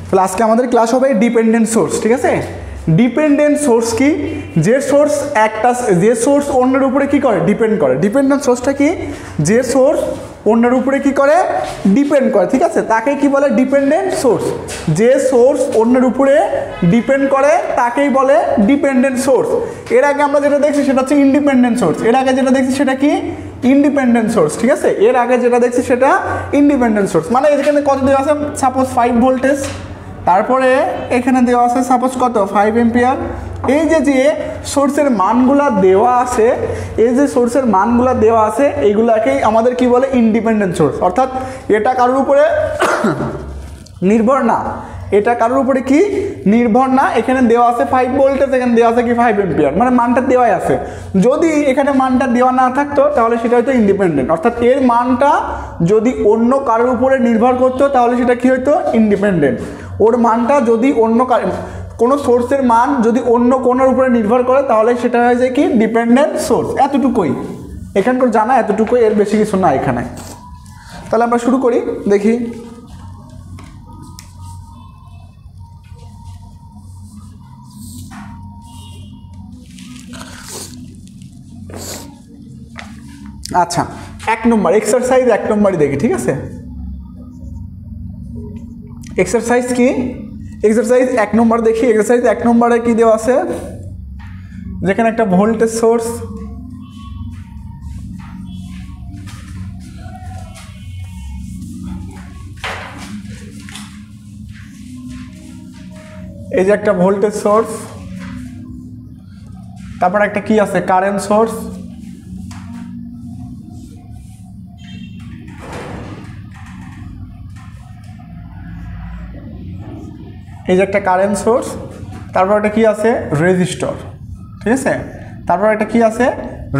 তাহলে আজকে আমাদের ক্লাস হবে ডিপেন্ডেন্ট সোর্স, ঠিক আছে। ডিপেন্ডেন্ট সোর্স কি? যে সোর্স অন্যের উপরে কি করে? ডিপেন্ড করে। ডিপেন্ডেন্ট সোর্সটা কি? যে সোর্স অন্যের উপরে কি করে? ডিপেন্ড করে, ঠিক আছে, তাকে কি বলে? Dependent source. যে সোর্স অন্যের উপরে ডিপেন্ড করে তাকেই বলে ডিপেন্ডেন্ট সোর্স। এর আগে আমরা যেটা দেখছি সেটা হচ্ছে ইন্ডিপেন্ডেন্ট সোর্স। এর আগে যেটা দেখছি সেটা কি? ইন্ডিপেন্ডেন্ট সোর্স, ঠিক আছে। এর আগে যেটা দেখছি সেটা ইন্ডিপেন্ডেন্ট সোর্স। মানে এখানে কত দেওয়া আছে? সাপোজ 5 ভোল্টেজ, তারপরে এখানে দেওয়া আছে সাপোজ কত? 5 এম্পিয়ার। এই যে সোর্সের মানগুলা দেওয়া আছে, এই যে সোর্সের মানগুলা দেওয়া আছে, এইগুলাকেই আমাদের কি বলে? Independent source. অর্থাৎ এটা কারোর উপরে নির্ভর না, এটা কারোর উপরে কি নির্ভর না। এখানে দেওয়া আছে 5 ভোল্টেজ, এখানে দেওয়া আছে কি 5 এম্পিয়ার, মানে মানটা দেওয়াই আছে। যদি এখানে মানটা দেওয়া না থাকতো তাহলে সেটা হয়তো ইন্ডিপেন্ডেন্ট। অর্থাৎ এর মানটা যদি অন্য কারোর উপরে নির্ভর করতো তাহলে সেটা কি হইতো? ইন্ডিপেন্ডেন্ট। ওর মানটা যদি অন্য কোনো সোর্সের মান যদি অন্য কোনোর উপরে নির্ভর করে তাহলে সেটা হয়ে যায় কি? Dependent source. এতটুকুই এখানকার জানা, এতটুকুই, এর বেশি কিছু না এখানে। তাহলে আমরা শুরু করি, দেখি। আচ্ছা, 1 নম্বর এক্সারসাইজ 1 নম্বরই দেখি, ঠিক আছে। এক্সারসাইজ কি? এক্সারসাইজ 1 নম্বর দেখি। এক্সারসাইজ 1 নম্বরে কি দেওয়া আছে? যেখানে একটা ভোল্টেজ সোর্স, এই যে একটা ভোল্টেজ সোর্স, তারপর একটা কি আছে? কারেন্ট সোর্স, এই যে একটা কারেন্ট সোর্স, তারপর একটা কি আছে? রেজিস্টর, ঠিক আছে। তারপর একটা কি আছে?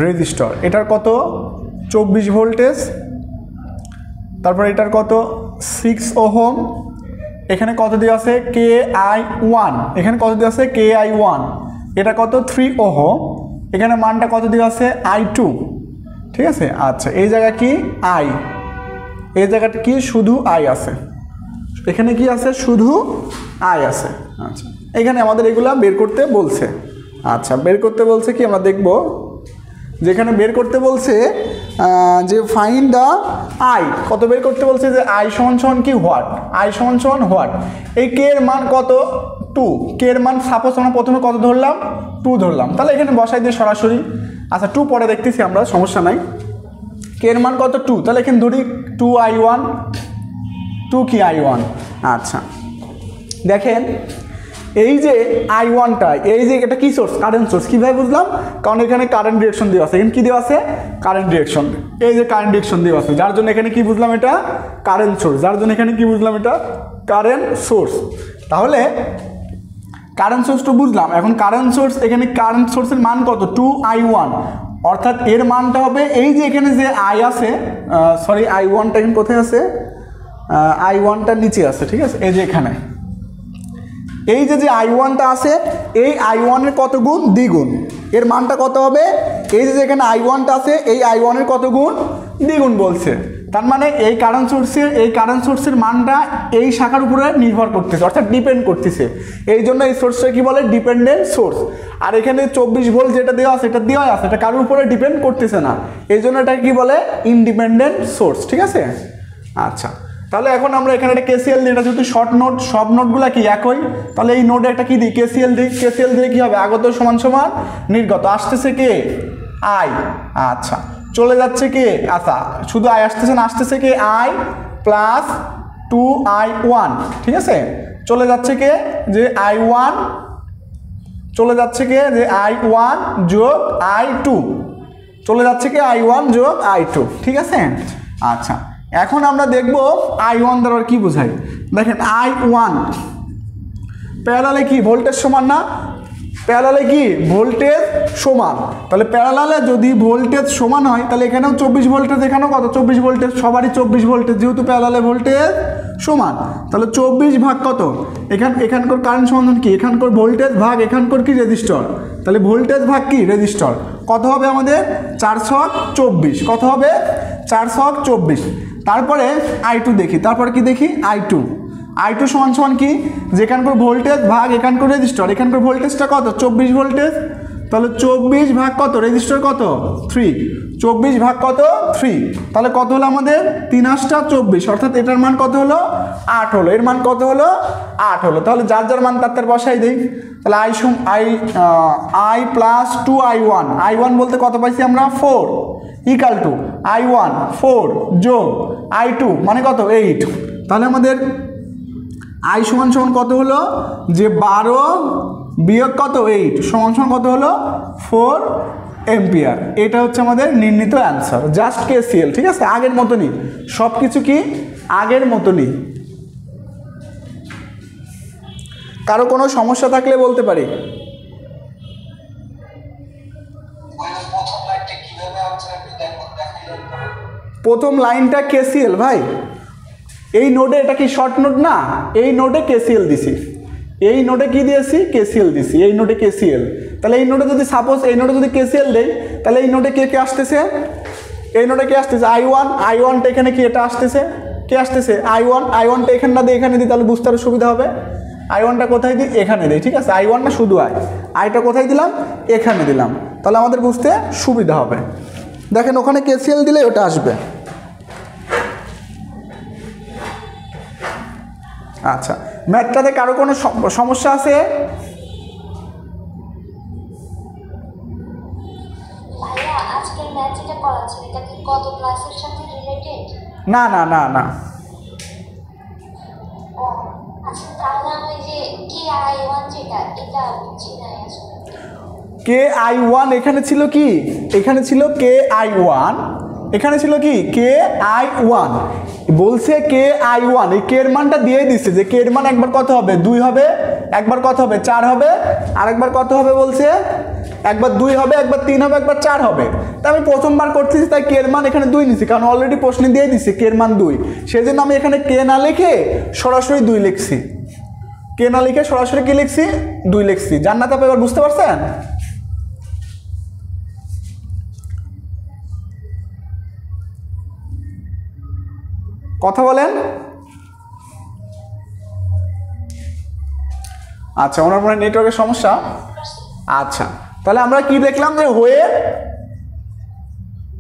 রেজিস্টর। এটার কত? 24 ভোল্টেজ। তারপর এটার কত? 6 ওহম। এখানে কত দেওয়া আছে? KI1। এখানে কত দেওয়া আছে? KI1। এটা কত? 3 ওহম। এখানে মানটা কত দেওয়া আছে? I2, ঠিক আছে। আচ্ছা, এই জায়গা কি? I, এই জায়গাটা কি? শুধু I আছে। এখানে কি আছে? শুধু I আছে। আচ্ছা, এখানে আমাদের এগুলা বের করতে বলছে। আচ্ছা, বের করতে বলছে কি? আমরা দেখব যেখানে বের করতে বলছে যে ফাইন্ড দ্য I, কত বের করতে বলছে? যে I সমান কি? হোয়াট। I সমান হোয়াট। এই কে এর মান কত? 2। কে এর মান সাপোজ আমরা প্রথমে কত ধরলাম? 2 ধরলাম। তাহলে এখানে বসাই দিয়ে সরাসরি, আচ্ছা 2 পরে দেখতেছি আমরা, সমস্যা নাই। কে এর মান কত? 2। তাহলে এখানে ধরি 2I1, 2 কি? I1। আচ্ছা, দেখেন এই যে I1টা, এই যে এটা কি সোর্স? Current source. কীভাবে বুঝলাম? কারণ এখানে কারেন্ট ডিরেকশন দেওয়া আছে। এখানে কি দেওয়া আছে? Current direction. এই যে কারেন্ট ডিরেকশন দেওয়া আছে, যার জন্য এখানে কি বুঝলাম? এটা কারেন্ট সোর্স। যার জন্য এখানে কি বুঝলাম? এটা কারেন্ট সোর্স। তাহলে কারেন্ট সোর্সটা বুঝলাম। এখন কারেন্ট সোর্স, এখানে কারেন্ট সোর্সের মান কত? 2I1। অর্থাৎ এর মানটা হবে এই যে এখানে যে I আছে, সরি I1টা এখানে কোথায় আছে? I1টা নিচে আছে, ঠিক আছে। এই যে এখানে এই যে I1টা আছে, এই I1-এর কত গুণ? দ্বিগুণ। এর মানটা কত হবে? এই যে এখানে I1টা আছে, এই I1-এর কত গুণ? দ্বিগুণ বলছে। তার মানে এই কারেন্ট সোর্সের মানটা এই শাখার উপরে নির্ভর করতেছে, অর্থাৎ ডিপেন্ড করতেছে। এই জন্য এই সোর্সটা কি বলে? Dependent source. আর এখানে 24 ভোল্ট যেটা দেওয়া আছে, এটা দেওয়া আছে, এটা কারোর উপরে ডিপেন্ড করতেছে না। এই জন্য এটা কি বলে? ইন্ডিপেন্ডেন্ট সোর্স, ঠিক আছে। আচ্ছা, তাহলে এখন আমরা এখানে একটা KCL দিই। এটা যেহেতু শর্ট নোট, সব নোটগুলো কি একই, তাহলে এই নোটে একটা কি দিই? KCL দিই। KCL দিলে কি হবে? আগত সমান সমান নির্গত। আসতেছে কে? I। আচ্ছা, চলে যাচ্ছে কে? আচ্ছা, শুধু I আসতেছে না, আসতেছে কে? I প্লাস 2I1, ঠিক আছে। চলে যাচ্ছে কে? যে I1, চলে যাচ্ছে কে? যে I1 যোগ I2, চলে যাচ্ছে কে? I1 যোগ I2, ঠিক আছে। আচ্ছা, এখন আমরা দেখব I1 দ্বারা কি বোঝায়। দেখেন I1 প্যারালালে কি? ভোল্টেজ সমান না? প্যারালালে কি? ভোল্টেজ সমান। তাহলে প্যারালালে যদি ভোল্টেজ সমান হয় তাহলে এখানেও 24 ভোল্টেজ, এখানেও কত? 24 ভোল্টেজ, সবারই 24 ভোল্টেজ, যেহেতু প্যারালালে ভোল্টেজ সমান। তাহলে 24 ভাগ কত? এখানকার কারেন্ট সমান কি? এখানকার ভোল্টেজ ভাগ এখানকার কি? রেজিস্টর। তাহলে ভোল্টেজ ভাগ কি? রেজিস্টর। কত হবে আমাদের? 424। কত হবে? 424। তারপরে I2 দেখি। তারপরে কি দেখি? I2। I2 সমান সমান কি, যেখানকার ভোল্টেজ ভাগ এখানকার রেজিস্টর, এখানকার ভোল্টেজটা কত 24 ভোল্টেজ, তাহলে 24 ভাগ কত রেজিস্টর কত 3, 24 ভাগ কত 3, তাহলে কত হলো আমাদের 3 8 24, অর্থাৎ এটার মান কত হলো 8 হলো, এর মান কত হলো 8 হলো। তাহলে যার যার মান তার বসাই দেই। তাহলে I প্লাস 2I1, I1 বলতে কত পাইছি আমরা 4 ইকাল টু I1 4 যোগ I2 মানে কত 8, তাহলে আমাদের I সমান সমান কত হলো যে 12 বিয়োগ কত 8 সমান সমান কত হলো 4 এম্পিয়ার। এটা হচ্ছে আমাদের নির্ণীত অ্যান্সার, জাস্ট KCL। ঠিক আছে, আগের মতনই সব কিছু, কি আগের মতনই। কারো কোনো সমস্যা থাকলে বলতে পারি। প্রথম লাইনটা KCL ভাই, এই নোডে এটা কি শর্ট নোড না, এই নোডে KCL দিছি, এই নোডে কি দিয়েছি KCL দিছি, এই নোডে KCL। তাহলে এই নোডে যদি সাপোজ এই নোডে যদি KCL দেই, তাহলে এই নোডে কে আসতেছে, এই নোডে কে আসতেছে I1টা এখানে কি এটা আসতেছে, কে আসতেছে I1টা এখানে না দিয়ে এখানে দিই, তাহলে বুঝতে আরো সুবিধা হবে। I1টা কোথায় দিই, এখানে দিই। ঠিক আছে, I1 না শুধু আইটা কোথায় দিলাম, এখানে দিলাম, তাহলে আমাদের বুঝতে সুবিধা হবে। দেখেন ওখানে KCL দিলে ওটা আসবে। আচ্ছা, ম্যাথটাতে কারো কোনো সমস্যা আছে? না না না না, KI1 এখানে ছিল কি, এখানে ছিল KI1, এখানে ছিল কি KI1, বলছে KI1, এই কে এর মানটা দিয়ে দিচ্ছে যে কে এর মান একবার কত হবে 2 হবে, একবার কত হবে 4 হবে, আর একবার কত হবে বলছে একবার 2 হবে, একবার 3 হবে, একবার 4 হবে। তা আমি প্রথমবার করতেছি তাই কে এর মান এখানে 2 নিছি, কারণ অলরেডি প্রশ্নে দিয়ে দিচ্ছে কে এর মান 2, সেজন্য আমি এখানে কে না লিখে সরাসরি 2 লিখছি, কে না লিখে সরাসরি কি লিখছি 2 লিখছি। জান্নাত আপনি এবার বুঝতে পারছেন? কথা বলেন। আচ্ছা, ওনার মনে নেটওয়ার্কের সমস্যা। আচ্ছা, তাহলে আমরা কি দেখলাম যে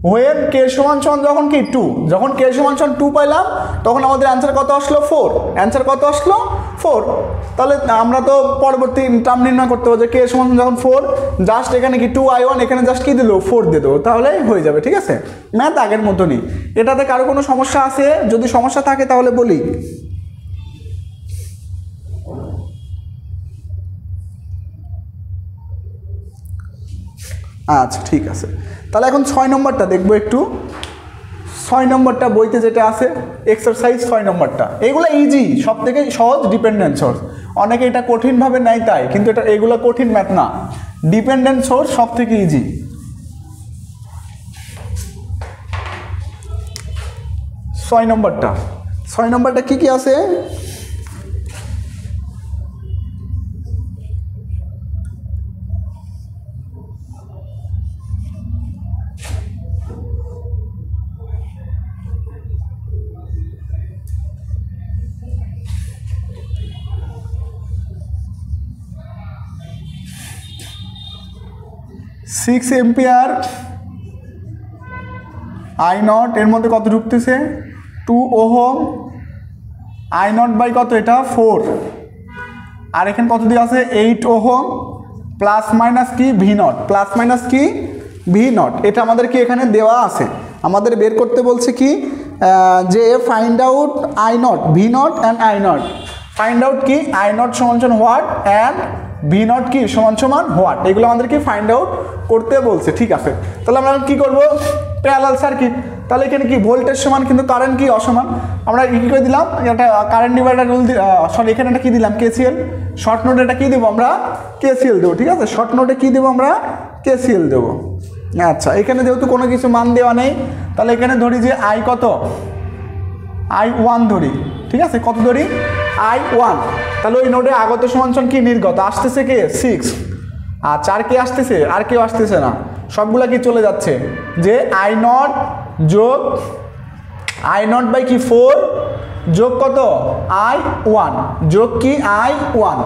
হোয়েন কে সমান সমান যখন কি 2, যখন কে সমান সমান 2 পাইলাম তখন আমাদের অ্যান্সার কত আসলো 4, অ্যান্সার কত আসলো 4। তাহলে আমরা তো পরবর্তী টার্ম নির্ণয় করতে হবে যে কে সমান যখন 4, জাস্ট এখানে কি 2I1 এখানে জাস্ট কি দিল 4 দিয়ে দেবো, তাহলেই হয়ে যাবে। ঠিক আছে, ম্যাথ আগের মতনই। এটাতে কারো কোনো সমস্যা আছে? যদি সমস্যা থাকে তাহলে বলি। আচ্ছা ঠিক আছে, তাহলে এখন 6 নম্বরটা দেখবো একটু। 6 নম্বরটা বইতে যেটা আছে এক্সারসাইজ 6 নম্বরটা, এগুলো ইজি, সব থেকে সহজ ডিপেন্ডেন্ট সোর্স। অনেকে এটা কঠিনভাবে নেয় তাই, কিন্তু এটা এগুলো কঠিন ম্যাথ না, ডিপেন্ডেন্ট সোর্স সব থেকে ইজি। 6 নম্বরটা কি কি আছে? সিক্স এম্পিয়ার I0 এর মধ্যে কত ঢুকতেছে 2 ওহম, I0 বাই কত এটা 4, আর এখানে কত দিয়ে আছে 8 ওহম, প্লাস মাইনাস কি V0, প্লাস মাইনাস কি V0। এটা আমাদের কি এখানে দেওয়া আছে, আমাদের বের করতে বলছে কি যে find out I0 V0 and I0, find out কি I0 সমান সমান হোয়াট অ্যান্ড V0 কি সমান সমান হোয়াট, এগুলো আমাদের কি ফাইন্ড আউট করতে বলছে। ঠিক আছে, তাহলে আমরা কি করব, প্যারালাল সার্কিট। তাহলে এখানে কি ভোল্টেজ সমান কিন্তু কারেন্ট কি অসমান, আমরা কি করে দিলাম এটা কারেন্ট ডিভাইডার রুল, সরি এখানে এটা কি দিলাম KCL, শর্ট নোটে এটা কি দেবো আমরা KCL দেবো। ঠিক আছে, শর্ট নোটে কি দেবো আমরা KCL দেবো। আচ্ছা, এখানে যেহেতু কোনো কিছু মান দেওয়া নেই, তাহলে এখানে ধরি যে I কত I1 ধরি। ঠিক আছে, কত ধরি I1, তাহলে ওই নোডে আগত সমান সমান কি নির্গত আসতেছে কে 6, আর 4 কে আসতেছে, আর কেউ আসতেছে না, সবগুলা কি চলে যাচ্ছে যে I0 যোগ I0 বাই কি 4 যোগ কত I1 যোগ কি I1।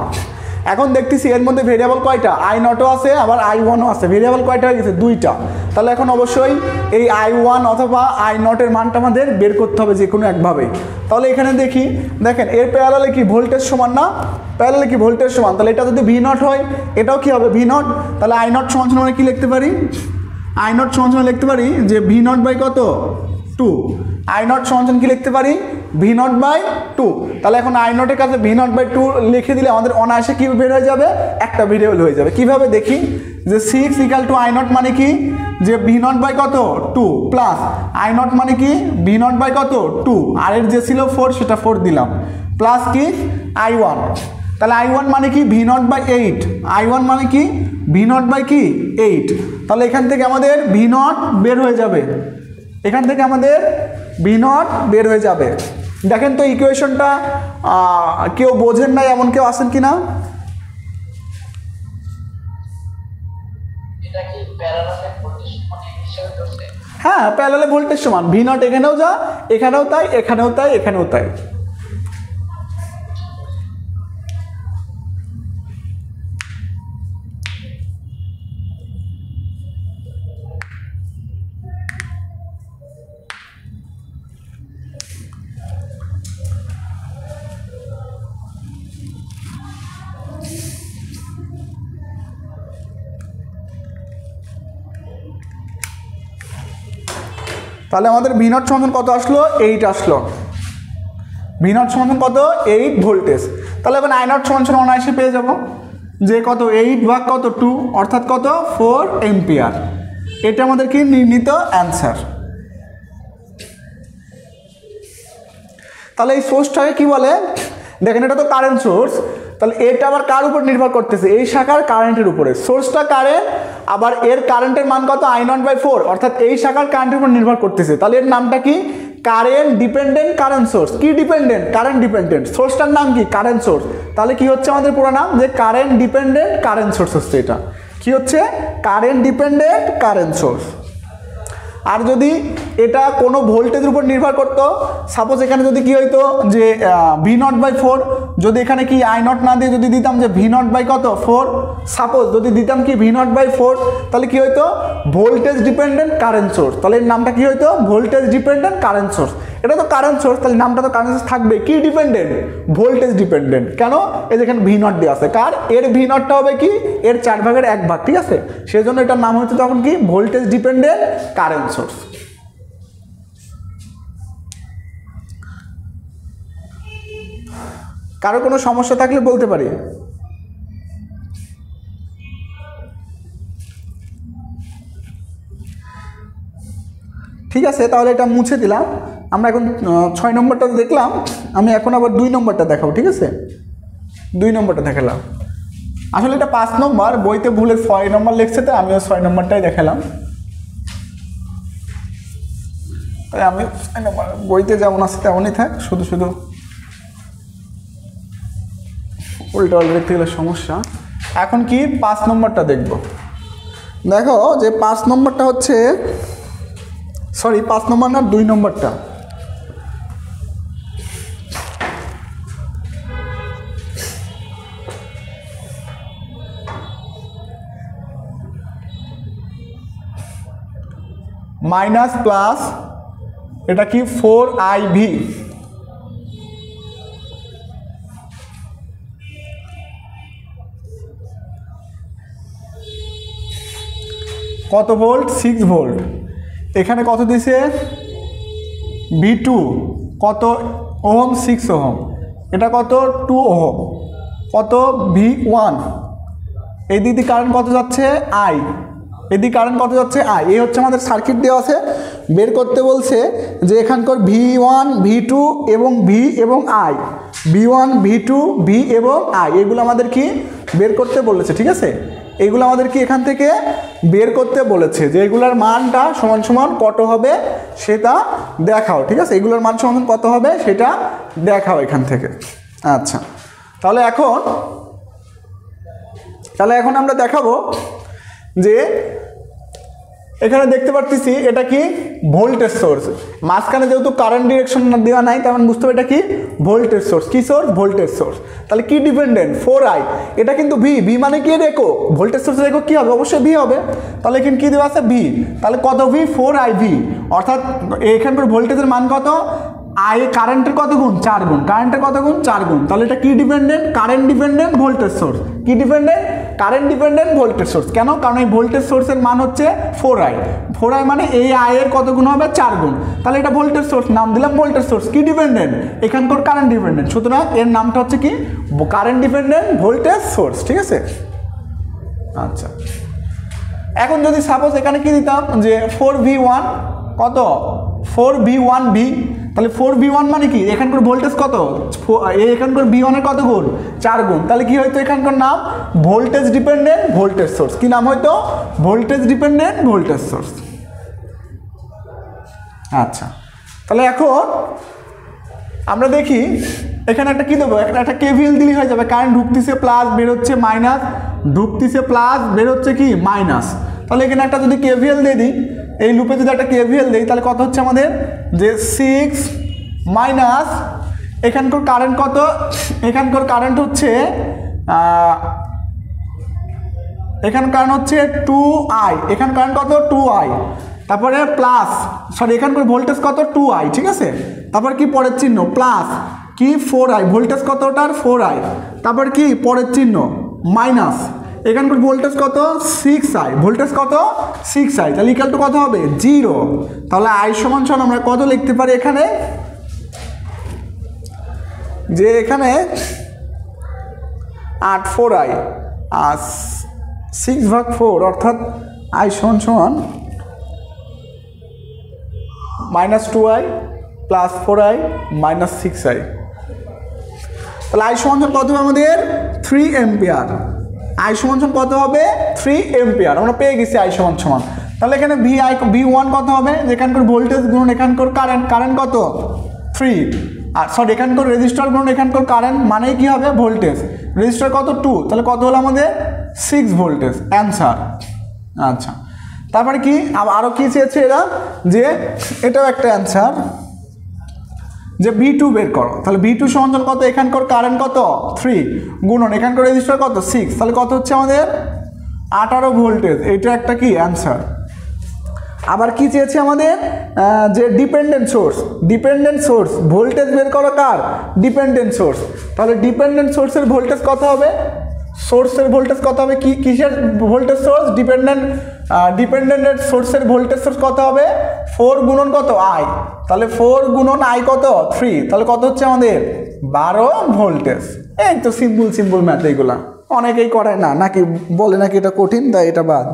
এখন দেখতেছি এর মধ্যে ভেরিয়েবল কয়টা, I0 আছে আবার I1ও আছে, ভেরিয়েবল কয়টা হয়ে গেছে, দুইটা। তাহলে এখন অবশ্যই এই I1 অথবা I0 এর মানটা আমাদের বের করতে হবে যে কোনো একভাবে। তাহলে এখানে দেখি, দেখেন এর প্যারালালে কি ভোল্টেজ সমান না, প্যারালালে কি ভোল্টেজ সমান, তাহলে এটা যদি V0 হয় এটাও কি হবে V0। তাহলে I0 সমান আমরা কি লিখতে পারি, I0 সমান লিখতে পারি যে V0 বাই কত 2। I0 সমান কি লিখতে পারি V0 বাই 2। তাহলে এখন I0 এর কাছে V0 বাই 2 লিখে দিলে আমাদের অনায়াসে কি বের হয়ে যাবে, একটা ভেরিয়েবল হয়ে যাবে। কিভাবে দেখি, যে 6 ইকুয়াল টু I0 মানে কি, যে V0 বাই কত 2 প্লাস I0 মানে কি V0 বাই কত 2, আর এর যে ছিল 4 সেটা 4 দিলাম, প্লাস কি I1। তাহলে I1 মানে কি V0 বাই 8, I1 মানে কি V0 বাই কি 8। তাহলে এখান থেকে আমাদের V0 বের হয়ে যাবে, এখান থেকে আমাদের V0 বের হয়ে যাবে। দেখেন তো ইকুয়েশনটা কেউ বোঝেন না এমন কেউ আছেন কিনা? হ্যাঁ, প্যারালালে ভোল্টেজ সমান V0, এখানেও যা এখানেও তাই, এখানেও তাই, এখানেও তাই। তাহলে আমাদের V0 সমান কত আসলো, 8 আসলো। V0 সমান কত 8 ভোল্টেজ। তাহলে এখন I0 সমান অনায়াসে পেয়ে যাব যে কত 8 ভাগ কত 2 অর্থাৎ কত 4 এম্পিয়ার। এটা আমাদের কি নির্ণীত অ্যান্সার। তাহলে এই সোর্সটাকে কি বলে, দেখেন এটা তো কারেন্ট সোর্স, তাহলে এটা আবার কার উপর নির্ভর করতেছে, এই শাখার কারেন্টের উপরে। সোর্সটা কারেন্ট, আবার এর কারেন্টের মান কত I0 বাই 4 অর্থাৎ এই শাখার কারেন্টের উপর নির্ভর করতেছে। তাহলে এর নামটা কি কারেন্ট ডিপেন্ডেন্ট কারেন্ট সোর্স। কি ডিপেন্ডেন্ট, কারেন্ট ডিপেন্ডেন্ট। সোর্সটার নাম কি কারেন্ট সোর্স। তাহলে কি হচ্ছে আমাদের পুরো নাম, যে কারেন্ট ডিপেন্ডেন্ট কারেন্ট সোর্স হচ্ছে এটা। কি হচ্ছে কারেন্ট ডিপেন্ডেন্ট কারেন্ট সোর্স। আর যদি এটা কোনো ভোল্টেজের উপর নির্ভর করতো, সাপোজ এখানে যদি কি হইতো যে V0 বাই 4, যদি এখানে কি I0 না দিয়ে যদি দিতাম যে V0 বাই কত 4, সাপোজ যদি দিতাম কি V0 বাই 4, তাহলে কি হইতো ভোল্টেজ ডিপেন্ডেন্ট কারেন্ট সোর্স। তাহলে এর নামটা কি হইতো ভোল্টেজ ডিপেন্ডেন্ট কারেন্ট সোর্স। এটা তো কারেন্ট সোর্স, তাহলে নামটা তো কারেন্ট সোর্স থাকবে। কি ডিপেন্ডেন্ট, ভোল্টেজ ডিপেন্ডেন্ট। কেন, এই যে এখানে V0 দেওয়া আছে, কার এর V0টা হবে কি এর 4 ভাগের 1 ভাগ, ঠিক আছে। সেই জন্য এটার নাম হচ্ছে তখন কি ভোল্টেজ ডিপেন্ডেন্ট কারেন্ট সোর্স। কারো কোনো সমস্যা থাকলে বলতে পারি। ঠিক আছে, তাহলে এটা মুছে দিলাম। আমরা এখন 6 নম্বরটা দেখলাম, আমি এখন আবার 2 নম্বরটা দেখাবো, ঠিক আছে। 2 নম্বরটা দেখালাম, আসলে এটা 5 নম্বর, বইতে ভুলে 6 নম্বর লিখছে, তো আমিও 6 নম্বরটাই দেখালাম। তাই আমি 6 নম্বর বইতে যেমন আছে তেমনই থাক, শুধু শুধু উল্টো পাল্টা দেখতে গেলে সমস্যা। এখন কি 5 নম্বরটা দেখব। দেখো যে 5 নম্বরটা হচ্ছে, সরি 5 নম্বর না 2 নম্বরটা। মাইনাস প্লাস এটা কি 4IV, কত ভোল্ট 6 ভোল্ট। এখানে কত দিছে V2 কত ওহম 6 ওহম, এটা কত 2 ওহম, কত V1। এই দিকে কারেন্ট কত যাচ্ছে I, এদিকে কারেন্ট কত যাচ্ছে I। এই হচ্ছে আমাদের সার্কিট দেওয়া আছে, বের করতে বলছে যে এখানকার V1 V2 এবং V এবং I, V1 V2 V এবং I, এগুলো আমাদের কি বের করতে বলেছে, ঠিক আছে। এইগুলো আমাদের কি এখান থেকে বের করতে বলেছে, যে এগুলোর মানটা সমান সমান কত হবে সেটা দেখাও, ঠিক আছে। এগুলোর মান সমান কত হবে সেটা দেখাও এখান থেকে। আচ্ছা, তাহলে এখন আমরা দেখাবো যে এখানে দেখতে পাচ্ছি এটা কি ভোল্টেজ সোর্স, মাঝখানে যেহেতু কারেন্ট ডিরেকশন দেওয়া নাই তার মানে বুঝতে হবে এটা কি ভোল্টেজ সোর্স। কি সোর্স? Voltage source. তাহলে কি ডিপেন্ডেন্ট? 4i। এটা কিন্তু ভি মানে কি রেখো, ভোল্টেজ সোর্সের রেখো কি হবে? অবশ্যই ভি হবে। তাহলে এখানে কি দেওয়া আছে? ভি। তাহলে কত ভি? 4iv। অর্থাৎ এখানকার ভোল্টেজের মান কত? আই কারেন্টের কত গুণ? 4 গুণ। কারেন্টের কত গুণ? 4 গুণ। তাহলে এটা কি dependent? Current dependent voltage source. কি dependent? Current dependent voltage source. কেন? কারণ এই ভোল্টেজ সোর্সের মান হচ্ছে 4i। 4i মানে এই আই এর কত গুণ হবে? 4 গুণ। তাহলে এটা ভোল্টেজ সোর্স, নাম দিলাম ভোল্টেজ সোর্স। কি ডিপেন্ডেন্ট? এখানকার কারেন্ট ডিপেন্ডেন্ট। সুতরাং এর নামটা হচ্ছে কি কারেন্ট ডিপেন্ডেন্ট ভোল্টেজ সোর্স। ঠিক আছে? আচ্ছা, এখন যদি সাপোজ এখানে কি দিতাম যে 4v1 কত? 4v1v। তাহলে 4v1 মানে কি? এখানকার ভোল্টেজ কত? এখানকার v1 এর কত গুণ? 4 গুণ। তাহলে কি হয়তো এখানকার নাম ভোল্টেজ ডিপেন্ডেন্ট ভোল্টেজ সোর্স। কি নাম হয়তো? Voltage dependent voltage source. আচ্ছা, তাহলে এখন আমরা দেখি এখানে একটা কি দেবো, একটা কেভিএল দিলেই হয়ে যাবে। কারেন্ট ঢুকতেছে প্লাস, বের হচ্ছে মাইনাস, ঢুকতেছে প্লাস, বের হচ্ছে কি মাইনাস। তাহলে এখানে একটা যদি কেভিএল দিয়ে দিই, এই লুপে যদি একটা কেভিএল দিই তাহলে কত হচ্ছে আমাদের? যে 6 মাইনাস এখানকার কারেন্ট কত? এখানকার কারেন্ট হচ্ছে এখান কারেন্ট হচ্ছে 2i। এখান কারেন্ট কত? 2i। তারপরে প্লাস, সরি এখানকার ভোল্টেজ কত? 2i। ঠিক আছে? তারপর কি পরের চিহ্ন? প্লাস কি 4i। ভোল্টেজ কত ওটার? 4i। তারপর কি পরের চিহ্ন? মাইনাস এখানকার ভোল্টেজ কত? 6i। ভোল্টেজ কত? 6i। তাহলে ইকুয়াল টু কত হবে? 0। তাহলে i সমান সমান আমরা কত লিখতে পারি এখানে? যে এখানে 8 4i আর 6/4 অর্থাৎ i সমান সমান -2i plus 4i minus 6i। তাহলে i সমান কত হবে আমাদের? 3 এম্পিয়ার। i সমান কত হবে? 3 এম্পিয়ার। আমরা পেয়ে গেছি i সমান সমান। তাহলে এখানে v1 কত হবে? এখানকার ভোল্টেজ গুণ এখানকার কারেন্ট, কারেন্ট কত? 3। আর সরি এখানকার রেজিস্টার গুণ এখানকার কারেন্ট মানে কি হবে? ভোল্টেজ। রেজিস্টার কত? 2। তাহলে কত হলো আমাদের? 6 ভোল্টেজ। অ্যান্সার। আচ্ছা, তারপরে কি আরও কি চেয়েছে এরা? যে এটাও একটা অ্যান্সার, যে v2 বের করো। তাহলে v2 সমান কত? এখানকার কারেন্ট কত? 3 গুণন এখানকার রেজিস্টার কত? 6। তাহলে কত হচ্ছে আমাদের? 18 ভোল্টেজ। এটা একটা কি অ্যান্সার। আবার কি চেয়েছে আমাদের? যে dependent source. Dependent source voltage বের করো কার? Dependent source. তাহলে ডিপেন্ডেন্ট সোর্সের ভোল্টেজ কত হবে? সোর্সের ভোল্টেজ কত হবে? কি কিসের ভোল্টেজ সোর্স? ডিপেন্ডেন্ট সোর্সের ভোল্টেজ সোর্স কত হবে? 4 গুণন কত? i। তাহলে 4 গুণন i কত? 3। তাহলে কত হচ্ছে আমাদের? 12 ভোল্টেজ। এই তো সিম্পল ম্যাথ। এইগুলা অনেকেই করে না, নাকি বলে নাকি এটা কঠিন, তাই এটা বাদ।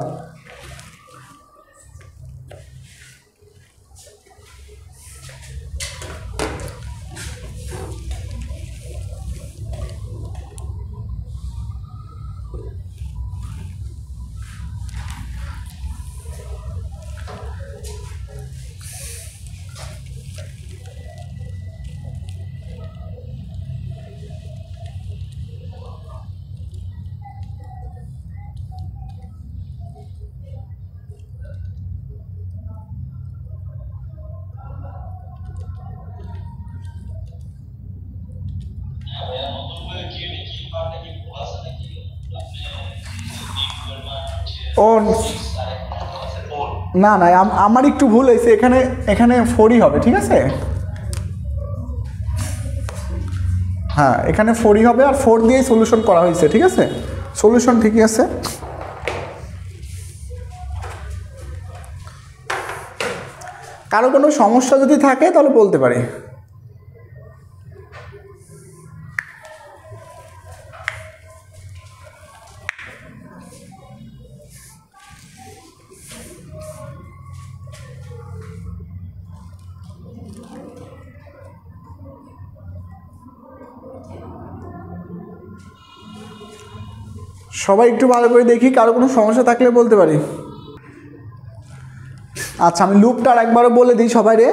ও না না, আমার একটু ভুল হয়েছে। এখানে 4ই হবে। ঠিক আছে? হ্যাঁ, এখানে 4ই হবে, আর 4 দিয়েই সলিউশন করা হয়েছে। ঠিক আছে? সলিউশন ঠিকই আছে। কারো কোনো সমস্যা যদি থাকে তাহলে বলতে পারি। সবাই একটু ভালো করে দেখি, কারো কোনো সমস্যা থাকলে বলতে পারি। আচ্ছা, আমি লুপটা আর একবারও বলে দিই সবাই রে।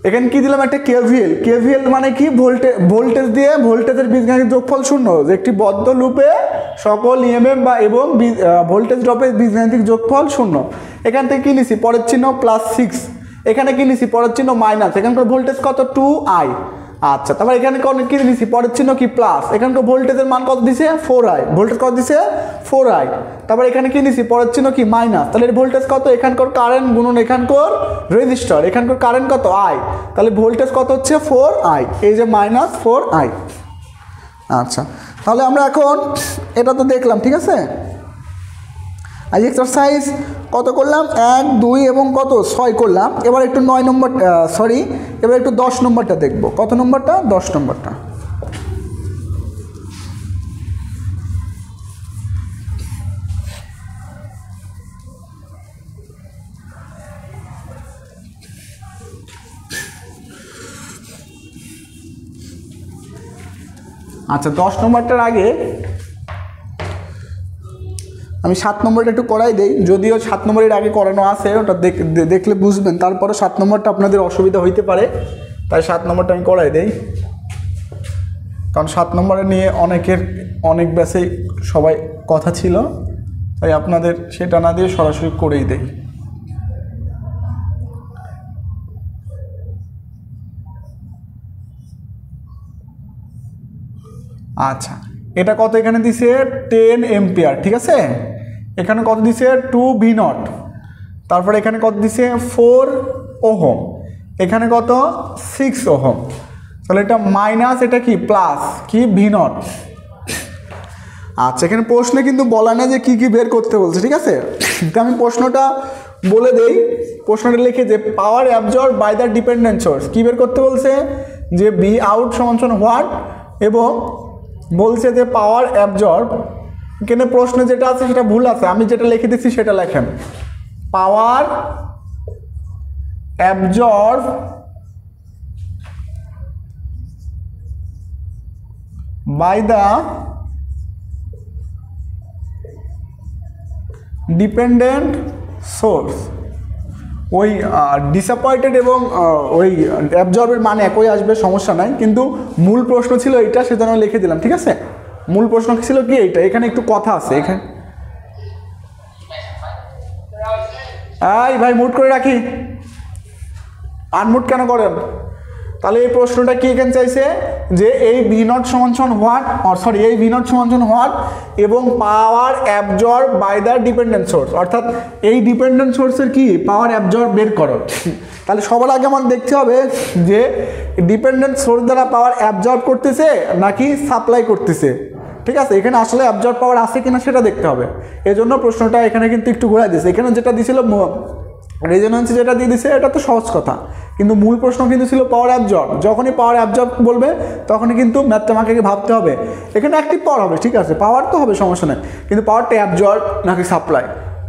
এখানে কি দিলাম একটা কেভিএল। কেভিএল মানে কি ভোল্টেজ দিয়ে ভোল্টেজের বীজগাণিতিক যোগফল শূন্য। একটি বদ্ধ লুপে সকল ইএমএফ বা এবং ভোল্টেজ ড্রপের বীজগাণিতিক যোগফল শূন্য। এখান থেকে কি নিছি পরের চিহ্ন +6, এখানে কি নিছি পরের চিহ্ন মাইনাস, এখানকার ভোল্টেজ কত 2i। আচ্ছা তারপর এখানে কি নিছি পরের চিহ্ন কি প্লাস, এখানকার ভোল্টেজের মান কত দিছে 4i, ভোল্টেজ কত দিছে 4i। তারপর এখানে কি নিছি পরের চিহ্ন কি মাইনাস, তাহলে এর ভোল্টেজ কত, এখানকার কারেন্ট গুণন এখানকার রেজিস্টার, এখানকার কারেন্ট কত i, তাহলে ভোল্টেজ কত হচ্ছে 4i, এই যে -4i। আচ্ছা তাহলে আমরা এখন এটা তো দেখলাম, ঠিক আছে। আজ এক্সারসাইজ কত করলাম 1, 2 এবং কত 6 করলাম। এবার একটু 9 নম্বর এবার একটু 10 নম্বরটা দেখব। কত নম্বরটা 10 নম্বরটা। আচ্ছা 10 নম্বরটার আগে আমি 7 নম্বরটা একটু করাই দেই, যদিও 7 নম্বরের আগে করানো আছে, ওটা দেখলে বুঝবেন। তারপরে 7 নম্বরটা আপনাদের অসুবিধা হইতে পারে, তাই 7 নম্বরটা আমি করাই দেই। কারণ 7 নম্বরে নিয়ে অনেক ব্যাচে সবাই কথা ছিল, তাই আপনাদের সেটা না দিয়ে সরাসরি করেই দেই। আচ্ছা এটা কত এখানে দিছে 10 এম্পিয়ার, ঠিক আছে। এখানে কত দিছে 2v0, তারপরে এখানে কত দিছে 4 ওহম, এখানে কত 6 ওহম। তাহলে এটা মাইনাস, এটা কি প্লাস, কি v0। আচ্ছা এখানে প্রশ্নে কিন্তু বলা নেই যে কি কি বের করতে বলছে, ঠিক আছে। তো আমি প্রশ্নটা বলে দেই। প্রশ্নটা লিখে যে power absorb by the dependent source, কি বের করতে বলছে যে বি আউট সমান হোয়াট, এবং বলছে যে পাওয়ার অ্যাবজর্ব। এখানে প্রশ্নে যেটা আছে সেটা ভুল আছে, আমি যেটা লিখে দিচ্ছি সেটা লেখেন। Power absorb by the dependent source. ওই ডিসঅ্যাপয়েন্টেড এবং ওই অ্যাবজর্বের মান একই আসবে, সমস্যা নাই, কিন্তু মূল প্রশ্ন ছিল এইটা, সেজন্য লিখে দিলাম, ঠিক আছে। মূল প্রশ্ন ছিল কি এইটা, এখানে একটু কথা আছে। এখানে ভাই মুট করে রাখি, আনমুট কেন করেন? তাহলে এই প্রশ্নটা কি এখানে চাইছে যে এই v0 সমান হোয়াট, এই v0 সমান হোয়াট এবং power absorb by the dependent source, অর্থাৎ এই ডিপেন্ডেন্ট সোর্সের কি পাওয়ার অ্যাবজর্ব বের করো। তাহলে সবার আগে আমার দেখতে হবে যে ডিপেন্ডেন্ট সোর্স দ্বারা পাওয়ার অ্যাবজর্ব করতেছে নাকি সাপ্লাই করতেছে, ঠিক আছে। এখানে আসলে অ্যাবজর্ব পাওয়ার আছে কিনা সেটা দেখতে হবে। এজন্য প্রশ্নটা এখানে কিন্তু একটু ঘোরাই দিয়েছে। এখানে যেটা দিয়েছিল রেজোন্যান্স যেটা দিয়ে দিছে এটা তো সহজ কথা, কিন্তু মূল প্রশ্ন কিন্তু ছিল পাওয়ার অ্যাবজর্ব। যখনই পাওয়ার অ্যাবজর্ব বলবে তখনই কিন্তু ম্যাথ আমাকে ভাবতে হবে এখানে অ্যাক্টিভ পাওয়ার হবে, ঠিক আছে, পাওয়ার তো হবে, সমস্যা নেই, কিন্তু পাওয়ারটা অ্যাবজর্ব নাকি সাপ্লাই।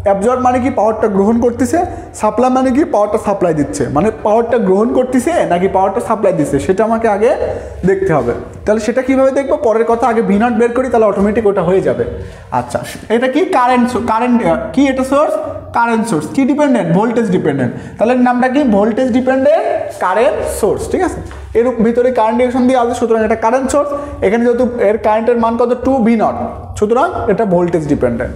অ্যাবজর্ব মানে কি পাওয়ারটা গ্রহণ করতেছে, সাপ্লাই মানে কি পাওয়ারটা সাপ্লাই দিচ্ছে, মানে পাওয়ারটা গ্রহণ করতেছে নাকি পাওয়ারটা সাপ্লাই দিচ্ছে সেটা আমাকে আগে দেখতে হবে। তাহলে সেটা কিভাবে দেখবো পরের কথা, আগে v0 বের করি, তাহলে অটোমেটিক ওটা হয়ে যাবে। আচ্ছা এটা কি কারেন্ট কি, এটা সোর্স কারেন্ট সোর্স, কি ডিপেন্ডেন্ট ভোল্টেজ ডিপেন্ডেন্ট, তাহলে নামটা কি ভোল্টেজ ডিপেন্ডেন্ট কারেন্ট সোর্স, ঠিক আছে। এর ভিতরে কারেন্ট ডিরেকশন দিয়ে আছে, সুতরাং এটা কারেন্ট সোর্স। এখানে যেহেতু এর কারেন্টের মান কত 2v0, সুতরাং এটা ভোল্টেজ ডিপেন্ডেন্ট।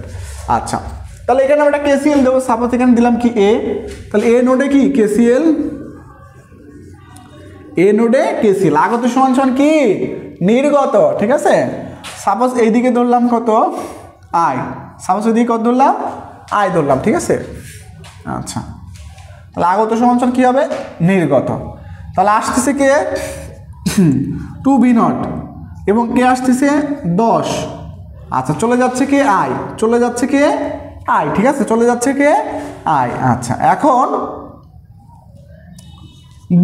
আচ্ছা তাহলে এখানে আমরা কেসিএল দেবো। সাপোজ এখানে দিলাম কি এ, তাহলে এ নোডে কি কেসিএল, এ নোডে কেসিএল, আগত সমান কি নির্গত, ঠিক আছে। সাপোজ এইদিকে ধরলাম কত আই, সাপোজ ওইদিকে কত ধরলাম আই ধরলাম, ঠিক আছে। আচ্ছা তাহলে আগত সমান কি হবে নির্গত। তাহলে আসতেছে কে 2v0 এবং কে আসতেছে 10। আচ্ছা চলে যাচ্ছে কে আই, চলে যাচ্ছে কে আই, ঠিক আছে, চলে যাচ্ছে কে আই। আচ্ছা এখন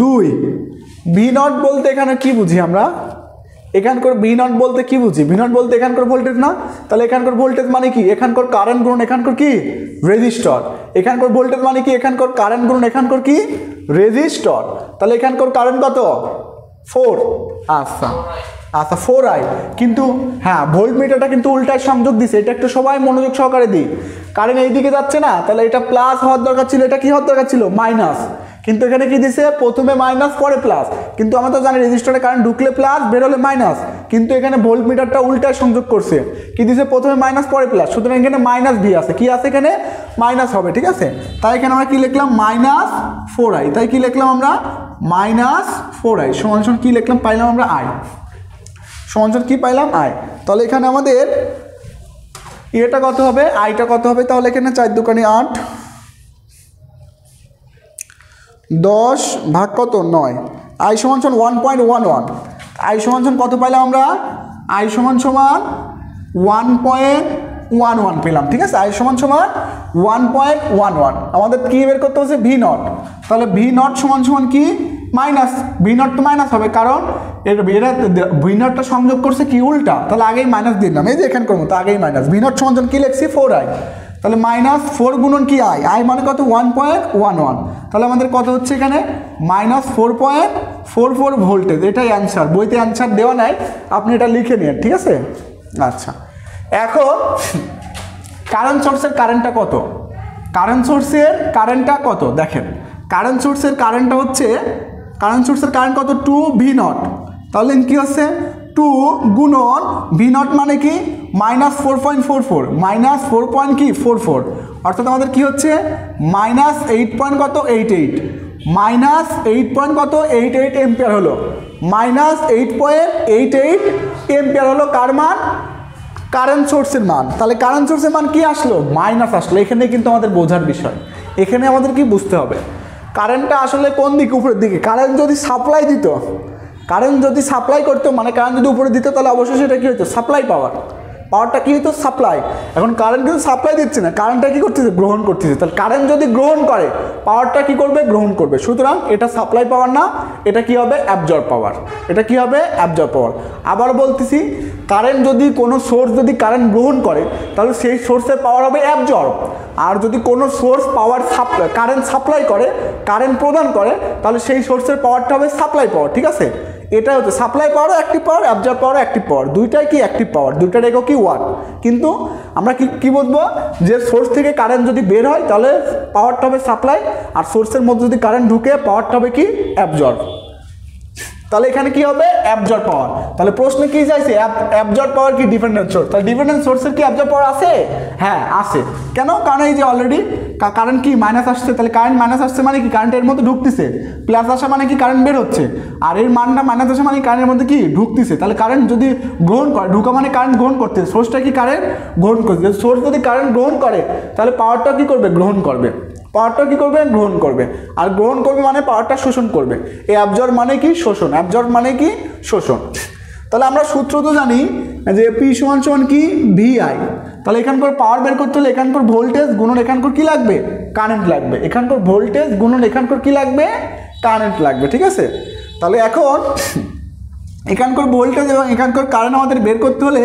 2 v0 বলতে এখানে কি বুঝি আমরা, এখানকার v0 বলতে কি বুঝি, v0 বলতে এখানকার ভোল্টেজ না, তাহলে এখানকার ভোল্টেজ মানে কি এখানকার কারেন্ট গুণ এখানকার কি রেজিস্টর, এখানকার ভোল্টেজ মানে কি এখানকার কারেন্ট গুণ এখানকার কি রেজিস্টর, তাহলে এখানকার কারেন্ট কত 4। আচ্ছা আচ্ছা 4i, কিন্তু হ্যাঁ ভোল্ট মিটারটা কিন্তু উল্টায় সংযোগ দিছে, এটা একটু সবাই মনোযোগ সহকারে দিই। কারেন্ট এইদিকে যাচ্ছে না, তাহলে এটা প্লাস হওয়ার দরকার ছিল, এটা কি হওয়ার দরকার ছিল মাইনাস, কিন্তু এখানে কি দিছে প্রথমে মাইনাস পরে প্লাস, কিন্তু আমরা তো জানি রেজিস্টারে কারেন্ট ঢুকলে প্লাস বের হলে মাইনাস, কিন্তু এখানে ভোল্ট মিটারটা উল্টায় সংযোগ করছে, কি দিছে প্রথমে মাইনাস পরে প্লাস, সুতরাং এখানে মাইনাস ভি আছে, কি আছে এখানে মাইনাস হবে, ঠিক আছে। তাই এখানে আমরা কি লিখলাম -4i, তাই কি লিখলাম আমরা -4i সমান সমান কি লিখলাম পাইলাম আমরা i সমান সমান কি পাইলাম i। তাহলে এখানে আমাদের এটা কত হবে, আইটা কত হবে, তাহলে এখানে 4 দুগুণে 8, 10 ভাগ কত 9, আই সমান সমান 1.11, আই সমান সমান কত পাইলাম আমরা, আই সমান সমান 1.11 পেলাম, ঠিক আছে। আই সমান সমান 1.11, আমাদের কি বের করতে হচ্ছে ভি নট, তাহলে ভি নট সমান সমান কি মাইনাস, ভি নট তো মাইনাস হবে কারণ এরা ভি নটটা সংযোগ করছে কি উল্টা, তাহলে আগেই মাইনাস দিলাম, এই যে এখানে করবো তো আগেই মাইনাস, ভি নট সমান সমান কি লিখছি 4i, তাহলে -4 গুণন কি আই, আই মানে কত 1.11, তাহলে আমাদের কত হচ্ছে এখানে -4.44 ভোল্টেজ, এটাই অ্যান্সার, বইতে অ্যান্সার দেওয়া নাই, আপনি এটা লিখে নিন, ঠিক আছে। আচ্ছা, এখন কারেন্ট সোর্সের কারেন্টটা কত, কারেন্ট সোর্সের কারেন্টটা কত দেখেন, কারেন্ট সোর্সের কারেন্টটা হচ্ছে, কারেন্ট সোর্সের কারেন্ট কত 2v নট, তাহলে কি হচ্ছে 2 গুণন ভি নট মানে কি -4.44, -4 কি 44, অর্থাৎ আমাদের কি হচ্ছে -8 কত 88, -8 কত 88 এম্পিয়ার হলো, -8.88 এম্পিয়ার হলো কার মান, কারেন্ট সোর্সের মান। তাহলে কারেন্ট সোর্সের মান কি আসলো মাইনাস আসলো, এখানে কিন্তু আমাদের বোঝার বিষয়, এখানে আমাদের কি বুঝতে হবে কারেন্টটা আসলে কোন দিকে, উপরের দিকে, কারেন্ট যদি সাপ্লাই দিত, কারেন্ট যদি সাপ্লাই করতো মানে কারেন্ট যদি উপরে দিত তাহলে অবশ্যই সেটা কী হতো সাপ্লাই পাওয়ার, পাওয়ারটা কী হতো সাপ্লাই, এখন কারেন্ট কিন্তু সাপ্লাই দিচ্ছে না, কারেন্টটা কী করতেছে গ্রহণ করতেছে, তাহলে কারেন্ট যদি গ্রহণ করে পাওয়ারটা কী করবে গ্রহণ করবে, সুতরাং এটা সাপ্লাই পাওয়ার না, এটা কি হবে অ্যাবজর্ব পাওয়ার, এটা কি হবে অ্যাবজর্ব পাওয়ার। আবার বলতেছি কারেন্ট যদি কোনো সোর্স যদি কারেন্ট গ্রহণ করে তাহলে সেই সোর্সের পাওয়ার হবে অ্যাবজর্ব, আর যদি কোনো source power supply current supply করে কারেন্ট প্রদান করে তাহলে সেই সোর্সের পাওয়ারটা হবে সাপ্লাই পাওয়ার, ঠিক আছে। এটা হচ্ছে সাপ্লাই পাওয়ারও অ্যাক্টিভ পাওয়ার, অ্যাবজর্ব পাওয়ারও অ্যাক্টিভ পাওয়ার, দুইটাই কি অ্যাক্টিভ পাওয়ার, দুইটার একক কি ওয়াট, কিন্তু আমরা কি বুঝবো যে সোর্স থেকে কারেন্ট যদি বের হয় তাহলে পাওয়ারটা হবে সাপ্লাই, আর সোর্সের মধ্যে যদি কারেন্ট ঢুকে পাওয়ারটা হবে কি অ্যাবজর্ব, তাহলে এখানে কি হবে অ্যাবজর্ব পাওয়ার। তাহলে প্রশ্ন কি চাইছে অ্যাবজর্ব পাওয়ার কি ডিপেন্ডেন্ট সোর্স, তাহলে ডিপেন্ডেন্ট সোর্সের কি অ্যাবজর্ব পাওয়ার আছে, হ্যাঁ আছে, কেন কারণ এই যে অলরেডি কারেন্ট কি মাইনাস আসছে, তাহলে কারেন্ট মাইনাস আসছে মানে কি কারেন্টের মধ্যে ঢুকতেছে, প্লাস আসা মানে কি কারেন্ট বের হচ্ছে, আর এর মানটা মাইনাস আসা মানে কারেন্টের মধ্যে কি ঢুকতেছে, তাহলে কারেন্ট যদি গ্রহণ করে, ঢুকা মানে কারেন্ট গ্রহণ করতেছে, সোর্সটা কি কারেন্ট গ্রহণ করছে, সোর্স যদি কারেন্ট গ্রহণ করে তাহলে পাওয়ারটা কি করবে গ্রহণ করবে, পাওয়ারটা কি করবে গ্রহণ করবে, আর গ্রহণ করবে মানে পাওয়ারটা শোষণ করবে, এই অ্যাবজর্ব মানে কি শোষণ, অ্যাবজর্ব মানে কি শোষণ। তাহলে আমরা সূত্র তো জানি যে পি সমান সমান কি ভিআই, তাহলে এখানকার পাওয়ার বের করতে হলে এখানকার ভোল্টেজ গুণন এখানকার কি লাগবে কারেন্ট লাগবে, এখানকার ভোল্টেজ গুণন এখানকার কি লাগবে কারেন্ট লাগবে, ঠিক আছে। তাহলে এখন এখানকার ভোল্টেজ এবং এখানকার কারেন্ট আমাদের বের করতে হলে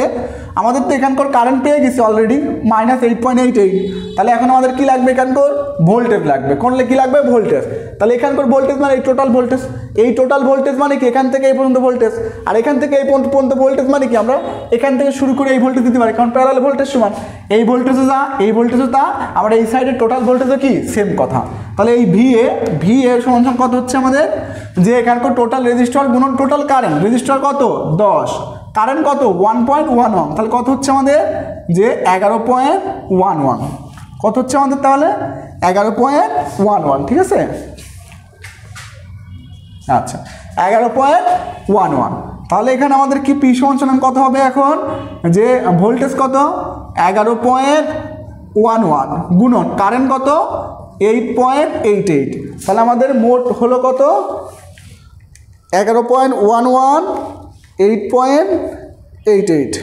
আমাদের তো এখানকার কারেন্ট পেয়ে গেছি অলরেডি -8.88, তাহলে এখন আমাদের কি লাগবে এখানকার ভোল্টেজ লাগবে, কোনলে কি লাগবে ভোল্টেজ, তাহলে এখানকার ভোল্টেজ মানে এই টোটাল ভোল্টেজ, এই টোটাল ভোল্টেজ মানে কি এখান থেকে এই পর্যন্ত ভোল্টেজ, আর এখান থেকে এই পর্যন্ত ভোল্টেজ মানে কি আমরা এখান থেকে শুরু করে এই ভোল্টেজ দিতে পারি, কারণ প্যারালাল ভোল্টেজ সমান, এই ভোল্টেজও যা এই ভোল্টেজও তা, আমরা এই সাইডের টোটাল ভোল্টেজও কি সেম কথা, তাহলে এই ভিএ সমান সমান কত হচ্ছে আমাদের যে এখানকার টোটাল রেজিস্টার গুণন টোটাল কারেন্ট, রেজিস্টার কত 10, কারেন্ট কত 1.11, তাহলে কত হচ্ছে আমাদের যে 11.11, কত হচ্ছে আমাদের তাহলে 11.11, ঠিক আছে। আচ্ছা 11.11, তাহলে এখানে আমাদের কি পি সমান কত হবে এখন যে ভোল্টেজ কত 11.11 গুণন কারেন্ট কত 8.88, তাহলে আমাদের মোট হলো কত 11.11 8.88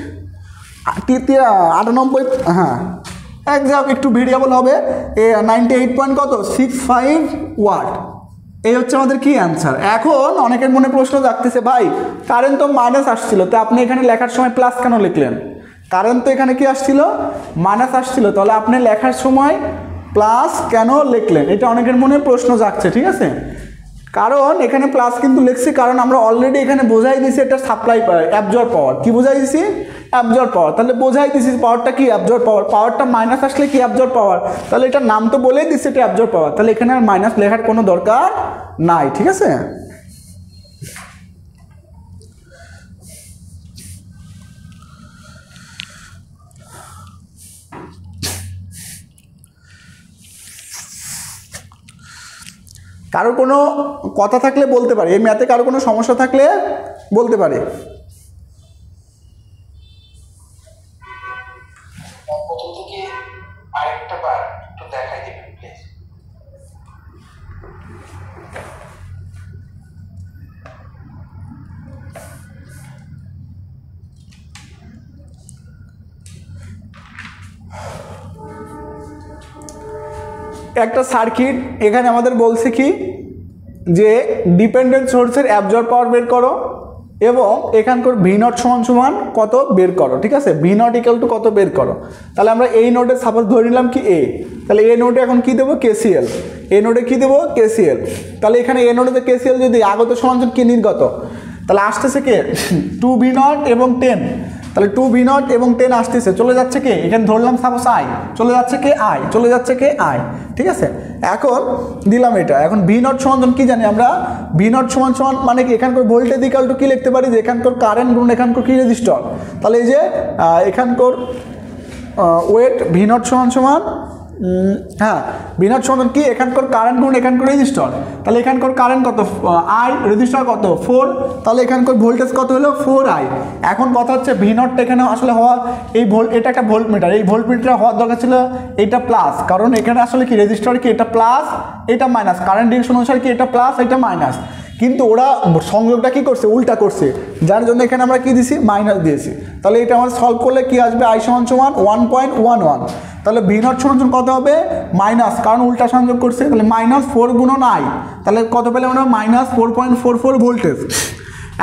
98, হ্যাঁ একজাক্ট একটু ভেরিয়েবল হবে 98.65 ওয়াট, এই হচ্ছে আমাদের কি অ্যান্সার। এখন অনেকের মনে প্রশ্ন জাগতেছে ভাই কারেন্ট তো মাইনাস আসছিল, তো আপনি এখানে লেখার সময় প্লাস কেন লিখলেন, কারেন্ট তো এখানে কি আসছিল মাইনাস আসছিল, তাহলে আপনি লেখার সময় প্লাস কেন লিখলেন, এটা অনেকের মনে প্রশ্ন জাগছে, ঠিক আছে। কারণ এখানে প্লাস কিন্তু লিখছি, কারণ আমরা অলরেডি এখানে বোঝাই দিয়েছি এটা সাপ্লাই অ্যাবজর্ব পাওয়ার। কি বোঝাই দিয়েছি? অ্যাবজর্ব পাওয়ার। তাহলে বোঝাই দিয়েছি পাওয়ারটা কি? অ্যাবজর্ব পাওয়ার। পাওয়ারটা মাইনাস আসলে কি? অ্যাবজর্ব পাওয়ার। তাহলে এটার নাম তো বলেই দিচ্ছে এটা অ্যাবজর্ব পাওয়ার, তাহলে এখানে আর মাইনাস লেখার কোনো দরকার নাই। ঠিক আছে, কারো কোনো কথা থাকলে বলতে পারে, এই ম্যাথে কারো কোনো সমস্যা থাকলে বলতে পারে। প্রথম থেকে আরেকটা বার একটু দেখাই দিবেন প্লিজ। একটা সার্কিট, এখানে আমাদের বলছে কি যে ডিপেন্ডেন্ট সোর্সের অ্যাবজর্ব পাওয়ার বের করো এবং এখানকার ভি নট সমান সমান কত বের করো। ঠিক আছে, ভি নট ইকুয়াল টু কত বের করো। তাহলে আমরা এই নোটে সাপোজ ধরে নিলাম কি এ, তাহলে এ নোটে এখন কি দেবো? কেসিএল। এ নোটে কি দেবো? কেসিএল। তাহলে এখানে এ নোটে কেসিএল যদি আগত সমান কি নির্গত, তাহলে আসতেছে কে? 2 ভি নট এবং 10। তাহলে 2 ভি নট এবং 10 আসতেছে, চলে যাচ্ছে কে? এখানে ধরলাম সাপোজ আই, চলে যাচ্ছে কে? আই, চলে যাচ্ছে কে? আই। ঠিক আছে, এখন দিলাম এটা। এখন ভি নট সমান কি জানি আমরা? ভি নট সমান সমান মানে কি এখানকার ভোল্টেজ ইকুয়াল টু কি লিখতে পারি? যে এখানকার কারেন্ট গুণ এখানকার কি? রেজিস্টর। তাহলে এই যে এখানকার ওয়েট ভি নট সমান সমান হ্যাঁ, ভি নট সমান কি? এখানকার কারেন্ট গুণ এখানকার রেজিস্টর। তাহলে এখানকার কারেন্ট কত? আই, রেজিস্টর কত? 4। তাহলে এখানকার ভোল্টেজ কত হলো? 4I। এখন কথা হচ্ছে ভি নটটা এখানে আসলে হওয়া এই এটা একটা ভোল্ট মিটার, এই ভোল্ট মিটার হওয়ার দরকার ছিল এটা প্লাস, কারণ এখানে আসলে কি রেজিস্টর কি এটা প্লাস এটা মাইনাস, কারেন্ট ডিরেকশন অনুসারে কি এটা প্লাস এটা মাইনাস, কিন্তু ওরা সংযোগটা কি করছে? উল্টা করছে, যার জন্য এখানে আমরা কি দিছি? মাইনাস দিয়েছি। তাহলে এটা আমরা সলভ করলে কি আসবে? আই সমান সমান 1.11। তাহলে ভি নট সমান কত হবে? মাইনাস, কারণ উল্টা সংযোগ করছে, তাহলে মাইনাস 4 গুণন আই। তাহলে কত পেলে আমরা? Minus 4.44 voltage.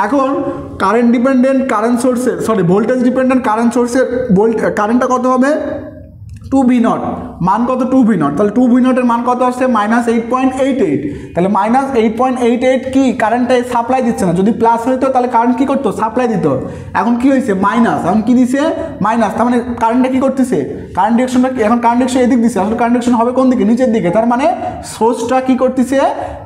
এখন কারেন্ট ডিপেন্ডেন্ট কারেন্ট সোর্সের ভোল্টেজ ডিপেন্ডেন্ট কারেন্ট সোর্সের কারেন্টটা কত হবে? 2 ভি নট, মান কত? 2 ভি নট। তাহলে 2 ভি নটের মান কত আসছে? মাইনাস 8.88। তাহলে মাইনাস 8.88 কি? কারেন্টটা সাপ্লাই দিচ্ছে না। যদি প্লাস হইতো তাহলে কারেন্ট কি করতো? সাপ্লাই দিত। এখন কি হয়েছে? মাইনাস। এখন কি দিছে? মাইনাস। তার মানে কারেন্টটা কি করতেছে? কারেন্ট ডিরেকশনটা এখন কারেন্ট ডিরেকশন এদিক দিচ্ছে, আসলে কারেন্ট ডিরেকশন হবে কোন দিকে? নিচের দিকে। তার মানে সোর্সটা কি করতেছে?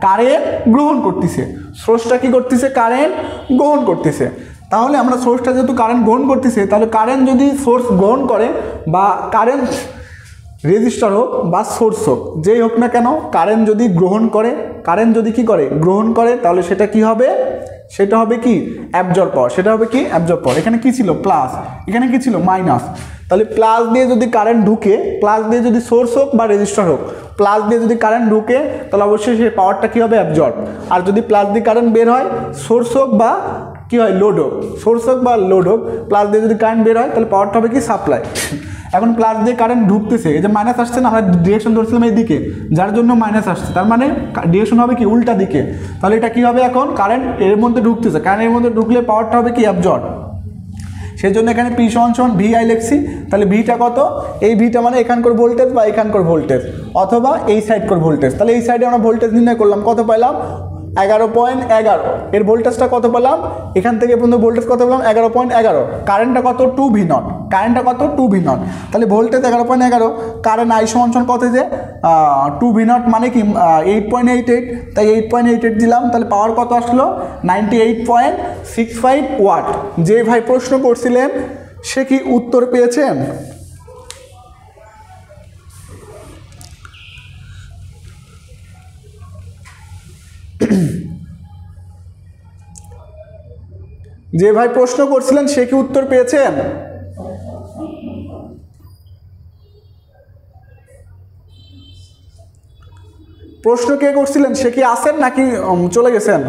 কারেন্ট গ্রহণ করতেছে। সোর্সটা কি করতেছে? কারেন্ট গ্রহণ করতেছে। তাহলে আমরা সোর্সটা যেহেতু কারেন্ট গ্রহণ করতেছে, তাহলে কারেন্ট যদি সোর্স গ্রহণ করে বা কারেন্ট রেজিস্টার হোক বা সোর্স হোক, যেই হোক না কেন, কারেন্ট যদি গ্রহণ করে, কারেন্ট যদি কি করে? গ্রহণ করে, তাহলে সেটা কি হবে? সেটা হবে কি? অ্যাবজর্ব পাওয়ার। সেটা হবে কি? অ্যাবজর্ব পাওয়ার। এখানে কি ছিল? প্লাস, এখানে কি ছিল? মাইনাস। তাহলে প্লাস দিয়ে যদি কারেন্ট ঢুকে, প্লাস দিয়ে যদি সোর্স হোক বা রেজিস্টার হোক, প্লাস দিয়ে যদি কারেন্ট ঢুকে, তাহলে অবশ্যই সেই পাওয়ারটা কি হবে? অ্যাবজর্ব। আর যদি প্লাস দিয়ে কারেন্ট বের হয়, সোর্স হোক বা কি হয়? লোড হোক, সোর্স হোক বা লোড হোক, প্লাস দিয়ে যদি কারেন্ট বের হয়, তাহলে পাওয়ারটা হবে কি? সাপ্লাই। এখন প্লাস দিয়ে কারেন্ট ঢুকতেছে, এই যে মাইনাস আসছে না, আমরা ডিরেকশন ধরছিলাম এই দিকে, যার জন্য মাইনাস আসছে, তার মানে ডিরেকশন হবে কি? উল্টা দিকে। তাহলে এটা কি হবে? এখন কারেন্ট এর মধ্যে ঢুকতেছে, কারেন্টের মধ্যে ঢুকলে পাওয়ারটা হবে কি? অ্যাবজর্ব। সেই জন্য এখানে পি সমান সমান ভি আই লিখছি। তাহলে ভিটা কত? এই ভিটা মানে এখানকার ভোল্টেজ বা এখানকার ভোল্টেজ অথবা এই সাইডকার ভোল্টেজ। তাহলে এই সাইডে আমরা ভোল্টেজ নির্ণয় করলাম, কত পাইলাম? 11.11। এর ভোল্টেজটা কত পেলাম? এখান থেকে পর্যন্ত ভোল্টেজ কত পেলাম? 11.11। কারেন্টটা কত? 2 ভি নট। কারেন্টটা কত? 2 ভি নট। তাহলে ভোল্টেজ 11.11, কারেন্ট আই সমান সমান কত? যে 2 ভি নট মানে কি? 8.88। তাই 8.88 দিলাম। তাহলে পাওয়ার কত আসলো? 98.65 ওয়াট। যে ভাই প্রশ্ন করছিলেন সে কি উত্তর পেয়েছেন? যে ভাই প্রশ্ন করছিলেন সে কি উত্তর পেয়েছেন? প্রশ্ন কে করছিলেন সে কি আছেন নাকি চলে গেছেন?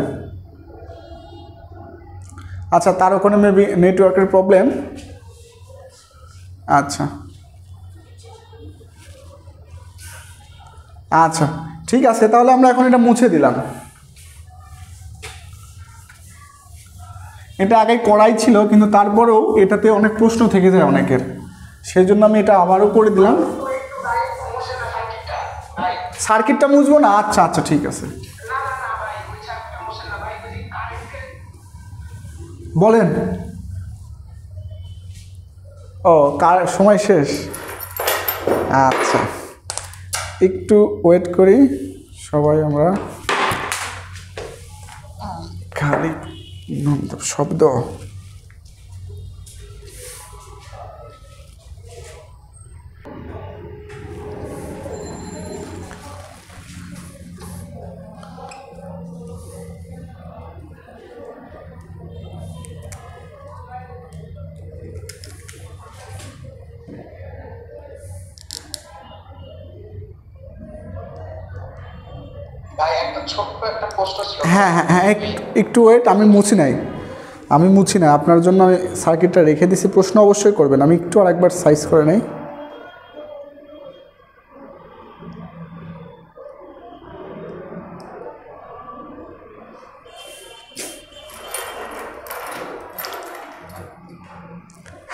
আচ্ছা, তার ওখানে মেবি নেটওয়ার্কের প্রবলেম। আচ্ছা আচ্ছা, ঠিক আছে, তাহলে আমরা এখন এটা মুছে দিলাম। এটা আগে করাই ছিল, কিন্তু তারপরেও এটাতে অনেক প্রশ্ন থেকে যায় অনেকের, সেই জন্য আমি এটা আবারও করে দিলাম। সার্কিটটা মুছবো না? আচ্ছা আচ্ছা, ঠিক আছে। বলেন। ও সময় শেষ, আচ্ছা একটু ওয়েট করি সবাই, আমরা খালি শব্দ। ভাই একটা ছোট্ট একটা প্রশ্ন ছিল। হ্যাঁ হ্যাঁ হ্যাঁ, একটু ওয়েট, আমি মুছি নাই, আপনার জন্য আমি সার্কিটটা রেখে দিছি। প্রশ্ন অবশ্যই করবেন, আমি একটু আর একবার সাইজ করে নেই।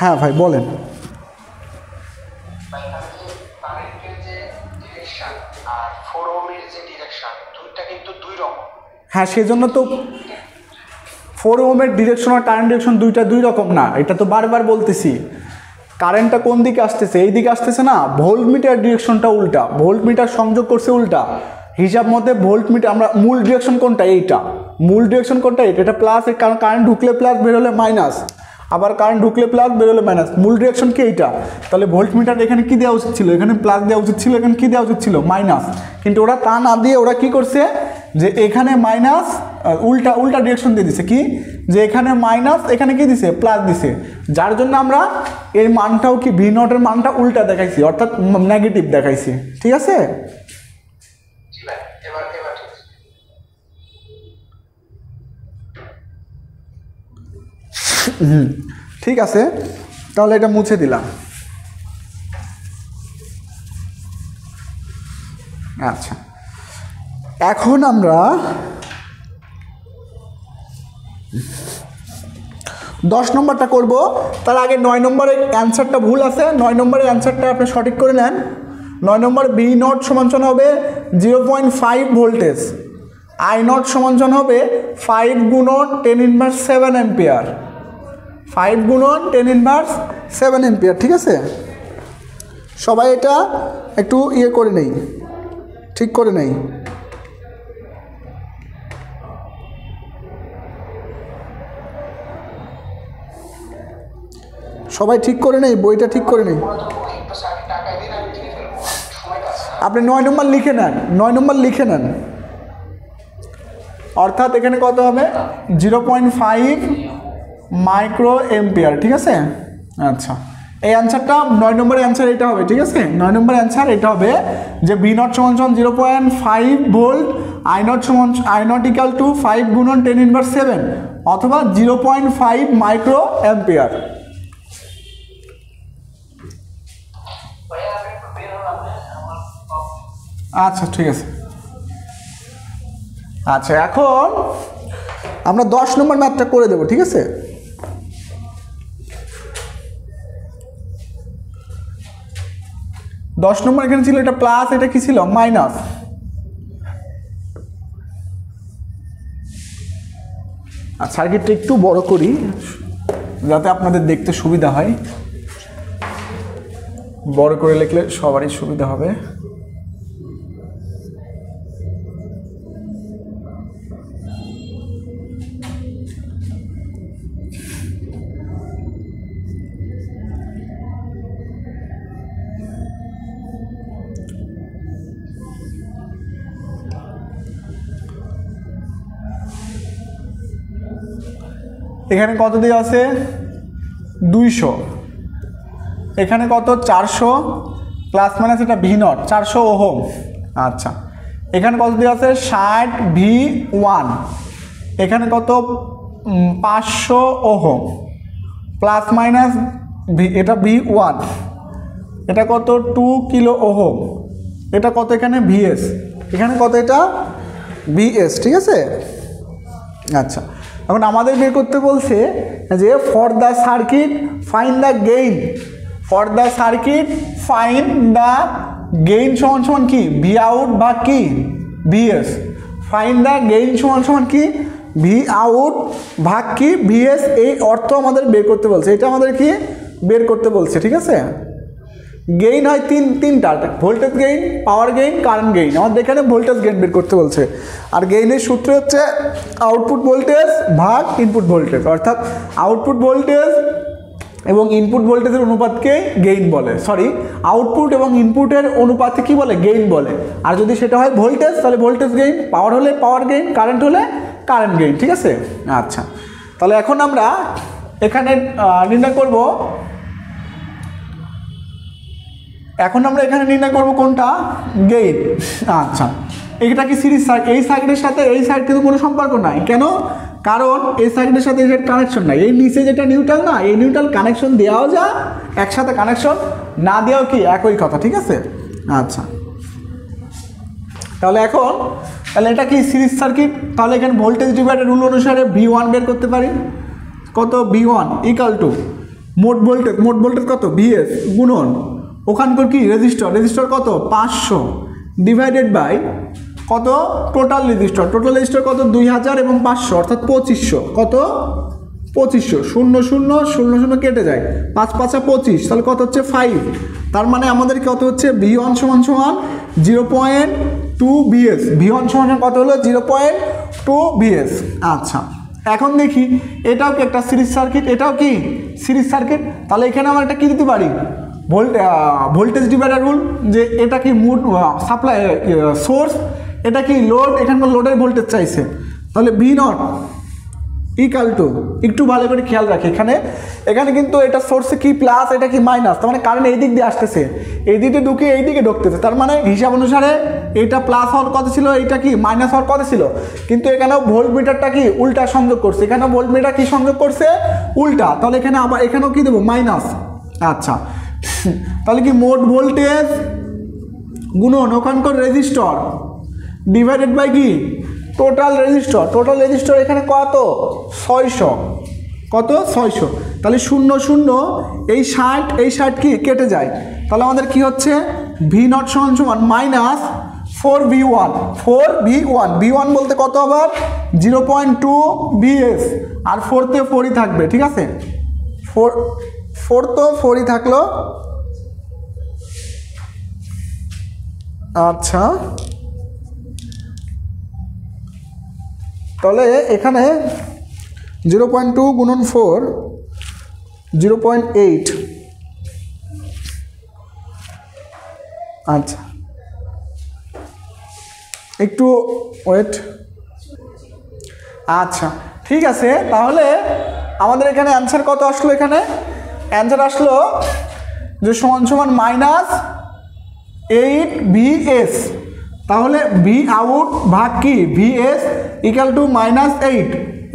হ্যাঁ ভাই বলেন। হ্যাঁ সেজন্য তো 4 ওহমের ডিরেকশন আর কারেন্ট ডিরেকশন দুইটা দুই রকম না, এটা তো বারবার বলতেছি। কারেন্টটা কোন দিকে আসতেছে, এই দিকে আসতেছে না, ভোল্ট মিটার ডিরেকশনটা উল্টা, ভোল্ট মিটার সংযোগ করছে উল্টা হিসাব মতে। ভোল্ট মিটার আমরা মূল ডিরেকশন কোনটা, এইটা মূল ডিরেকশন কোনটা, এটা প্লাস, কারণ কারেন্ট ঢুকলে প্লাস বেরোলে মাইনাস, আবার কারেন্ট ঢুকলে প্লাস বেরোলে মাইনাস, মূল ডিরেকশন কি এইটা। তাহলে ভোল্ট মিটার এখানে কি দেওয়া উচিত ছিল, এখানে প্লাস দেওয়া উচিত ছিল, এখানে কি দেওয়া উচিত ছিল মাইনাস, কিন্তু ওরা তা না দিয়ে ওরা কি করছে যে এখানে মাইনাস উল্টা ডিরেকশন দিয়ে দিছে, কি যে এখানে মাইনাস এখানে কি দিছে প্লাস দিছে, যার জন্য আমরা এর মানটাও কি ভি নটের মানটা উল্টা দেখাইছি, অর্থাৎ নেগেটিভ দেখাইছি। ঠিক আছে, ঠিক আছে, তাহলে এটা মুছে দিলাম। আচ্ছা এখন আমরা 10 নম্বরটা করব। তার আগে 9 নম্বরের অ্যান্সারটা ভুল আছে, 9 নম্বরের অ্যান্সারটা আপনি সঠিক করে নেন। 9 নম্বর বি নট সমান হবে 0.5 ভোল্টেজ, আই নট সমান হবে 5 গুণন 10⁻7 অ্যাম্পিয়ার, 5 গুণন 10⁻7 অ্যাম্পিয়ার। ঠিক আছে, সবাই এটা একটু ইয়ে করে নেই, ঠিক করে নেই। সবাই ঠিক করে নেই, বইটা ঠিক করে নেই। আপনি 9 নম্বর লিখে নেন, 9 নম্বর লিখে নেন, অর্থাৎ এখানে কত হবে 0.5 মাইক্রো এম্পিয়ার। ঠিক আছে, আচ্ছা এই অ্যান্সারটা 9 নম্বরের অ্যান্সার এটা হবে। ঠিক আছে, 9 নম্বরের অ্যান্সার এটা হবে যে বি নট সমান 0.5 volt, I not equal to 5 গুণন 10⁻7 অথবা 0.5 মাইক্রো অ্যাম্পিয়ার। আচ্ছা ঠিক আছে, আচ্ছা এখন আমরা 10 নম্বর ম্যাথটা করে দেব। ঠিক আছে, 10 নম্বর এখানে ছিল এটা প্লাস, এটা কি ছিল মাইনাস। আর সার্কিটটা একটু বড় করি যাতে আপনাদের দেখতে সুবিধা হয়, বড় করে লিখলে সবারই সুবিধা হবে। এখানে কত দিয়ে আছে 200, এখানে কত 400 প্লাস মাইনাস এটা ভি নট 400 ওহম। আচ্ছা এখানে কত দিয়ে আছে 60 V1, এখানে কত 500 ওহম প্লাস মাইনাস এটা V1, এটা কত 2 কিলো ওহম, এটা কত এখানে ভিএস, এখানে কত এটা ভিএস। ঠিক আছে, আচ্ছা এখন আমাদের বের করতে বলছে যে for the circuit find the gain, for the circuit find the gain সমান কি ভি আউট বা কি ভিএস, ফাইন্ড দ্য গেইন সমান কি ভি আউট ভাগ কি ভিএস, এই অর্থ আমাদের বের করতে বলছে, এটা আমাদের কি বের করতে বলছে, ঠিক আছে। গেইন হয় তিনটা, ভোল্টেজ গেইন, পাওয়ার গেইন, কারেন্ট গেইন। আমাদের এখানে ভোল্টেজ গেইন বের করতে বলছে। আর গেইনের সূত্র হচ্ছে আউটপুট ভোল্টেজ ভাগ ইনপুট ভোল্টেজ, অর্থাৎ আউটপুট ভোল্টেজ এবং ইনপুট ভোল্টেজের অনুপাতকে গেইন বলে, সরি আউটপুট এবং ইনপুটের অনুপাতকে কি বলে, গেইন বলে। আর যদি সেটা হয় ভোল্টেজ তাহলে ভোল্টেজ গেইন, পাওয়ার হলে পাওয়ার গেইন, কারেন্ট হলে কারেন্ট গেইন, ঠিক আছে। আচ্ছা, তাহলে এখন আমরা এখানে নির্ণয় করব, কোনটা, গেইন। আচ্ছা, এটা কি সিরিজ সার্কিট, এই সার্কিটের সাথে এই সার্কিট কিন্তু কোনো সম্পর্ক নাই, কেন, কারণ এই সার্কিটের সাথে এই কানেকশন নাই, এই নিচে যেটা নিউট্রাল না, এই নিউট্রাল কানেকশন দেওয়াও যা, একসাথে কানেকশন না দেওয়াও কি একই কথা, ঠিক আছে। আচ্ছা, তাহলে এটা কি সিরিজ সার্কিট, তাহলে এখানে ভোল্টেজ ডিভাইডার রুল অনুসারে V1 বের করতে পারি, কত, V1 ইকুয়াল টু মোট ভোল্টেজ কত, VS গুণন ওখানকার কি রেজিস্টর কত 500 ডিভাইডেড বাই কত, টোটাল রেজিস্টর কত 2000 এবং 500 অর্থাৎ 2500, কত 2500, 00 কেটে যায়, 5 5 25, তাহলে কত হচ্ছে 5। তার মানে আমাদের কত হচ্ছে V1 সমান 0.2 VS, V1 সমান কত হলো 0.2 VS। আচ্ছা, এখন দেখি এটাও কি একটা সিরিজ সার্কিট, এটাও কি সিরিজ সার্কিট, তাহলে এখানে আমরা একটা কি দিতে পারি, ভোল্টেজ ডিভাইডার রুল, যে এটা কি সাপ্লাই সোর্স, এটা কি লোড, এখানকার লোডের ভোল্টেজ চাইছে, তাহলে V0 ইকুয়াল টু, একটু ভালো করে খেয়াল রাখি, এখানে কিন্তু এটা সোর্সে কি প্লাস, এটা কি মাইনাস, তার মানে কারেন্ট এই দিক দিয়ে আসতেছে, এই দিকে ঢুকে এই দিকে ঢুকতেছে, তার মানে হিসাব অনুসারে এটা প্লাস হওয়ার কথা ছিল, এইটা কি মাইনাস হওয়ার কথা ছিল, কিন্তু এখানেও ভোল্ট মিটারটা কি উল্টা সংযোগ করছে, এখানেও ভোল্ট মিটার কি সংযোগ করছে উল্টা, তাহলে এখানে আবার এখানেও কি দেবো মাইনাস। আচ্ছা, তাহলে কি মোট ভোল্টেজ গুণন ওখানকার রেজিস্টর ডিভাইডেড বাই কি টোটাল রেজিস্টর এখানে কত 600, কত 600, তাহলে 00 এই 60 কি কেটে যায়, তাহলে আমাদের কি হচ্ছে V0 সমান মাইনাস 4V1 বলতে কত আবার 0.2 VS, আর 4তে 4ই থাকবে, ঠিক আছে, 4 তো 4ই থাকলো। আচ্ছা, তাহলে এখানে 0.2 গুণন 4 0.8। আচ্ছা, একটু ওয়েট। আচ্ছা, ঠিক আছে, তাহলে আমাদের এখানে অ্যান্সার কত আসলো, এখানে অ্যান্সার আসলো যে সমান মাইনাস 8 VS, তাহলে ভি আউট ভাগ কি VS ইকুয়াল টু -8,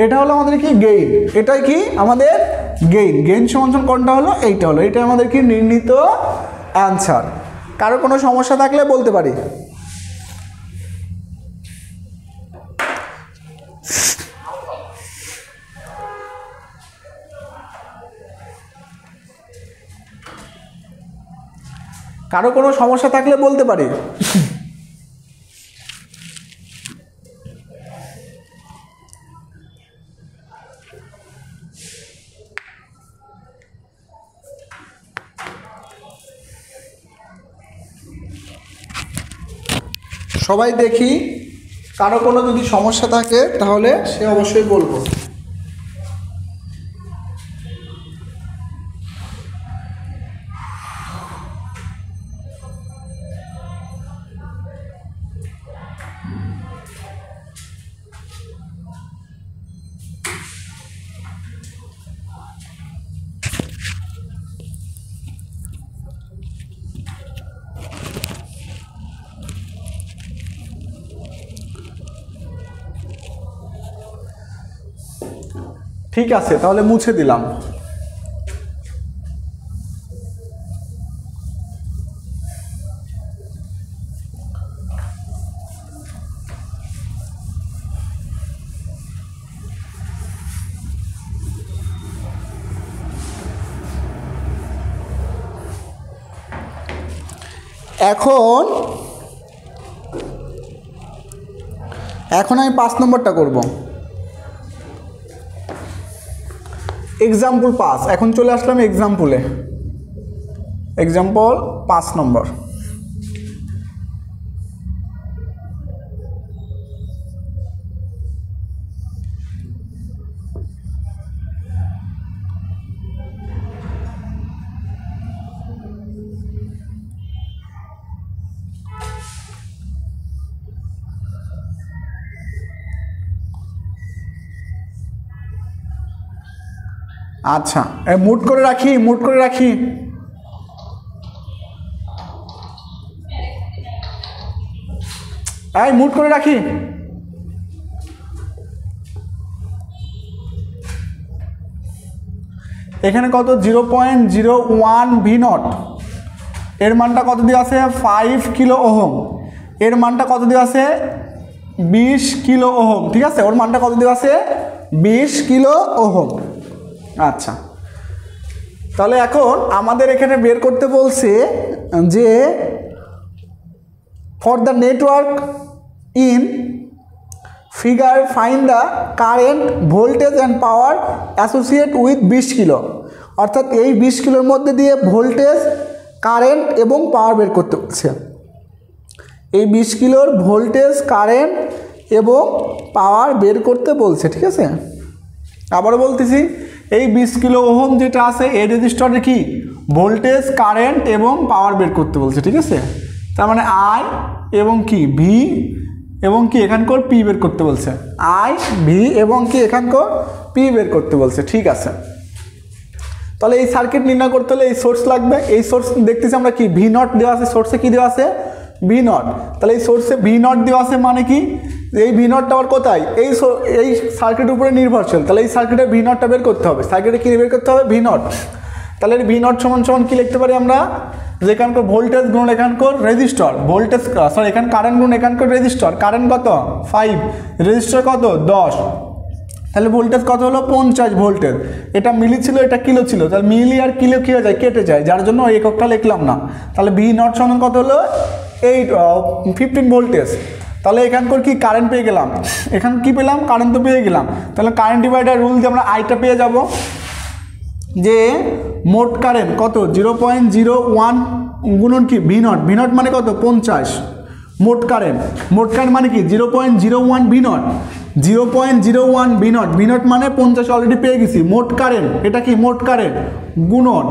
এটা হলো আমাদের কি গেইন, এটাই কি আমাদের গেইন সমান কোনটা হলো, এইটা হলো, এটা আমাদের কি নির্ণীত অ্যান্সার। কারো কোনো সমস্যা থাকলে বলতে পারি। কারো কোনো সমস্যা থাকলে বলতে পারি। সবাই দেখি, কারো কোনো যদি সমস্যা থাকে তাহলে সে অবশ্যই বলবো। ঠিক আছে, তাহলে মুছে দিলাম। এখন আমি 5 নম্বরটা করব। এক্সাম্পল 5, এখন চলে আসলাম এক্সাম্পলে। এক্সাম্পল 5 নম্বর। আচ্ছা, মুট করে রাখি, মুট করে রাখি। এই মুট করে রাখি। এখানে কত 0.01 ভি নট, এর মানটা কত দিয়ে আছে 5 কিলো ওহম, এর মানটা কত দিয়ে আছে 20 কিলো ওহম, ঠিক আছে, ওর মানটা কত দিয়ে আছে 20 কিলো ওহম। আচ্ছা, তাহলে এখন আমাদের এখানে বের করতে বলছে যে for the network in figure find the current, voltage and power associate with 20 kilo, অর্থাৎ এই 20 কিলোর মধ্যে দিয়ে ভোল্টেজ, কারেন্ট এবং পাওয়ার বের করতে বলছে। এই 20 কিলোর ভোল্টেজ, কারেন্ট এবং পাওয়ার বের করতে বলছে, ঠিক আছে। আবারও বলতেছি, এই 20 কিলো ওহম যেটা আছে এই রেজিস্টরে কি ভোল্টেজ, কারেন্ট এবং পাওয়ার বের করতে বলছে, ঠিক আছে। তার মানে আই এবং কি ভি এবং কি এখানকার পি বের করতে বলছে, আই ভি এবং কি এখানকার পি বের করতে বলছে, ঠিক আছে। তাহলে এই সার্কিট নির্ণয় করতে হলে এই সোর্স লাগবে। এই সোর্স দেখতেছি আমরা কি ভি নট দেওয়া আছে, সোর্সে কি দেওয়া আছে ভি নট। তাহলে এই সোর্সে ভি নট দেওয়া আছে মানে কি এই ভি নটটা আবার কোথায়, এই সার্কিটের উপরে নির্ভরশীল। তাহলে এই সার্কিটের ভি নটটা বের করতে হবে, সার্কিটে কি বের করতে হবে ভি নট। তাহলে ভি নট সমান সমান কি লিখতে পারি আমরা, যে এখানকার ভোল্টেজ গুণ এখানকার রেজিস্টর, ভোল্টেজ সরি এখানে কারেন্ট গুণ এখানকার রেজিস্টর, কারেন্ট কত 5, রেজিস্টর কত 10, তাহলে ভোল্টেজ কত হলো 50 ভোল্টেজ। এটা মিলি ছিল, এটা কিলো ছিল, তাহলে মিলি আর কিলো কী হয়ে যায় কেটে যায়, যার জন্য ওই এককটা লিখলাম না। তাহলে ভি নট সমান কত হলো 15 ভোল্টেজ। তাহলে এখানকার কি কারেন্ট পেয়ে গেলাম, এখানে কি পেলাম কারেন্ট তো পেয়ে গেলাম। তাহলে কারেন্ট ডিভাইডার রুল দিয়ে আমরা আইটা পেয়ে যাব যে মোট কারেন্ট কত 0.01 গুণন কি ভি নট, ভি নট মানে কত 50, মোট কারেন্ট মানে কি 0.01 V naught, 0.01 V naught, V naught মানে 50 অলরেডি পেয়ে গেছি। মোট কারেন্ট এটা কি মোট কারেন্ট গুণন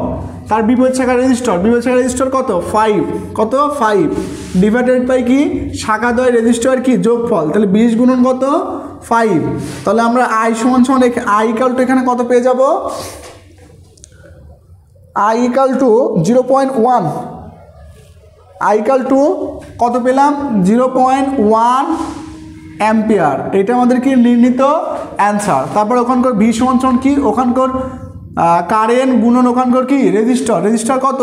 তার বিপরীত শাখা রেজিস্টর, বিপরীত শাখা রেজিস্টর কত 5, কত 5 ডিভাইডেড বাই কি শাখা দ্বয় রেজিস্টর কি যোগফল, তাহলে 20 গুণন কত 5। তাহলে আমরা আই সমান সমান আই ইকুয়াল টু এখানে কত পেয়ে যাব, I equal to 0.1, I equal to কত পেলাম 0.1 অ্যাম্পিয়ার। এটা আমাদের কি নির্ণীত অ্যান্সার। তারপর ওখানকার ভি সমান সমান কি ওখানকার কারেন্ট গুণন ওখানকার কি রেজিস্টর, রেজিস্টর কত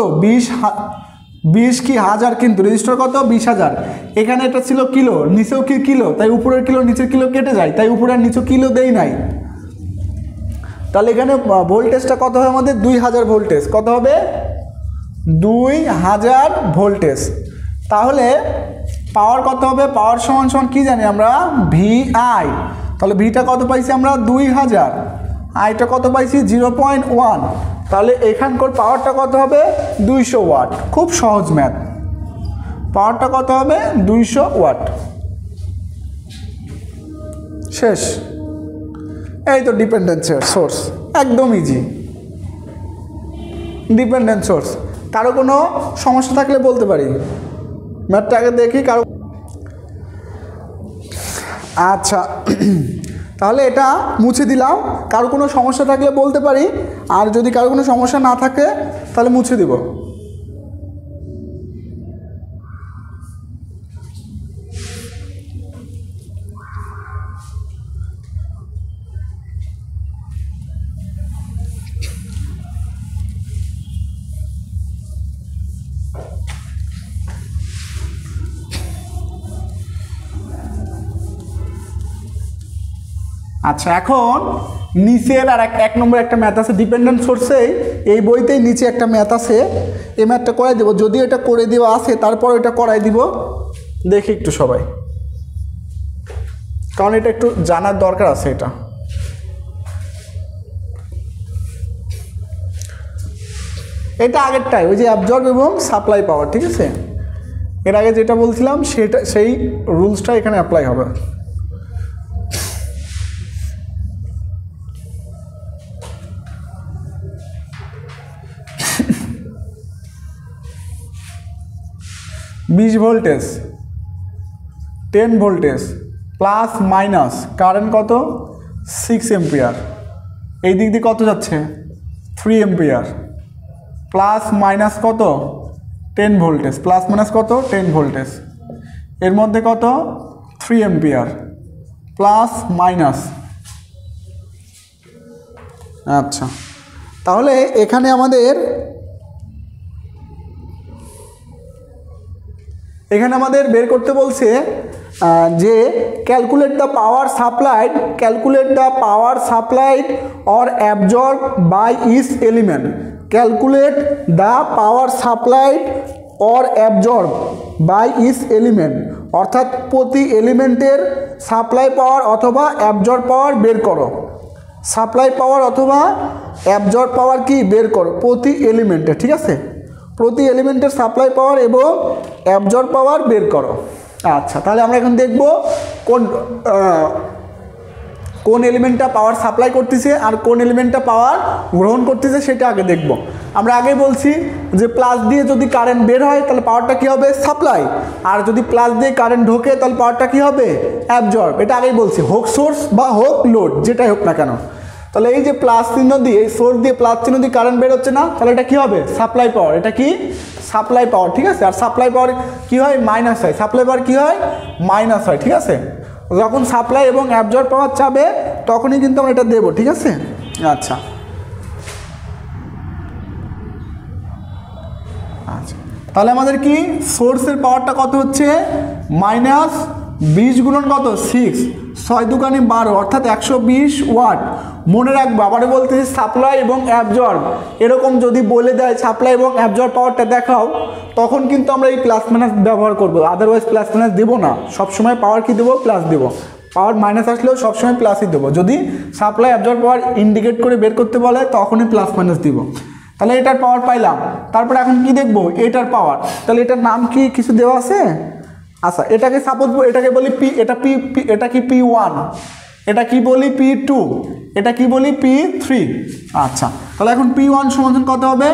20 কি হাজার, কিন্তু রেজিস্টর কত 20,000। এখানে এটা ছিল কিলো, নিচেও কি কিলো, তাই উপরের কিলো নিচের কিলো কেটে যায়, তাই উপরের নিচে কিলো দেই নাই। তাহলে এখানে ভোল্টেজটা কত হবে আমাদের 2000 ভোল্টেজ, কত হবে 2000 ভোল্টেজ। তাহলে পাওয়ার কত হবে, পাওয়ার সমান সমান কি জানি আমরা ভি আই। তাহলে ভিটা কত পাইছি আমরা 2000, আইটা কত পাইছি 0.1। তাহলে এখানকার পাওয়ারটা কত হবে 200 ওয়াট। খুব সহজ ম্যাথ, পাওয়ারটা কত হবে 200 ওয়াট। শেষ। এই তো ডিপেন্ডেন্ট সোর্স, একদম ইজি ডিপেন্ডেন্ট সোর্স। কারো কোনো সমস্যা থাকলে বলতে পারি, ম্যাথটা আগে দেখি কারো। আচ্ছা, তাহলে এটা মুছে দিলাম। কারো কোনো সমস্যা থাকলে বলতে পারি, আর যদি কারো কোনো সমস্যা না থাকে তাহলে মুছে দিব। আচ্ছা, এখন নিচের আর এক নম্বর একটা ম্যাথ আছে ডিপেন্ডেন্ট সোর্সেই, এই বইতেই নিচে একটা ম্যাথ আছে, এই ম্যাথটা করাই দেবো। যদি এটা করে দেওয়া আছে তারপর এটা করাই দিব, দেখি একটু সবাই, কারণ এটা একটু জানার দরকার আছে। এটা এটা আগেরটাই, ওই যে অ্যাবজর্ব এবং সাপ্লাই পাওয়ার, ঠিক আছে। এর আগে যেটা বলছিলাম সেটা, সেই রুলসটা এখানে অ্যাপ্লাই হবে। বিশ voltage 10 voltage plus minus current কত 6 এম্পিয়ার, এই দিক দিয়ে কত যাচ্ছে 3 এম্পিয়ার, প্লাস মাইনাস কত 10 ভোল্টেজ, প্লাস মাইনাস কত 10 ভোল্টেজ, এর মধ্যে কত 3 এম্পিয়ার প্লাস মাইনাস। আচ্ছা, তাহলে এখানে আমাদের বের করতে বলছে যে calculate the power supplied or absorb by each element, calculate the power supplied or absorb by each element, অর্থাৎ প্রতি এলিমেন্টের সাপ্লাই পাওয়ার অথবা অ্যাবজর্ব পাওয়ার বের করো। সাপ্লাই পাওয়ার অথবা অ্যাবজর্ব পাওয়ার কি বের করো প্রতি এলিমেন্টের, ঠিক আছে, প্রতি এলিমেন্টের সাপ্লাই পাওয়ার এবং অ্যাবজর্ব পাওয়ার বের করো। আচ্ছা, তাহলে আমরা এখন দেখব কোন এলিমেন্টটা পাওয়ার সাপ্লাই করতেছে আর কোন এলিমেন্টটা পাওয়ার গ্রহণ করতেছে সেটা আগে দেখব। আমরা আগে বলছি যে প্লাস দিয়ে যদি কারেন্ট বের হয় তাহলে পাওয়ারটা কী হবে সাপ্লাই, আর যদি প্লাস দিয়ে কারেন্ট ঢোকে তাহলে পাওয়ারটা কী হবে অ্যাবজর্ব। এটা আগেই বলছি, হোক সোর্স বা হোক লোড, যেটাই হোক না কেন। তাহলে এই যে প্লাস চিহ্ন দিয়ে, এই সোর্স দিয়ে প্লাস চিহ্ন দিয়ে কারেন্ট বের হচ্ছে না, তাহলে এটা কী হবে সাপ্লাই পাওয়ার, এটা কি সাপ্লাই পাওয়ার, ঠিক আছে। আর সাপ্লাই পাওয়ার কী হয় মাইনাস হয়, সাপ্লাই পাওয়ার কী হয় মাইনাস হয়, ঠিক আছে। যখন সাপ্লাই এবং অ্যাবজর্ব পাওয়ার চাবে তখনই কিন্তু আমরা এটা দেবো, ঠিক আছে। আচ্ছা আচ্ছা, তাহলে আমাদের কি সোর্সের পাওয়ারটা কত হচ্ছে মাইনাস 20 গুণন কত 6, 6 দুগুণে 12 অর্থাৎ 120 ওয়াট। মনে রাখবো, আবারও বলতেছি সাপ্লাই এবং অ্যাবজর্ব এরকম যদি বলে দেয় সাপ্লাই এবং অ্যাবজর্ব পাওয়ারটা দেখাও, তখন কিন্তু আমরা এই প্লাস মাইনাস ব্যবহার করবো, আদারওয়াইজ প্লাস মাইনাস দেবো না। সবসময় পাওয়ার কি দেবো প্লাস দেবো, পাওয়ার মাইনাস আসলেও সবসময় প্লাসই দেবো। যদি সাপ্লাই অ্যাবজর্ব পাওয়ার ইন্ডিকেট করে বের করতে বলে তখনই প্লাস মাইনাস দিব। তাহলে এটার পাওয়ার পাইলাম, তারপরে এখন কি দেখবো এটার পাওয়ার। তাহলে এটার নাম কি কিছু দেওয়া আছে? আচ্ছা, এটাকে সাপোজ এটাকে বলি পি, এটা কি P1, এটা কি বলি P2, এটা কি বলি P3। আচ্ছা, তাহলে এখন P1 সমান কত হবে,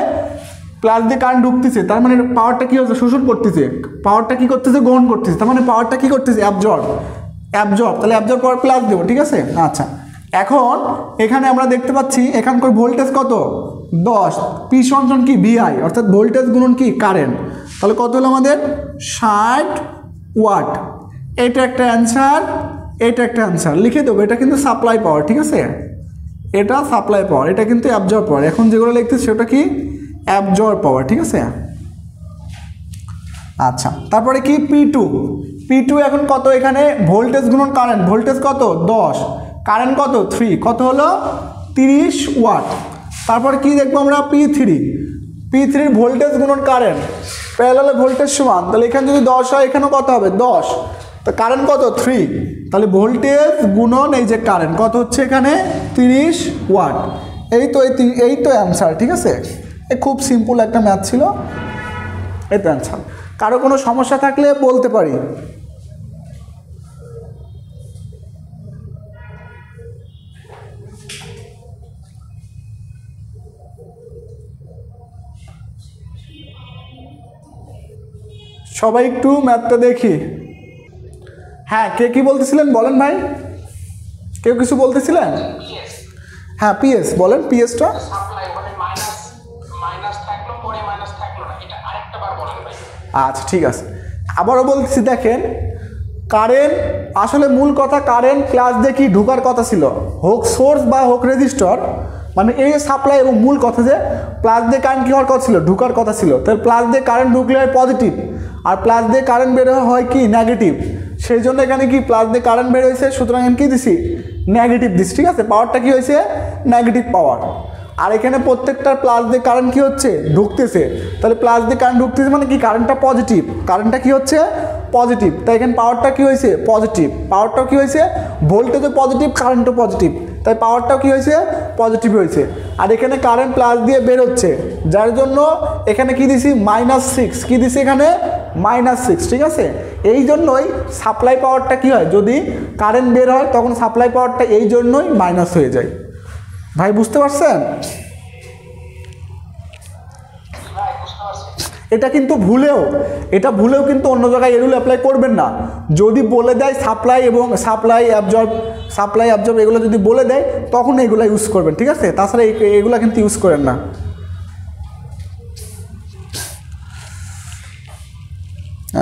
প্লাস দিয়ে কারেন্ট ঢুকতেছে, তার মানে পাওয়ারটা কি হচ্ছে শোষণ করতেছে, পাওয়ারটা কি করতেছে গ্রহণ করতেছে, তার মানে পাওয়ারটা কি করতেছে অ্যাবজর্ব, তাহলে অ্যাবজর্ব পাওয়ার প্লাস দেবো, ঠিক আছে। আচ্ছা, এখন এখানে আমরা দেখতে পাচ্ছি এখানকার ভোল্টেজ কত 10, P সমান কি VI, অর্থাৎ ভোল্টেজ গুণন কি কারেন্ট। তাহলে কত হলো আমাদের 60 ওয়াট। এটা একটা অ্যান্সার, এটা একটা অ্যান্সার লিখে দেবো। এটা কিন্তু সাপ্লাই পাওয়ার, ঠিক আছে, এটা সাপ্লাই পাওয়ার, এটা কিন্তু অ্যাবজর্ব পাওয়ার। এখন যেগুলো লিখতেছি সেটা কি অ্যাবজর্ব পাওয়ার, ঠিক আছে। আচ্ছা, তারপরে কি P2 এখন কত, এখানে ভোল্টেজ গুণন কারেন্ট, ভোল্টেজ কত 10, কারেন্ট কত 3, কত হলো 30 ওয়াট। তারপর কি দেখবো আমরা P3 ভোল্টেজ গুণন কারেন্ট, প্যারালালে ভোল্টেজ সমান, তাহলে এখানে যদি 10 হয় এখানেও কত হবে 10, তো কারেন্ট কত 3, তাহলে ভোল্টেজ গুণন এই যে কারেন্ট কত হচ্ছে এখানে 30 ওয়াট। এই তো অ্যান্সার, ঠিক আছে। খুব সিম্পল একটা ম্যাথ ছিল, এই তো অ্যান্সার। কারো কোনো সমস্যা থাকলে বলতে পারি। সবাই একটু ম্যাথটা দেখি। হ্যাঁ, কে কি বলতেছিলেন বলেন ভাই, কেউ কিছু বলতেছিলেন? হ্যাঁ পিএস বলেন, পিএসটা আচ্ছা ঠিক আছে। আবারও বলছি, দেখেন কারেন্ট আসলে মূল কথা, কারেন্ট প্লাস দিয়ে কি ঢোকার কথা ছিল, হোক সোর্স বা হোক রেজিস্টর, মানে এই সাপ্লাই এবং মূল কথা যে প্লাস দিয়ে কারেন্ট কী হওয়ার কথা ছিল ঢোকার কথা ছিল। তাহলে প্লাস দিয়ে কারেন্ট ঢুকলে হয় পজিটিভ, আর প্লাস দিয়ে কারেন্ট বের হয় কি নেগেটিভ। সেই জন্য এখানে কি প্লাস দিয়ে কারেন্ট বের হয়েছে, সুতরাং এখানে কী দিছি নেগেটিভ দিচ্ছি, ঠিক আছে। পাওয়ারটা কী হয়েছে নেগেটিভ পাওয়ার। আর এখানে প্রত্যেকটার প্লাস দিয়ে কারেন্ট কী হচ্ছে ঢুকতেছে, তাহলে প্লাস দিয়ে কারেন্ট ঢুকতেছে মানে কি কারেন্টটা পজিটিভ, কারেন্টটা কী হচ্ছে পজিটিভ, তাই এখানে পাওয়ারটা কী হয়েছে পজিটিভ, পাওয়ারটাও কী হয়েছে ভোল্টেজও পজিটিভ কারেন্টও পজিটিভ, তাই পাওয়ারটাও কী হয়েছে পজিটিভ হয়েছে, আর এখানে কারেন্ট প্লাস দিয়ে বের হচ্ছে, যার জন্য এখানে কি দিছি -6, কি দিছি এখানে -6, ঠিক আছে। এই জন্যই সাপ্লাই পাওয়ারটা কি হয়, যদি কারেন্ট বের হয় তখন সাপ্লাই পাওয়ারটা এই জন্যই মাইনাস হয়ে যায়। ভাই বুঝতে পারছেন? এটা কিন্তু ভুলেও কিন্তু অন্য জায়গায় এরুল অ্যাপ্লাই করবেন না। যদি বলে দেয় সাপ্লাই এবং সাপ্লাই অ্যাবজর্ব এগুলো যদি বলে দেয় তখন এগুলো ইউজ করবেন, ঠিক আছে। তাছাড়া এগুলো কিন্তু ইউজ করেন না।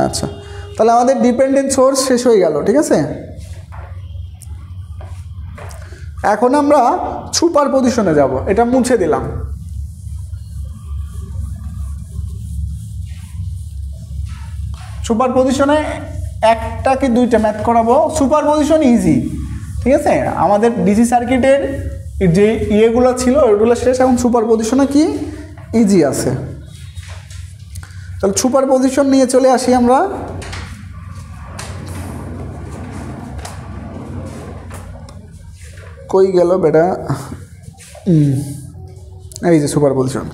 আচ্ছা, তাহলে আমাদের ডিপেন্ডেন্ট সোর্স শেষ হয়ে গেল, ঠিক আছে। এখন আমরা সুপার পজিশনে যাব, এটা মুছে দিলাম। সুপার পজিশনে একটা কি দুইটা ম্যাথ করাবো। সুপার পজিশন ইজি, ঠিক আছে। আমাদের ডিসি সার্কিটের যে ইয়েগুলো ছিল ওইগুলো শেষ, এখন সুপার পজিশনে কি ইজি আছে। তাহলে সুপার পজিশন নিয়ে চলে আসি আমরা। কই গেল বেটা, এই যে সুপার পজিশন।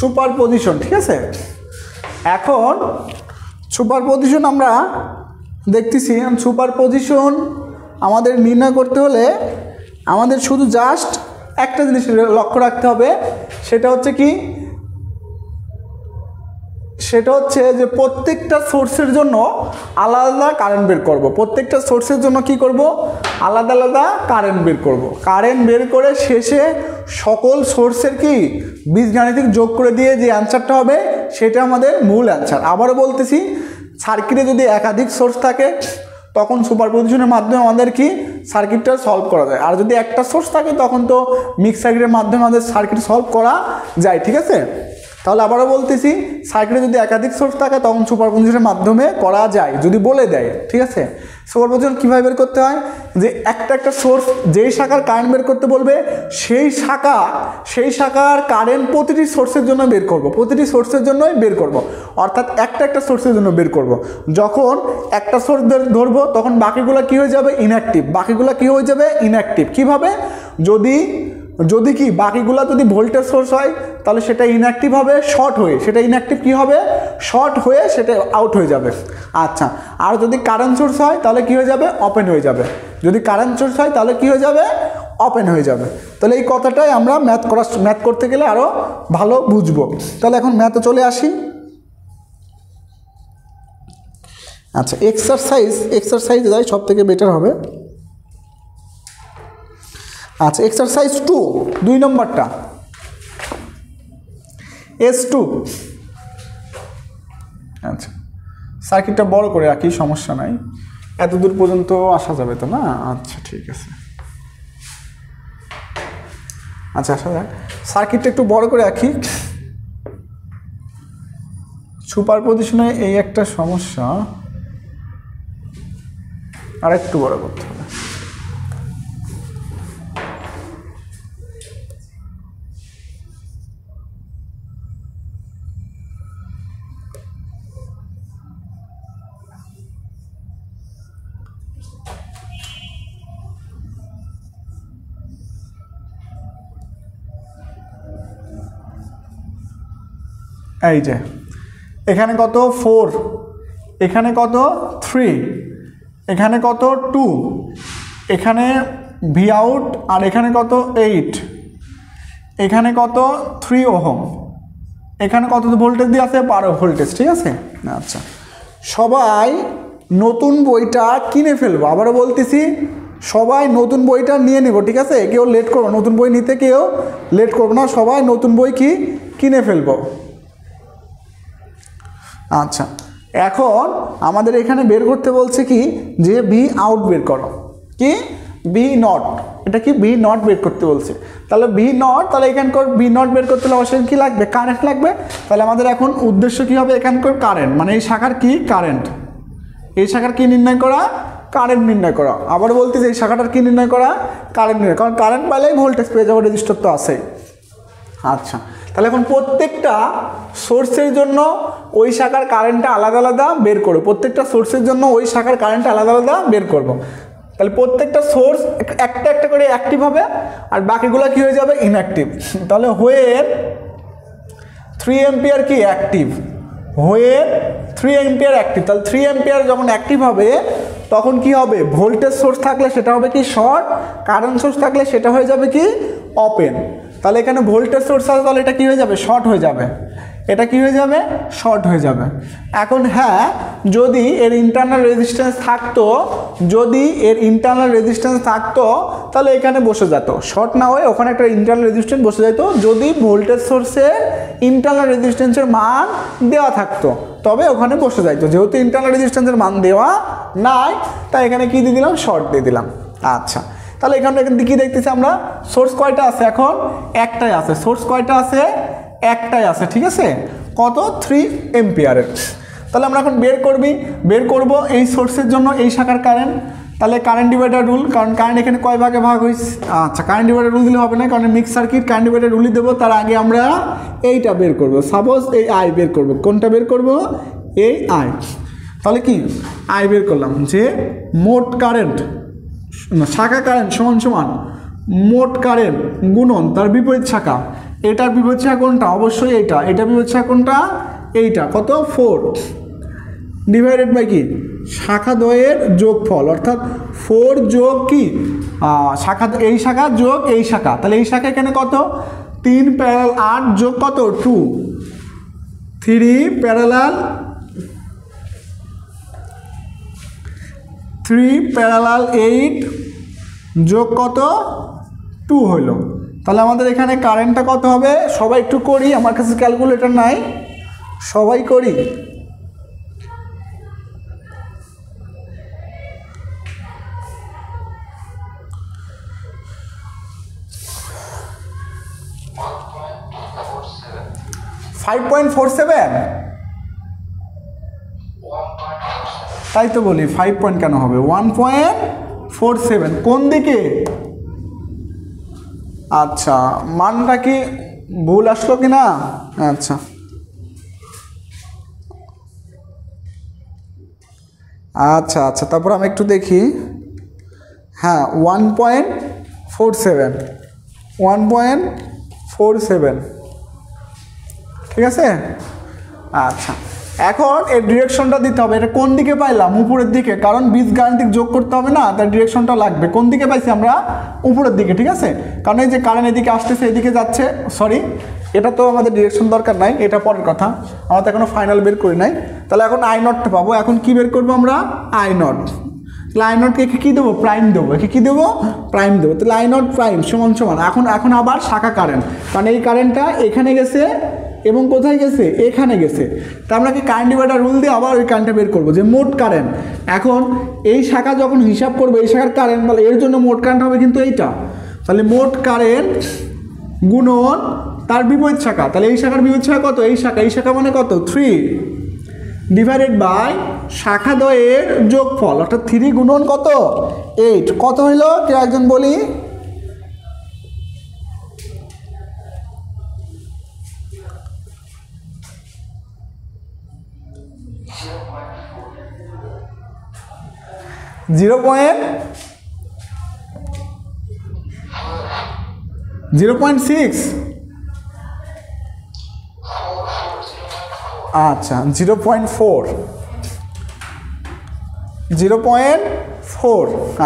সুপার পজিশন, ঠিক আছে। এখন সুপার পজিশন আমরা দেখতেছি। সুপার পজিশন আমাদের নির্ণয় করতে হলে আমাদের শুধু জাস্ট একটা জিনিস লক্ষ্য রাখতে হবে, সেটা হচ্ছে কি, সেটা হচ্ছে যে প্রত্যেকটা সোর্সের জন্য আলাদা আলাদা কারেন্ট বের করব। প্রত্যেকটা সোর্সের জন্য কি করব, আলাদা আলাদা কারেন্ট বের করব। কারেন্ট বের করে শেষে সকল সোর্সের কি বীজগাণিতিক যোগ করে দিয়ে যে অ্যান্সারটা হবে সেটা আমাদের মূল অ্যান্সার। আবারও বলতেছি, সার্কিটে যদি একাধিক সোর্স থাকে তখন সুপারপজিশনের মাধ্যমে আমাদের কি সার্কিটটা সলভ করা যায়। আর যদি একটা সোর্স থাকে তখন তো মিক্স সার্কিটের মাধ্যমে আমাদের সার্কিট সলভ করা যায়, ঠিক আছে। তাহলে আবারও বলতেছি, সার্কিটে যদি একাধিক সোর্স থাকে তখন সুপারপজিশনের মাধ্যমে করা যায় যদি বলে দেয়, ঠিক আছে। সুপারপজিশন কীভাবে বের করতে হয়, যে একটা সোর্স যেই শাখার কারেন্ট বের করতে বলবে সেই শাখার কারেন্ট প্রতিটি সোর্সের জন্য বের করব, প্রতিটি সোর্সের জন্যই বের করব, অর্থাৎ একটা সোর্সের জন্য বের করব। যখন একটা সোর্স ধরবো তখন বাকিগুলো কী হয়ে যাবে, ইনঅ্যাক্টিভ। বাকিগুলো কী হয়ে যাবে, ইনঅ্যাক্টিভ। কীভাবে, যদি কি বাকিগুলো যদি ভোল্টেজ সোর্স হয় তাহলে সেটা ইনঅ্যাক্টিভ হবে শর্ট হয়ে, সেটা ইনঅ্যাক্টিভ কী হবে, শর্ট হয়ে সেটা আউট হয়ে যাবে। আচ্ছা, আর যদি কারেন্ট সোর্স হয় তাহলে কী হয়ে যাবে, ওপেন হয়ে যাবে। যদি কারেন্ট সোর্স হয় তাহলে কী হয়ে যাবে, ওপেন হয়ে যাবে। তাহলে এই কথাটাই আমরা ম্যাথ করতে গেলে আরও ভালো বুঝবো। তাহলে এখন ম্যাথে চলে আসি। আচ্ছা, এক্সারসাইজ যাই সব থেকে বেটার হবে। আচ্ছা, এক্সারসাইজ 2 নম্বরটা S2। আচ্ছা, সার্কিটটা বড় করে রাখি, সমস্যা নাই, এত দূর পর্যন্ত আসা যাবে তো না। আচ্ছা ঠিক আছে, আচ্ছা আসা যাক। সার্কিটটা একটু বড় করে রাখি। সুপার পজিশনে এই একটা সমস্যা, আর একটু বড় করতে হবে। এই যে এখানে কত 4, এখানে কত 3, এখানে কত 2, এখানে ভি আউট, আর এখানে কত 8, এখানে কত 3 ওহম, এখানে কত ভোল্টেজ দিয়ে আছে 12 ভোল্টেজ, ঠিক আছে। আচ্ছা, সবাই নতুন বইটা কিনে ফেলবো। আবারও বলতেছি, সবাই নতুন বইটা নিয়ে নেব, ঠিক আছে। কেউ লেট করবো, নতুন বই নিতে কেউ লেট করবো না, সবাই নতুন বই কিনে ফেলবো। আচ্ছা, এখন আমাদের এখানে বের করতে বলছে কি, যে ভি আউট বের করো, কি ভি নট, এটা কি ভি নট বের করতে বলছে। তাহলে ভি নট, তাহলে এখানকার ভি নট বের করতে হলে অবশ্যই কী লাগবে, কারেন্ট লাগবে। তাহলে আমাদের এখন উদ্দেশ্য কী হবে, এখানকার কারেন্ট, মানে এই শাখার কি কারেন্ট, এই শাখার কি নির্ণয় করা, কারেন্ট নির্ণয় করা। আবার বলতে যে এই শাখাটার কী নির্ণয় করা, কারেন্ট নির্ণয়, কারণ কারেন্ট পাইলেই ভোল্টেজ পেয়ে যাবো, রেজিস্টার তো আছেই। আচ্ছা, তাহলে এখন প্রত্যেকটা সোর্সের জন্য ওই শাখার কারেন্টটা আলাদা আলাদা বের করবো, প্রত্যেকটা সোর্সের জন্য ওই শাখার কারেন্টটা আলাদা আলাদা বের করবো। তাহলে প্রত্যেকটা সোর্স একটা একটা করে অ্যাক্টিভ হবে আর বাকিগুলো কী হয়ে যাবে, ইনঅ্যাক্টিভ। তাহলে হোয়ের 3 অ্যাম্পিয়ার কি অ্যাক্টিভ, হোয়ের 3 অ্যাম্পিয়ার অ্যাক্টিভ। তাহলে 3 অ্যাম্পিয়ার যখন অ্যাক্টিভ হবে তখন কি হবে, ভোল্টেজ সোর্স থাকলে সেটা হবে কি শর্ট, কারেন্ট সোর্স থাকলে সেটা হয়ে যাবে কি ওপেন। তাহলে এখানে ভোল্টেজ সোর্স আছে, তাহলে এটা কী হয়ে যাবে, শর্ট হয়ে যাবে, এটা কি হয়ে যাবে, শর্ট হয়ে যাবে। এখন হ্যাঁ, যদি এর ইন্টারনাল রেজিস্ট্যান্স থাকতো, যদি এর ইন্টারনাল রেজিস্ট্যান্স থাকতো তাহলে এখানে বসে যেত, শর্ট না হয়ে ওখানে একটা ইন্টারনাল রেজিস্ট্যান্স বসে যেত, যদি ভোল্টেজ সোর্সের ইন্টারনাল রেজিস্ট্যান্সের মান দেওয়া থাকতো তবে ওখানে বসে যাইতো। যেহেতু ইন্টারনাল রেজিস্ট্যান্সের মান দেওয়া নাই তাই এখানে কি দিয়ে দিলাম, শর্ট দিয়ে দিলাম। আচ্ছা, তাহলে এখানে কি দেখতেছি আমরা, সোর্স কয়টা আছে, এখন একটাই আছে, সোর্স কয়টা আছে, একটাই আছে, ঠিক আছে, কত, 3 অ্যাম্পিয়ারের। তাহলে আমরা এখন বের করব এই সোর্সের জন্য এই শাখার কারেন্ট। তাহলে কারেন্ট ডিভাইডার রুল, কারণ কারেন্ট এখানে কয় ভাগে ভাগ হয়েছে, আচ্ছা কারেন্ট ডিভাইডার রুল দিলে হবে না, কারণ মিক্স সার্কিট, কারেন্ট ডিভাইডার রুলই দেবো। তার আগে আমরা এইটা বের করব, সাপোজ এই আই বের করব, কোনটা বের করব, এই আই। তাহলে কি আই বের করলাম যে মোট কারেন্ট, শাখা কারেন্ট সমান সমান মোট কারেন্ট গুণন তার বিপরীত শাখা, এটার বিপরীত শাখা কোনটা, অবশ্যই এইটা, এটার বিপরীত শাখা কোনটা, এইটা, কত 4 ডিভাইডেড বাই কি শাখা দ্বয়ের যোগফল, অর্থাৎ 4 যোগ কি শাখা, এই শাখা যোগ এই শাখা। তাহলে এই শাখা এখানে কত, 3 প্যারালাল 8 যোগ কত 2, 3 প্যারালাল 8 যোগ কত 2 হইল। তাহলে আমাদের এখানে কারেন্টটা কত হবে, সবাই একটু করি, আমার কাছে ক্যালকুলেটর নাই, সবাই করি। $5.47, তাই তো বলি 5 পয়েন্ট কেন হবে, 1.47 কোন দিকে, আচ্ছা মানটা কি ভুল আসলো কি না, আচ্ছা আচ্ছা আচ্ছা তারপর আমি একটু দেখি, হ্যাঁ 1.47 ঠিক আছে। আচ্ছা, এখন এর ডিরেকশনটা দিতে হবে, এটা কোন দিকে পাইলাম, উপরের দিকে, কারণ বীজগাণিতিক যোগ করতে হবে না, তার ডিরেকশনটা লাগবে, কোন দিকে পাইছি আমরা, উপরের দিকে, ঠিক আছে। কারণ এই যে কারেন্ট এদিকে আসতেছে, এদিকে যাচ্ছে, সরি এটা তো আমাদের ডিরেকশন দরকার নাই, এটা পরের কথা, আমরা তো এখনো ফাইনাল বের করি নাই। তাহলে এখন আই নটটা পাবো, এখন কি বের করবো আমরা, আই নট। তাহলে আই নটকে কী দেবো, প্রাইম দেবো, একে কী দেবো, প্রাইম দেবো। তাহলে আই নট প্রাইম সমান সমান, এখন আবার শাখা কারেন্ট, কারণ এই কারেন্টটা এখানে গেছে এবং কোথায় গেছে, এখানে গেছে। তা আমরা কি কারেন্ট ডিভাইডার রুল দিয়ে আবার ওই কারেন্টটা বের করবো, যে মোট কারেন্ট। এখন এই শাখা যখন হিসাব করবো এই শাখার কারেন্ট, তাহলে এর জন্য মোট কারেন্ট হবে কিন্তু এইটা। তাহলে মোট কারেন্ট গুণন তার বিপরীত শাখা, তাহলে এই শাখার বিপরীত শাখা কত, এই শাখা মানে কত 3 ডিভাইডেড বাই শাখা দ্বয়ের যোগফল, অর্থাৎ 3 গুণন কত 8, কত হইল কেউ একজন বলি, .6, আচ্ছা 0.4,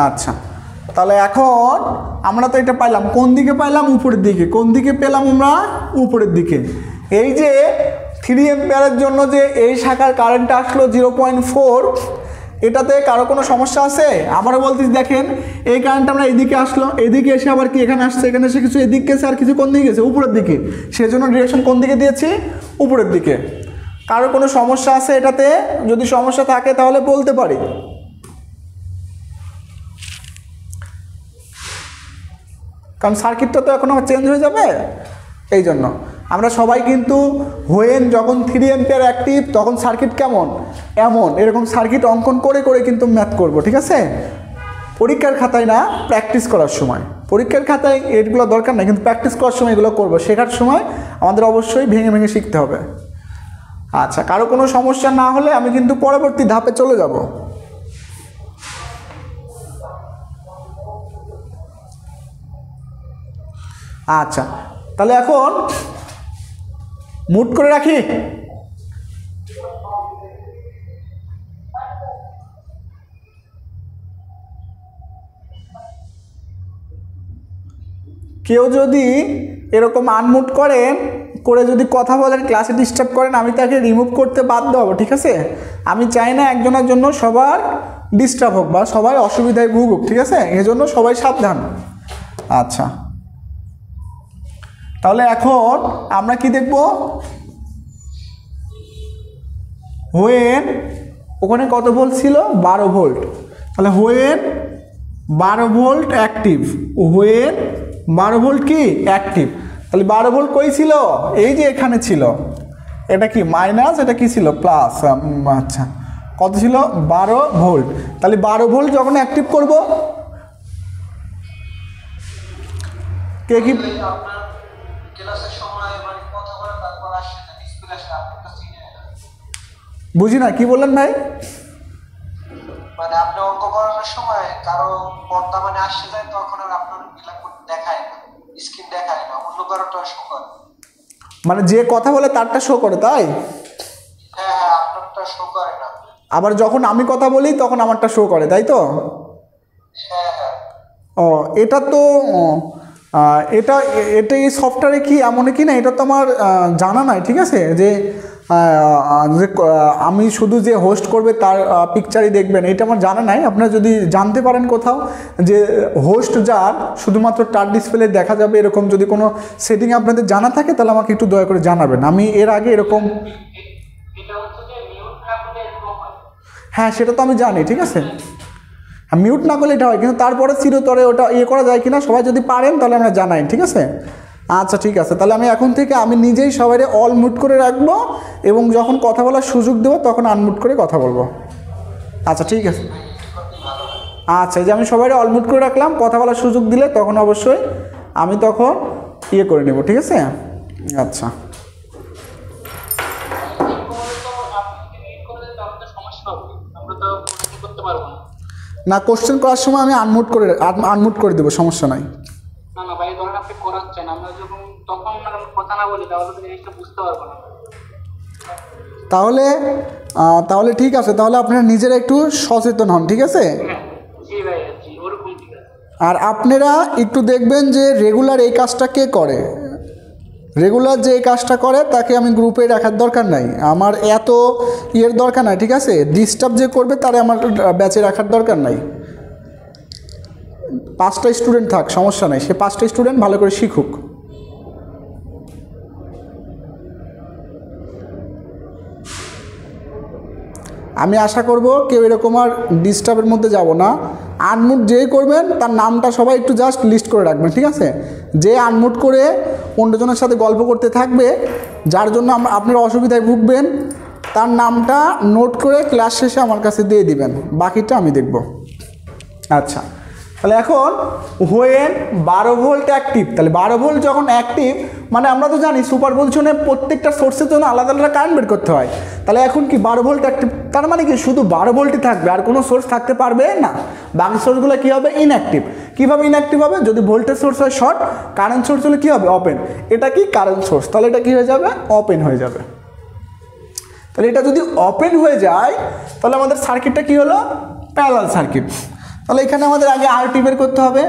আচ্ছা। তাহলে এখন আমরা তো এটা পাইলাম, কোন দিকে পাইলাম, উপরের দিকে, কোন দিকে পেলাম আমরা, উপরের দিকে। এই যে 3 অ্যাম্পিয়ারের জন্য যে এই শাখার কারেন্টটা আসলো 0.4, এটাতে কারো কোনো সমস্যা আছে, আবারও বলতেছি, দেখেন এই কারেন্টটা আমরা এদিকে আসলো, এদিকে এসে আবার কি এখানে আসছে, এখানে এসে কিছু এদিক গেছে আর কিছু কোন দিকে গেছে, উপরের দিকে, সেজন্য ডিরেকশন কোন দিকে দিয়েছি, উপরের দিকে। কারো কোনো সমস্যা আছে এটাতে, যদি সমস্যা থাকে তাহলে বলতে পারি। কারণ সার্কিটটা তো এখন চেঞ্জ হয়ে যাবে, এই জন্য। আমরা সবাই কিন্তু হোয়েন যখন 3 অ্যাম্পিয়ার অ্যাক্টিভ তখন সার্কিট কেমন, এমন এরকম সার্কিট অঙ্কন করে করে কিন্তু ম্যাথ করব, ঠিক আছে? পরীক্ষার খাতায় না, প্র্যাকটিস করার সময়। পরীক্ষার খাতায় এগুলো দরকার নেই, কিন্তু প্র্যাকটিস করার সময় এগুলো করবো। শেখার সময় আমাদের অবশ্যই ভেঙে ভেঙে শিখতে হবে। আচ্ছা, কারো কোনো সমস্যা না হলে আমি কিন্তু পরবর্তী ধাপে চলে যাব। আচ্ছা, তাহলে এখন মুট করে রাখি। কেউ যদি এরকম আনমুট করেন করে যদি কথা বলেন, ক্লাসে ডিস্টার্ব করেন, আমি তাকে রিমুভ করতে বাধ্য হব, ঠিক আছে? আমি চাই না একজনের জন্য সবার ডিস্টার্ব হোক বা সবাই অসুবিধায় ভুগুক, ঠিক আছে? এজন্য সবাই সাবধান। আচ্ছা, তাহলে এখন আমরা কি দেখব? হোয়েন ওখানে কত ভোল্ট ছিল? 12 ভোল্ট। তাহলে when 12 volt active, when 12 volt কি অ্যাক্টিভ। তাহলে 12 ভোল্ট কই ছিল? এই যে এখানে ছিল। এটা কি মাইনাস, এটা কি ছিল প্লাস। আচ্ছা, কত ছিল? 12 ভোল্ট। তাহলে 12 ভোল্ট যখন অ্যাক্টিভ করব, কে কি বুঝি না, কি বললেন ভাই? মানে আপনি অঙ্ক করানোর সময় কারো পর্দা মানে আসে যায়, তখন আর আপনার দেখায় না, স্ক্রিন দেখায় না, অন্য কারোটা শো করে। মানে যে কথা বলে তারটা শো করে, তাই? হ্যাঁ, আপনারটা শো করে না। আবার যখন আমি কথা বলি তখন আমারটা শো করে, তাই তো? হ্যাঁ হ্যাঁ। ও, এটা তো এটা এই সফটওয়্যারে কি এমন কি না, এটা তো আমার জানা নাই, ঠিক আছে? যে আমি শুধু যে হোস্ট করবে তার পিকচারই দেখবেন, এটা আমার জানা নাই। আপনারা যদি জানতে পারেন কোথাও যে হোস্ট যার শুধুমাত্র তার ডিসপ্লে দেখা যাবে, এরকম যদি কোনো সেটিং আপনাদের জানা থাকে তাহলে আমাকে একটু দয়া করে জানাবেন। আমি এর আগে এরকম, হ্যাঁ সেটা তো আমি জানি, ঠিক আছে? মিউট না করলে এটা হয়, কিন্তু তারপরে চিরতরে ওটা ইয়ে করা যায় কিনা সবাই যদি পারেন তাহলে আমরা জানাই, ঠিক আছে? আচ্ছা ঠিক আছে, তাহলে আমি এখন থেকে আমি নিজেই সবাই অল মিউট করে রাখবো এবং যখন কথা বলার সুযোগ দেবো তখন আনমিউট করে কথা বলবো। আচ্ছা ঠিক আছে। আচ্ছা, এই যে আমি সবাই অল মিউট করে রাখলাম, কথা বলার সুযোগ দিলে তখন অবশ্যই আমি তখন ইয়ে করে নেব, ঠিক আছে? আচ্ছা, না কোশ্চেন করার সময় আমি আনমিউট করে দেবো, সমস্যা নাই। না না ভাই, ধরেন আপনি করাচ্ছেন, আমরা যখন তখন কথা না বলি তাহলে তো জিনিসটা বুঝতে পারবো না। তাহলে ঠিক আছে, তাহলে আপনারা নিজেরা একটু সচেতন হন, ঠিক আছে? জি ভাই, জি ওরকম ঠিক আছে। আর আপনারা একটু দেখবেন যে রেগুলার এই কাজটা কে করে। রেগুলার যে এই কাজটা করে তাকে আমি গ্রুপে রাখার দরকার নাই, আমার এত ইয়ের দরকার নাই, ঠিক আছে? ডিস্টার্ব যে করবে তারে আমার ব্যাচে রাখার দরকার নাই। 5টা স্টুডেন্ট থাক, সমস্যা নাই, সে 5টা স্টুডেন্ট ভালো করে শিখুক। আমি আশা করব কেউ এরকম আর ডিস্টার্বের মধ্যে যাব না। আনমিউট যেই করবেন তার নামটা সবাই একটু জাস্ট লিস্ট করে রাখবেন, ঠিক আছে? যে আনমিউট করে অন্যজনের সাথে গল্প করতে থাকবে, যার জন্য আপনারা অসুবিধায় ভুগবেন, তার নামটা নোট করে ক্লাস শেষে আমার কাছে দিয়ে দিবেন, বাকিটা আমি দেখব। আচ্ছা, তাহলে এখন হোয়েন 12 ভোল্ট অ্যাক্টিভ, তাহলে 12 ভোল্ট যখন অ্যাক্টিভ মানে আমরা তো জানি সুপারপজিশনে প্রত্যেকটা সোর্সের জন্য আলাদা আলাদা কারেন্ট বের করতে হয়। তাহলে এখন কি 12 ভোল্ট অ্যাক্টিভ, তার মানে কি শুধু 12 ভোল্টই থাকবে, আর কোনো সোর্স থাকতে পারবে না। বাকি সোর্সগুলো কী হবে? ইনঅ্যাক্টিভ। কীভাবে ইনঅ্যাক্টিভ হবে? যদি ভোল্টেজ সোর্স হয় শর্ট, কারেন্ট সোর্স হলে কী হবে? ওপেন। এটা কি কারেন্ট সোর্স, তাহলে এটা কী হয়ে যাবে? ওপেন হয়ে যাবে। তাহলে এটা যদি ওপেন হয়ে যায় তাহলে আমাদের সার্কিটটা কী হলো? Parallel circuit. তাহলে এখানে আমাদের আগে আরটি বের করতে হবে,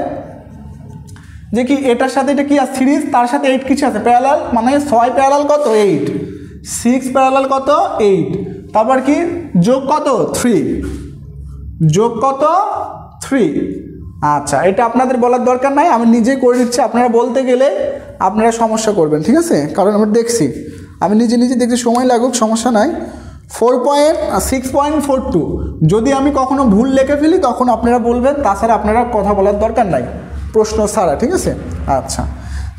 যে কি এটার সাথে এটা কি আছে? সিরিজ, তার সাথে 8 কিছু আছে প্যারালাল, মানে 6 প্যারালাল কত? 8, 6 প্যারালাল কত? 8, তারপর কি যোগ কত? 3, যোগ কত? 3। আচ্ছা, এটা আপনাদের বলার দরকার নাই, আমি নিজেই করে দিচ্ছি। আপনারা বলতে গেলে আপনারা সমস্যা করবেন, ঠিক আছে? কারণ আমরা দেখছি, আমি নিজে দেখছি, সময় লাগুক সমস্যা নাই। 6.42, যদি আমি কখনো ভুল লিখে ফেলি তখন আপনারা বলবেন, তাছাড়া আপনারা কথা বলার দরকার নাই, প্রশ্ন ছাড়া, ঠিক আছে? আচ্ছা,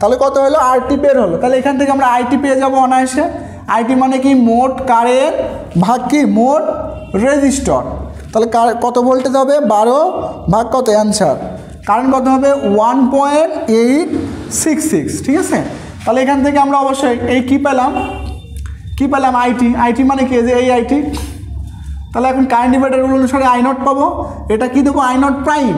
তাহলে কত হলো আরটি বের হলো। তাহলে এখান থেকে আমরা আইটি পেয়ে যাবো অনায়াসে। আইটি মানে কি মোট কারেন্ট ভাগ কি মোট রেজিস্টর। তাহলে কত ভোল্টেজ হবে 12 ভাগ কত অ্যান্সার কারেন্ট কত হবে 1.866 ঠিক আছে। তাহলে এখান থেকে আমরা অবশ্যই এই কি পেলাম আইটি। আইটি মানে কি যে এই আইটি। তাহলে এখন কারেন্ট ডিভাইডার রুল অনুসারে আই নট পাবো। এটা কি দেবো আই নট প্রাইম।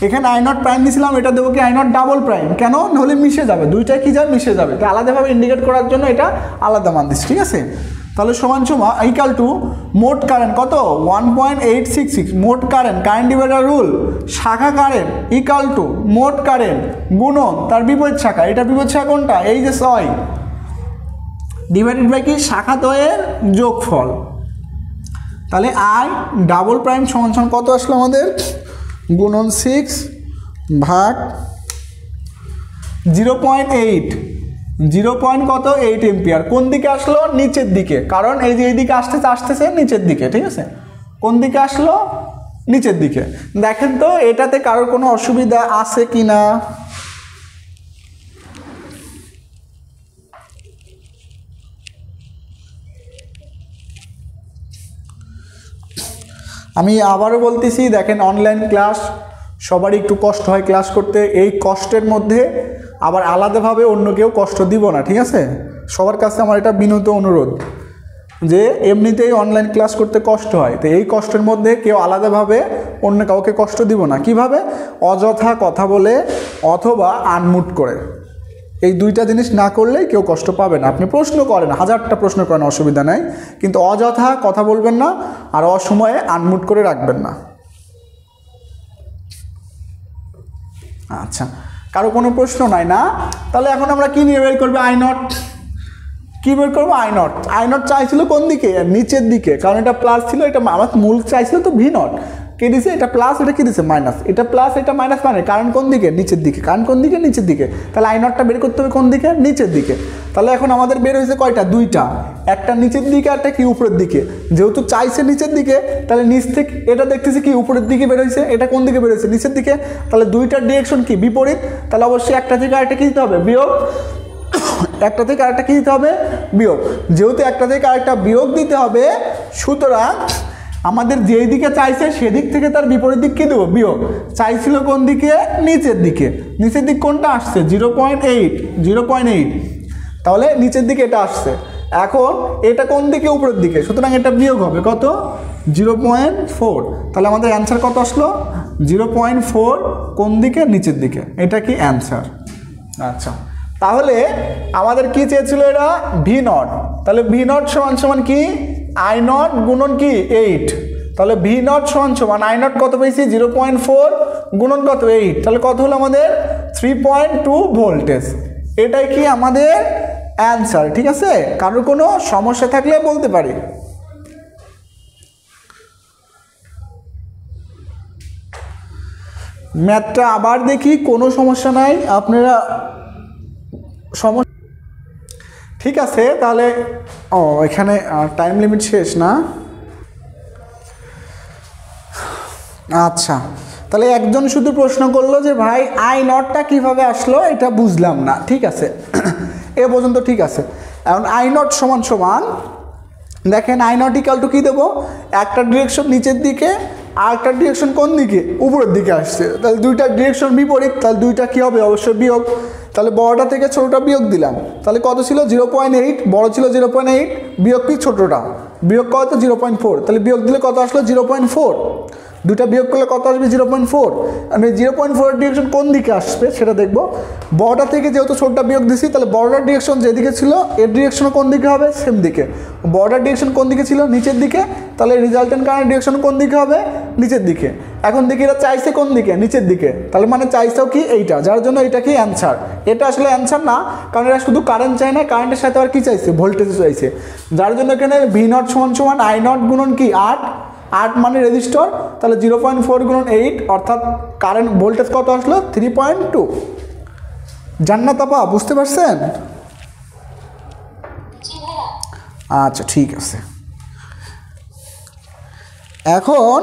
এখানে আই নট প্রাইম দিয়েছিলাম, এটা দেবো কি আই নট ডাবল প্রাইম। কেন নাহলে মিশে যাবে, দুইটাই কি যাবে মিশে যাবে। তাই আলাদাভাবে ইন্ডিকেট করার জন্য এটা আলাদা মান দিচ্ছি ঠিক আছে। তাহলে সমান ইকাল টু মোট কারেন্ট কত 1.866 মোট কারেন্ট ডিভাইডার রুল শাখা কারেন্ট ইকাল টু মোট কারেন্ট গুণন তার বিপরীত শাখা। এটা বিপরীত শাখা কোনটা এই যে 6 ডিভাইডেড বাই কি শাখা দ্বয়ের যোগফল। তাহলে আই ডাবল প্রাইম সমান কত আসলো আমাদের গুণন 6 ভাগ 0.8 কত 8 এম্পিয়ার। কোন দিকে আসলো নিচের দিকে, কারণ এই যে এইদিকে আসতেছে নিচের দিকে ঠিক আছে। কোন দিকে আসলো নিচের দিকে। দেখেন তো এটাতে কারোর কোনো অসুবিধা আছে কি না। আমি আবারও বলতেছি, দেখেন অনলাইন ক্লাস সবারই একটু কষ্ট হয় ক্লাস করতে। এই কষ্টের মধ্যে আবার আলাদাভাবে অন্য কেউ কষ্ট দিব না ঠিক আছে। সবার কাছে আমার এটা বিনীত অনুরোধ যে এমনিতেই অনলাইন ক্লাস করতে কষ্ট হয়, তো এই কষ্টের মধ্যে কেউ আলাদাভাবে অন্য কাউকে কষ্ট দিব না। কিভাবে অযথা কথা বলে অথবা আনমুট করে, এই দুইটা জিনিস না করলেই কেউ কষ্ট পাবে না। আপনি প্রশ্ন করেন, 1000টা প্রশ্ন করেন, অসুবিধা নাই, কিন্তু অযথা কথা বলবেন না আর অসময়ে আনমুট করে রাখবেন না। আচ্ছা, কারো কোনো প্রশ্ন নাই না? তাহলে এখন আমরা কি নিয়ে বের করবো আই নট। কি বের করবো আই নট। আই নট চাইছিল কোন দিকে নিচের দিকে, কারণ এটা প্লাস ছিল, এটা আমার মূল চাইছিল তো ভি নট। কে দিছে এটা প্লাস, এটা কি দিছে মাইনাস, এটা প্লাস এটা মাইনাস, মানে কারেন্ট কোন দিকে নিচের দিকে, কারেন্ট কোন দিকে নিচের দিকে। তাহলে আই নটটা বের করতে হবে কোন দিকে নিচের দিকে। তাহলে এখন আমাদের বের হয়েছে কয়টা দুইটা, একটা নিচের দিকে একটা কি উপরের দিকে। যেহেতু চাইছে নিচের দিকে তাহলে নিচ থেকে এটা দেখতেছি কি উপরের দিকে বের হয়েছে, এটা কোন দিকে বের হয়েছে নিচের দিকে। তাহলে দুইটার ডিরেকশন কি বিপরীত, তাহলে অবশ্যই একটা থেকে আরেকটা কি দিতে হবে বিয়োগ, একটা থেকে আরেকটা কি দিতে হবে বিয়োগ। যেহেতু একটা থেকে আরেকটা বিয়োগ দিতে হবে, সুতরাং আমাদের যেই দিকে চাইছে সেদিক থেকে তার বিপরীত দিক কি দেবো বিয়োগ। চাইছিল কোন দিকে নিচের দিকে, নিচের দিক কোনটা আসছে 0.8, তাহলে নিচের দিকে এটা আসছে। এখন এটা কোন দিকে উপরের দিকে, সুতরাং এটা বিয়োগ হবে কত 0.4। তাহলে আমাদের অ্যান্সার কত আসলো 0.4 কোন দিকে নিচের দিকে, এটা কি অ্যান্সার। আচ্ছা, তাহলে আমাদের কি চেয়েছিল এটা ভি নট। তাহলে ভি নট সমান কি আই নট গুণন কি 8। তাহলে ভি নট সমান আই নট কত পেয়েছি 0.4 গুণন কত 8, তাহলে কত হলো আমাদের 3.2 ভোল্টেজ। এটাই কি আমাদের অ্যান্সার ঠিক আছে। কারোর কোনো সমস্যা থাকলে বলতে পারি। ম্যাথটা আবার দেখি, কোনো সমস্যা নাই, আপনারা সমস্যা ঠিক আছে। তাহলে এখানে টাইম লিমিট শেষ না। আচ্ছা, তাহলে একজন শুধু প্রশ্ন করলো যে ভাই আই নটটা কিভাবে আসলো এটা বুঝলাম না, ঠিক আছে এ পর্যন্ত ঠিক আছে। এখন আই নট সমান দেখেন আই নট ইকাল টু কী দেবো, একটা ডিরেকশন নিচের দিকে আর একটা ডিরেকশন কোন দিকে উপরের দিকে আসছে। তাহলে দুইটা ডিরেকশন বিপরীত, তাহলে দুইটা কী হবে অবশ্যই বিয়োগ। তাহলে বড়টা থেকে ছোটোটা বিয়োগ দিলাম, তাহলে কত ছিল 0.8, বড় ছিল 0.8, বিয়োগ কি ছোটোটা, বিয়োগ কত 0.4, তাহলে বিয়োগ দিলে কত আসলো 0.4। দুটা বিয়োগ করলে কত আসবে 0.4। আমি 0.4 ডিরেকশন কোন দিকে আসবে সেটা দেখবো। বড়টা থেকে যেহেতু ছোটটা বিয়োগ দিছি, তাহলে বড়টার ডিরেকশন যেদিকে ছিল এর ডিরেকশনও কোন দিকে হবে সেম দিকে। বড়টার ডিরেকশন কোন দিকে ছিল নিচের দিকে, তাহলে রেজাল্টেন্ট কারেন্ট ডিরেকশন কোন দিকে হবে নিচের দিকে। এখন দেখি এটা চাইছে কোন দিকে নিচের দিকে, তাহলে মানে চাইছেও কি এইটা, যার জন্য এটা কি অ্যান্সার। এটা আসলে অ্যান্সার না, কারণ এটা শুধু কারেন্ট চাই না, কারেন্টের সাথে আর কি চাইছে ভোল্টেজ চাইছে, যার জন্য এখানে ভি নট সমান আই নট গুণন কি 8 মানে রেজিস্টর, তাহলে 0.4 গুণন 8 অর্থাৎ কারেন্ট ভোল্টেজ কত আসলো 3.2। জান্নাত আপা বুঝতে পারছেন? আচ্ছা ঠিক আছে। এখন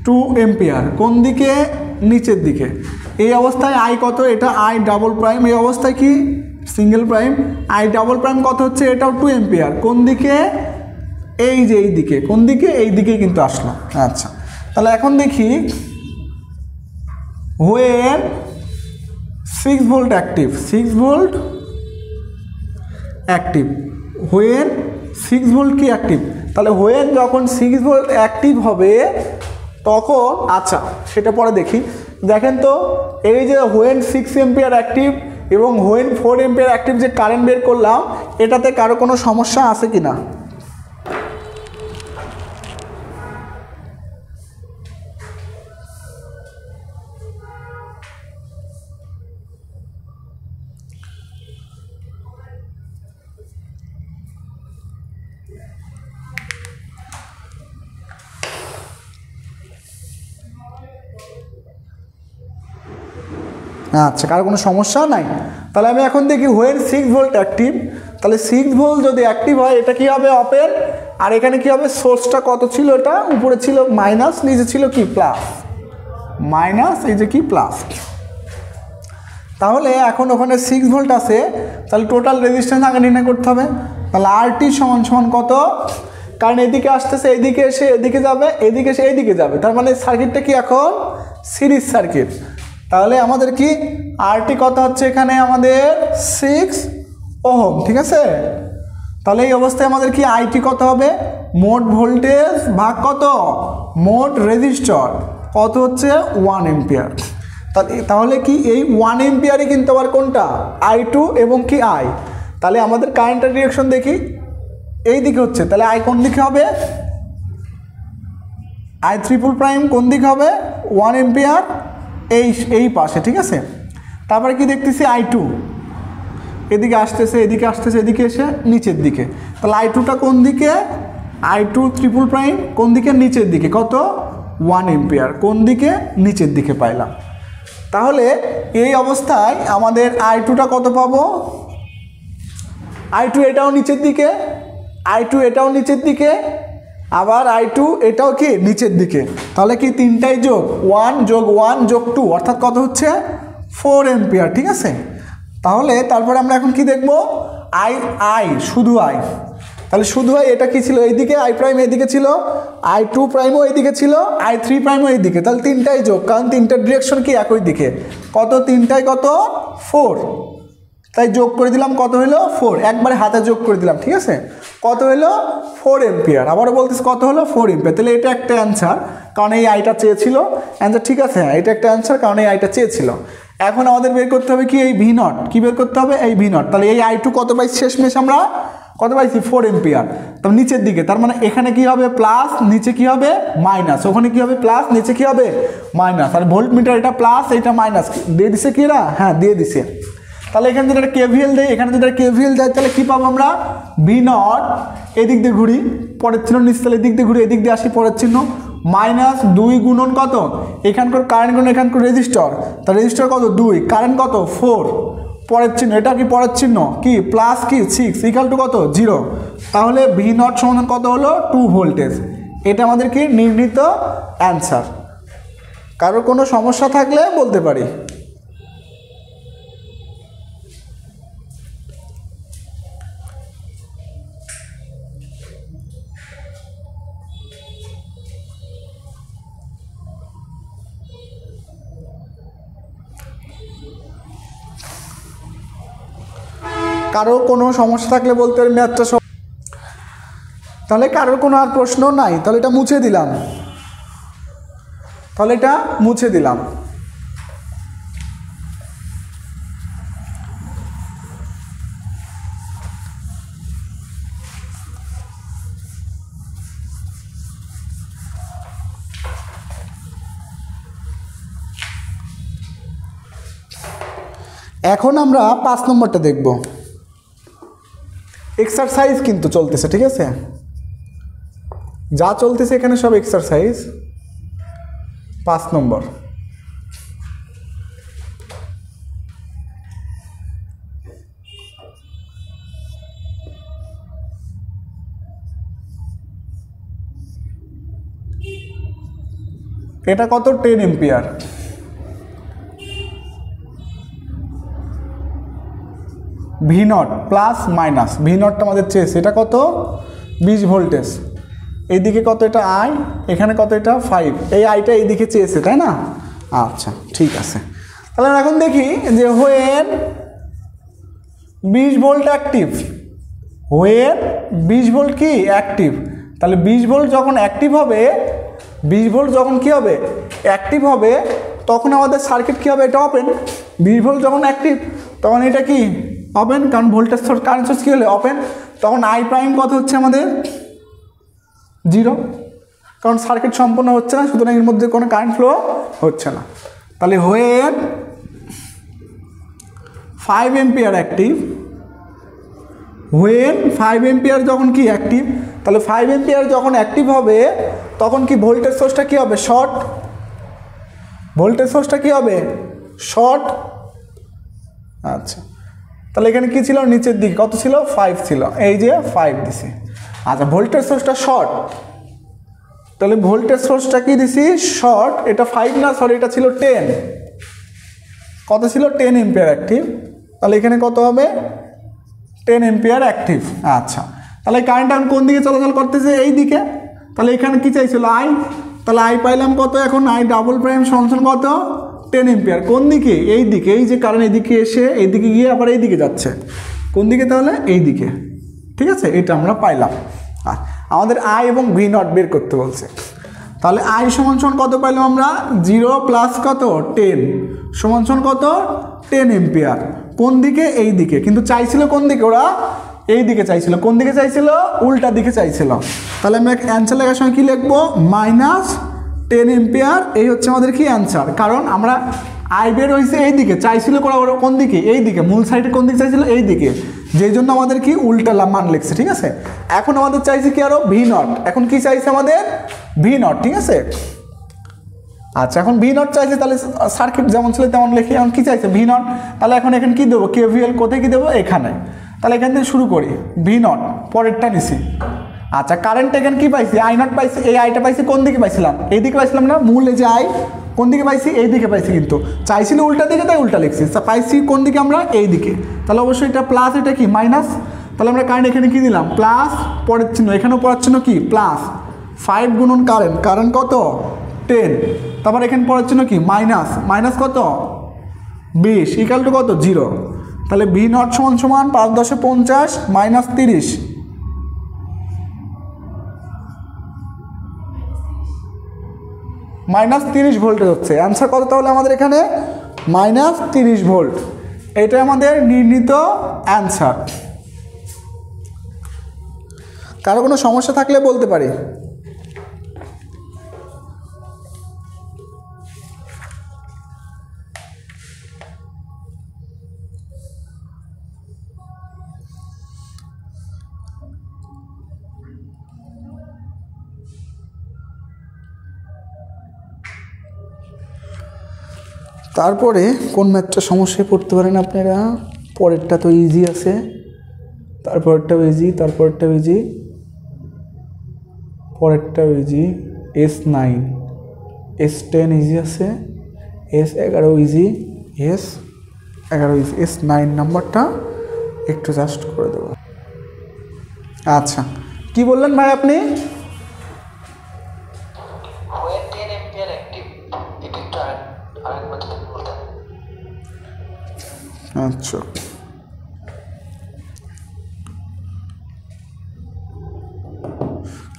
2 এম্পিয়ার কোন দিকে নিচের দিকে এই অবস্থায় আই কত এটা আই ডাবল প্রাইম এই অবস্থায় কি single prime I double prime কত হচ্ছে এটাও 2 এম্পিয়ার কোন দিকে এই যে এই দিকে কোন দিকে এই দিকেই কিন্তু আসলো আচ্ছা তাহলে এখন দেখি when 6 volt active 6 volt active when 6 volt কি অ্যাক্টিভ তাহলে when যখন 6 ভোল্ট অ্যাক্টিভ হবে তখন আচ্ছা সেটা পরে দেখি দেখেন তো এই যে when 6 এম্পিয়ার অ্যাক্টিভ এবং when 4 এম্পিয়ার অ্যাক্টিভ যে কারেন্ট বের করলাম এটাতে কারো কোনো সমস্যা আছে কি না আচ্ছা কারো কোনো সমস্যা নাই তাহলে আমি এখন দেখি when 6 ভোল্ট অ্যাক্টিভ তাহলে 6 ভোল্ট যদি অ্যাক্টিভ হয় এটা কি হবে ওপেন আর এখানে কি হবে সোর্সটা কত ছিল এটা উপরে ছিল মাইনাস নিচে ছিল কি প্লাস মাইনাস এই যে কি প্লাস তাহলে এখন ওখানে 6 ভোল্ট আছে তাহলে টোটাল রেজিস্ট্যান্স আগে নির্ণয় করতে হবে তাহলে RT সমান সমান কত কারণ এদিকে আসতেছে এদিকে এসে এদিকে যাবে এদিকে এসে এইদিকে যাবে তার মানে সার্কিটটা কি এখন সিরিজ সার্কিট তাহলে আমাদের কি RT কত হচ্ছে এখানে আমাদের 6 ওহম ঠিক আছে তাহলে এই অবস্থায় আমাদের কি IT কত হবে মোট ভোল্টেজ ভাগ কত মোট রেজিস্টর কত হচ্ছে 1 এম্পিয়ার তাহলে কি এই 1 এম্পিয়ারই কিন্তু আবার কোনটা I2 এবং কি I তাহলে আমাদের কারেন্টের ডিরেকশন দেখি এই দিকে হচ্ছে তাহলে I কোন দিকে হবে I ট্রিপল প্রাইম কোন দিকে হবে 1 এম্পিয়ার এই পাশে ঠিক আছে তারপরে কি দেখতেছি I2 এদিকে আসতেছে এদিকে আসতেছে এদিকে এসে নিচের দিকে তাহলে I2টা কোন দিকে I2 ট্রিপল প্রাইম কোন দিকে নিচের দিকে কত 1 এম্পিয়ার কোন দিকে নিচের দিকে পাইলাম তাহলে এই অবস্থায় আমাদের I2টা কত পাবো I2 এটাও নিচের দিকে I2 এটাও নিচের দিকে আবার I2 এটাও কি নিচের দিকে তাহলে কি তিনটাই যোগ 1 যোগ 1 যোগ 2 অর্থাৎ কত হচ্ছে 4 এম্পিয়ার ঠিক আছে তাহলে তারপরে আমরা এখন কি দেখব I শুধু I তাহলে শুধু I এটা কি ছিল এইদিকে I প্রাইম এইদিকে ছিল I2 প্রাইমও এইদিকে ছিল I3 প্রাইমও এইদিকে তাহলে তিনটাই যোগ কারণ তিনটার ডিরেকশন কি একই দিকে কত তিনটাই কত 4 তাই যোগ করে দিলাম কত হলো 4 একবারে হাতে যোগ করে দিলাম ঠিক আছে কত হলো 4 এম্পিয়ার আবারও বলতেছি কত হলো 4 এম্পিয়ার তাহলে এটা একটা অ্যান্সার কারণ এই আইটা চেয়েছিল অ্যান্সার ঠিক আছে এটা একটা অ্যান্সার কারণ এই আইটা চেয়েছিল এখন আমাদের বের করতে হবে কি এই ভি নট কি বের করতে হবে এই ভি নট তাহলে এই I2 কত পাইছি শেষমেশ আমরা কত পাইছি 4 এম্পিয়ার তার নিচের দিকে তার মানে এখানে কি হবে প্লাস নিচে কি হবে মাইনাস ওখানে কি হবে প্লাস নিচে কি হবে মাইনাস আর ভোল্ট মিটার এটা প্লাস এটা মাইনাস দিয়ে দিছে কি এরা হ্যাঁ দিয়ে দিছে তাহলে এখানে যদি একটা কেভিএল দেয় এখানে যদি একটা কেভিএল যায় তাহলে কি পাবো আমরা ভি নট এদিক দিয়ে ঘুরি পরের চিহ্ন নিচে তাহলে এদিক দিয়ে ঘুরি এদিক দিয়ে আসি পরের চিহ্ন মাইনাস 2 গুণন কত এখানকার কারেন্ট গুণ এখানকার রেজিস্টর তার রেজিস্টর কত 2 কারেন্ট কত 4 পরের চিহ্ন এটা কি পরের চিহ্ন কি প্লাস কি 6 ইকুয়াল টু কত 0 তাহলে ভি নট সমান কত হলো 2 ভোল্টেজ এটা আমাদের কি নির্ণীত অ্যান্সার কারোর কোনো সমস্যা থাকলে বলতে পারি কারো কোনো সমস্যা থাকলে বলতে পারি ম্যাথটা তাহলে কারোর কোনো আর প্রশ্ন নাই তাহলে এটা মুছে দিলাম এখন আমরা 5 নম্বরটা দেখব এক্সারসাইজ কিন্তু চলতেছে ঠিক আছে যা চলতেছে এখানে সব এক্সারসাইজ 5 নম্বর এটা কত 10 ampere, V naught plus minus, V নটটা আমাদের চেয়েছে, এটা কত 20 ভোল্টেজ, এইদিকে কত এটা আই, এখানে কত এটা 5, এই আইটা এইদিকে চেয়েছে তাই না? আচ্ছা ঠিক আছে, তাহলে আমরা এখন দেখি যে when 20 volt active, when 20 volt কি অ্যাক্টিভ, তাহলে 20 ভোল্ট যখন অ্যাক্টিভ হবে, 20 ভোল্ট যখন কী হবে অ্যাক্টিভ হবে, তখন আমাদের সার্কিট কী হবে, এটা ওপেন। 20 ভোল্ট যখন অ্যাক্টিভ তখন এটা কি ওপেন, কারণ ভোল্টেজ সোর্স কারেন্ট সোর্স কী হলে ওপেন, তখন আই প্রাইম কত হচ্ছে আমাদের 0, কারণ সার্কিট সম্পূর্ণ হচ্ছে না, সুতরাং এর মধ্যে কোনো কারেন্ট ফ্লো হচ্ছে না। তাহলে when 5 ampere active, when 5 ampere যখন কি অ্যাক্টিভ, তাহলে 5 এম্পিয়ার যখন অ্যাক্টিভ হবে তখন কি ভোল্টেজ সোর্সটা কী হবে শর্ট, ভোল্টেজ সোর্সটা কী হবে শর্ট। আচ্ছা তাহলে এখানে কী ছিল নিচের দিকে কত ছিল 5 ছিল, এই যে 5 দিছি। আচ্ছা ভোল্টেজ সোর্সটা শর্ট, তাহলে ভোল্টেজ সোর্সটা কি দিছি শর্ট, এটা 5 না সরি এটা ছিল 10, কত ছিল 10 এম্পিয়ার অ্যাক্টিভ, তাহলে এখানে কত হবে 10 এম্পিয়ার অ্যাক্টিভ। আচ্ছা তাহলে কারেন্ট এখন কোন দিকে চলাচল করতেছে এই দিকে, তাহলে এখানে কি চাইছিল আই, তাহলে আই পাইলাম কত, এখন আই ডাবল প্রাইম সমান কত 10 এম্পিয়ার, কোন দিকে এই দিকে, এই যে কারেন্ট এইদিকে এসে এইদিকে গিয়ে আবার এই দিকে যাচ্ছে, কোন দিকে তাহলে এই দিকে, ঠিক আছে এটা আমরা পাইলাম। আর আমাদের আই এবং ভি নট বের করতে বলছে, তাহলে আই সমান কত পাইলাম আমরা 0 প্লাস কত 10 সমান কত 10 এম্পিয়ার, কোন দিকে এই দিকে, কিন্তু চাইছিল কোন দিকে ওরা এই দিকে চাইছিল, কোন দিকে চাইছিল উল্টা দিকে চাইছিল, তাহলে আমরা অ্যান্সার লেখার সময় কী লিখবো -10 এম্পিয়ার, এই হচ্ছে আমাদের কি অ্যান্সার, কারণ আমরা আই বের হয়েছে এই দিকে, চাইছিল ওরা কোন দিকে এই দিকে, মূল সাইডে কোন দিকে চাইছিল এই দিকে, যেই জন্য আমাদের কি উল্টা মান লিখছে, ঠিক আছে। এখন আমাদের চাইছে কি আরো ভি নট, এখন কি চাইছে আমাদের ভি নট, ঠিক আছে। আচ্ছা এখন ভি নট চাইছে, তাহলে সার্কিট যেমন ছিল তেমন লিখি, এখন কি চাইছে ভি নট, তাহলে এখন এখানে কি দেবো কেভিএল, কোথায় কি দেবো এখানে, তাহলে এখান থেকে শুরু করি ভি নট পরেরটা নিছি। আচ্ছা কারেন্ট এখানে কি পাইছি আই নট পাইছি, এই আইটা পাইছি কোন দিকে পাইছিলাম এই দিকে পাইছিলাম না, মূল এই যে আই কোন দিকে পাইছি এই দিকে পাইছি, কিন্তু চাইছিল উল্টা দিকে তাই উল্টা লিখছি, পাইছি কোন দিকে আমরা এই দিকে, তাহলে অবশ্যই এটা প্লাস এটা কি মাইনাস, তাহলে আমরা কারেন্ট এখানে কি দিলাম প্লাস, পরের চিহ্ন এখানেও পরের চিহ্ন কি প্লাস, 5 গুণন কারেন্ট, কারেন্ট কত 10, তারপর এখানে পরের চিহ্ন কি মাইনাস, মাইনাস কত 20 ইকাল টু কত 0, তাহলে ভি নট সমান 5 × 10 = 50 -30 -30 ভোল্টেজ হচ্ছে, অ্যান্সার কত তাহলে আমাদের এখানে -30 ভোল্ট, এটা আমাদের নির্ণীত অ্যান্সার। কারো কোনো সমস্যা থাকলে বলতে পারি। তারপরে কোন ম্যাথটা সমস্যায় পড়তে পারেন আপনারা, পরেরটা তো ইজি আছে, তারপরেরটাও ইজি, তারপরেরটাও ইজি, পরেরটাও ইজি, S9 S10 ইজি আছে, S11 easy, S11 easy, S9 নাম্বারটা একটু জাস্ট করে দেবো। আচ্ছা কি বললেন ভাই আপনি, আচ্ছা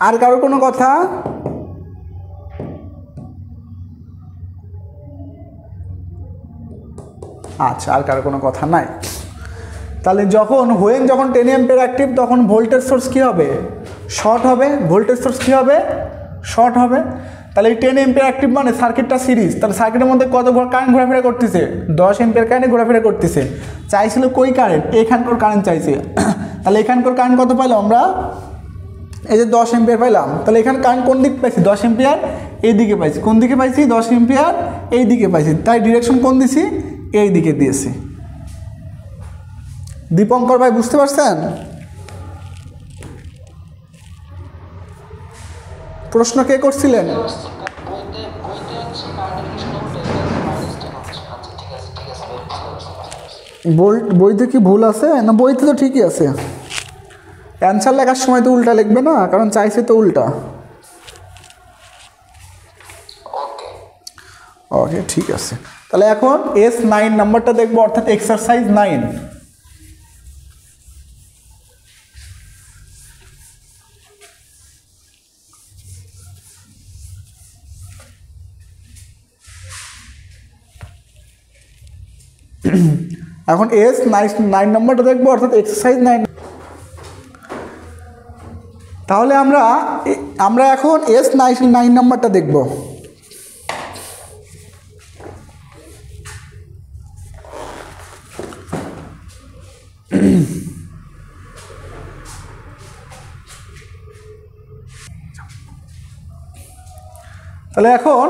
আর কারো কোনো কথা, আচ্ছা আর কারো কোনো কথা নাই, তাহলে যখন হোয়েন যখন 10 এম্পিয়ার অ্যাক্টিভ তখন ভোল্টেজ সোর্স কী হবে শর্ট হবে, ভোল্টেজ সোর্স কী হবে শর্ট হবে, তাহলে এই 10 এম্পিয়ার অ্যাক্টিভ মানে সার্কিটটা সিরিজ, তাহলে সার্কিটের মধ্যে কত কারেন্ট ঘোরাফেরা করতেছে 10 এম্পিয়ার কারেন্ট ঘোরাফেরা করতেছে, চাইছিল কই কারেন্ট এখানকার কারেন্ট চাইছে, তাহলে এখানকার কারেন্ট কত পাইলাম আমরা এই যে 10 এম্পিয়ার পাইলাম, তাহলে এখানে কারেন্ট কোন দিক পাইছি 10 এম্পিয়ার এই দিকে পাইছি, কোন দিকে পাইছি 10 এম্পিয়ার এই দিকে পাইছি, তাই ডিরেকশন কোন দিছি এই দিকে দিয়েছি। দীপঙ্কর ভাই বুঝতে পারছেন, প্রশ্ন কে করছিলেন? বইতে বইতে কি ভুল আছে? না বইতে তো ঠিকই আছে। অ্যান্সার লেখার সময় তো উল্টা লিখবে না, কারণ চাইছে তো উল্টা। ওকে ওকে ঠিক আছে। তাহলে এখন S9 নাম্বারটা দেখবো, অর্থাৎ এক্সারসাইজ 9। এখন S9 নাম্বারটা দেখবো, অর্থাৎ এক্সারসাইজ 9। তাহলে আমরা এখন S9 নাম্বারটা দেখব। তাহলে এখন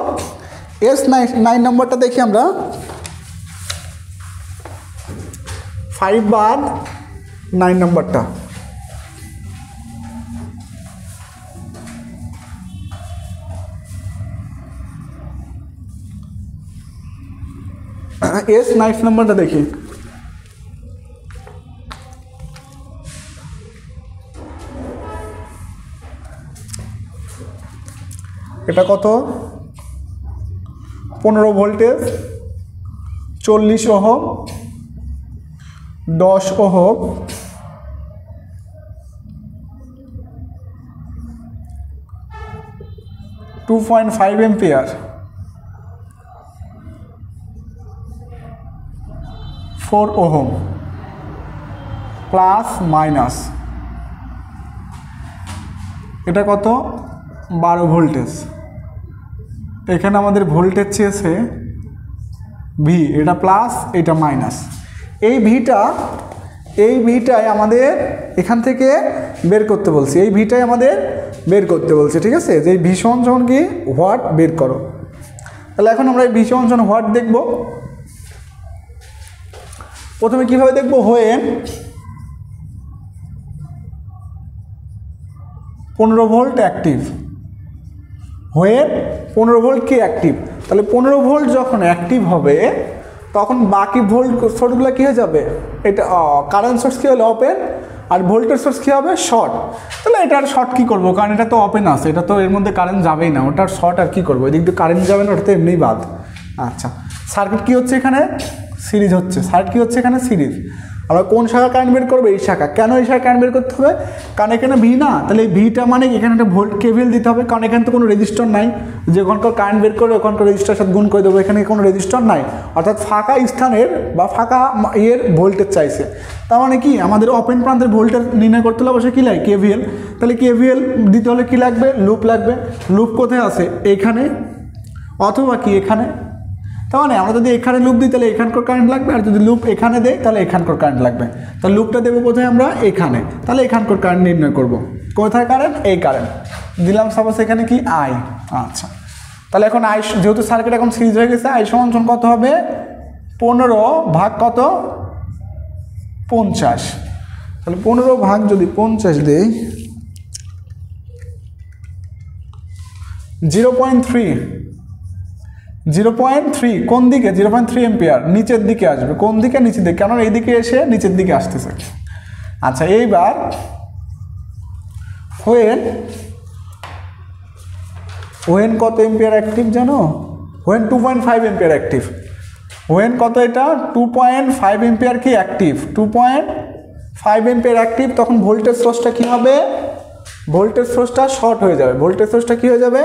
S9 নাম্বারটা দেখি আমরা। 5 বাদ 9 নাম্বারটা। S9 নাম্বারটা দেখি। এটা কত? 15 voltage, 40 ohm, 10 ohm, 2.5 ampere, 4 ohm, plus minus. এটা কত? 12 ভোল্টেজ। এখানে আমাদের ভোল্টেজ চেয়েছে ভি, এটা প্লাস এটা মাইনাস। এই ভিটাই আমাদের এখান থেকে বের করতে বলছি, এই ভিটাই আমাদের বের করতে বলছে, ঠিক আছে? যে ভি সমান কি হোয়াট বের করো। তাহলে এখন আমরা এই ভি সমান হোয়াট দেখব। প্রথমে কিভাবে দেখব? When 15 volt active, when 15 volt কি অ্যাক্টিভ। তাহলে 15 ভোল্ট যখন অ্যাক্টিভ হবে তখন বাকি ভোল্ট সোর্সগুলো কী হয়ে যাবে? এটা কারেন্ট সোর্স কী হলে ওপেন, আর ভোল্টেজ সোর্স কী হবে? শর্ট। তাহলে এটার শর্ট কী করবো? কারণ এটা তো ওপেন আছে, এটা তো এর মধ্যে কারেন্ট যাবেই না, ওটার শর্ট আর কী করবো? এদিক দিয়ে কারেন্ট যাবে না, ওটা তো এমনিই বাদ। আচ্ছা, সার্কিট কী হচ্ছে এখানে? সিরিজ হচ্ছে। সার্কিট কী হচ্ছে এখানে? সিরিজ। আমরা কোন শাখা কারেন্ট বের করবো? এই শাখা। কেন এই শাখা কারেন্ট বের করতে হবে? কারণ এখানে ভি না, তাহলে এই ভিটা মানে এখানে একটা ভোল্ট কেভিএল দিতে হবে, কারণ এখানে তো কোনো রেজিস্টর নাই যে ওখানকার কারেন্ট বের করে ওখানকার রেজিস্টারের সাথে গুণ করে দেবো, এখানে কোনো রেজিস্টর নাই, অর্থাৎ ফাঁকা স্থানের বা ফাঁকা ইয়ের ভোল্টেজ চাইছে। তার মানে কি আমাদের ওপেন প্রান্তের ভোল্টেজ নির্ণয় করতে হলে অবশ্যই কী লাগে? কেভিএল। তাহলে কেভিএল দিতে হলে কী লাগবে? লুপ লাগবে। লুপ কোথায় আছে? এখানে অথবা কি এখানে। তার মানে আমরা যদি এখানে লুপ দিই তাহলে এখানকার কারেন্ট লাগবে, আর যদি লুপ এখানে দেয় তাহলে এখানকার কারেন্ট লাগবে। তাহলে লুপটা দেবো কোথায়? আমরা এখানে। তাহলে এখানকার কারেন্ট নির্ণয় করব। কোথায় কারেন্ট? এই কারেন্ট দিলাম সাপোজ এখানে কি আই। আচ্ছা, তাহলে এখন আই যেহেতু সার্কিট এখন সিরিজ হয়ে গেছে, আই সমান কত হবে? 15 ভাগ কত? 50। তাহলে 15 ভাগ যদি 50 দেই 0.3 কোন দিকে? 0.3 এম্পিয়ার নিচের দিকে আসবে। কোন দিকে? নিচের দিকে, কারণ এইদিকে এসে নিচের দিকে আসতেছে। আচ্ছা, এইবার হোয়েন কত এম্পিয়ার অ্যাক্টিভ জানো? When 2.5 ampere active. হোয়েন কত? এটা 2.5 এম্পিয়ার কি অ্যাক্টিভ, 2.5 এম্পিয়ার অ্যাক্টিভ। তখন ভোল্টেজ সোর্সটা কী হবে? ভোল্টেজ সোর্সটা শর্ট হয়ে যাবে। ভোল্টেজ সোর্সটা কী হয়ে যাবে?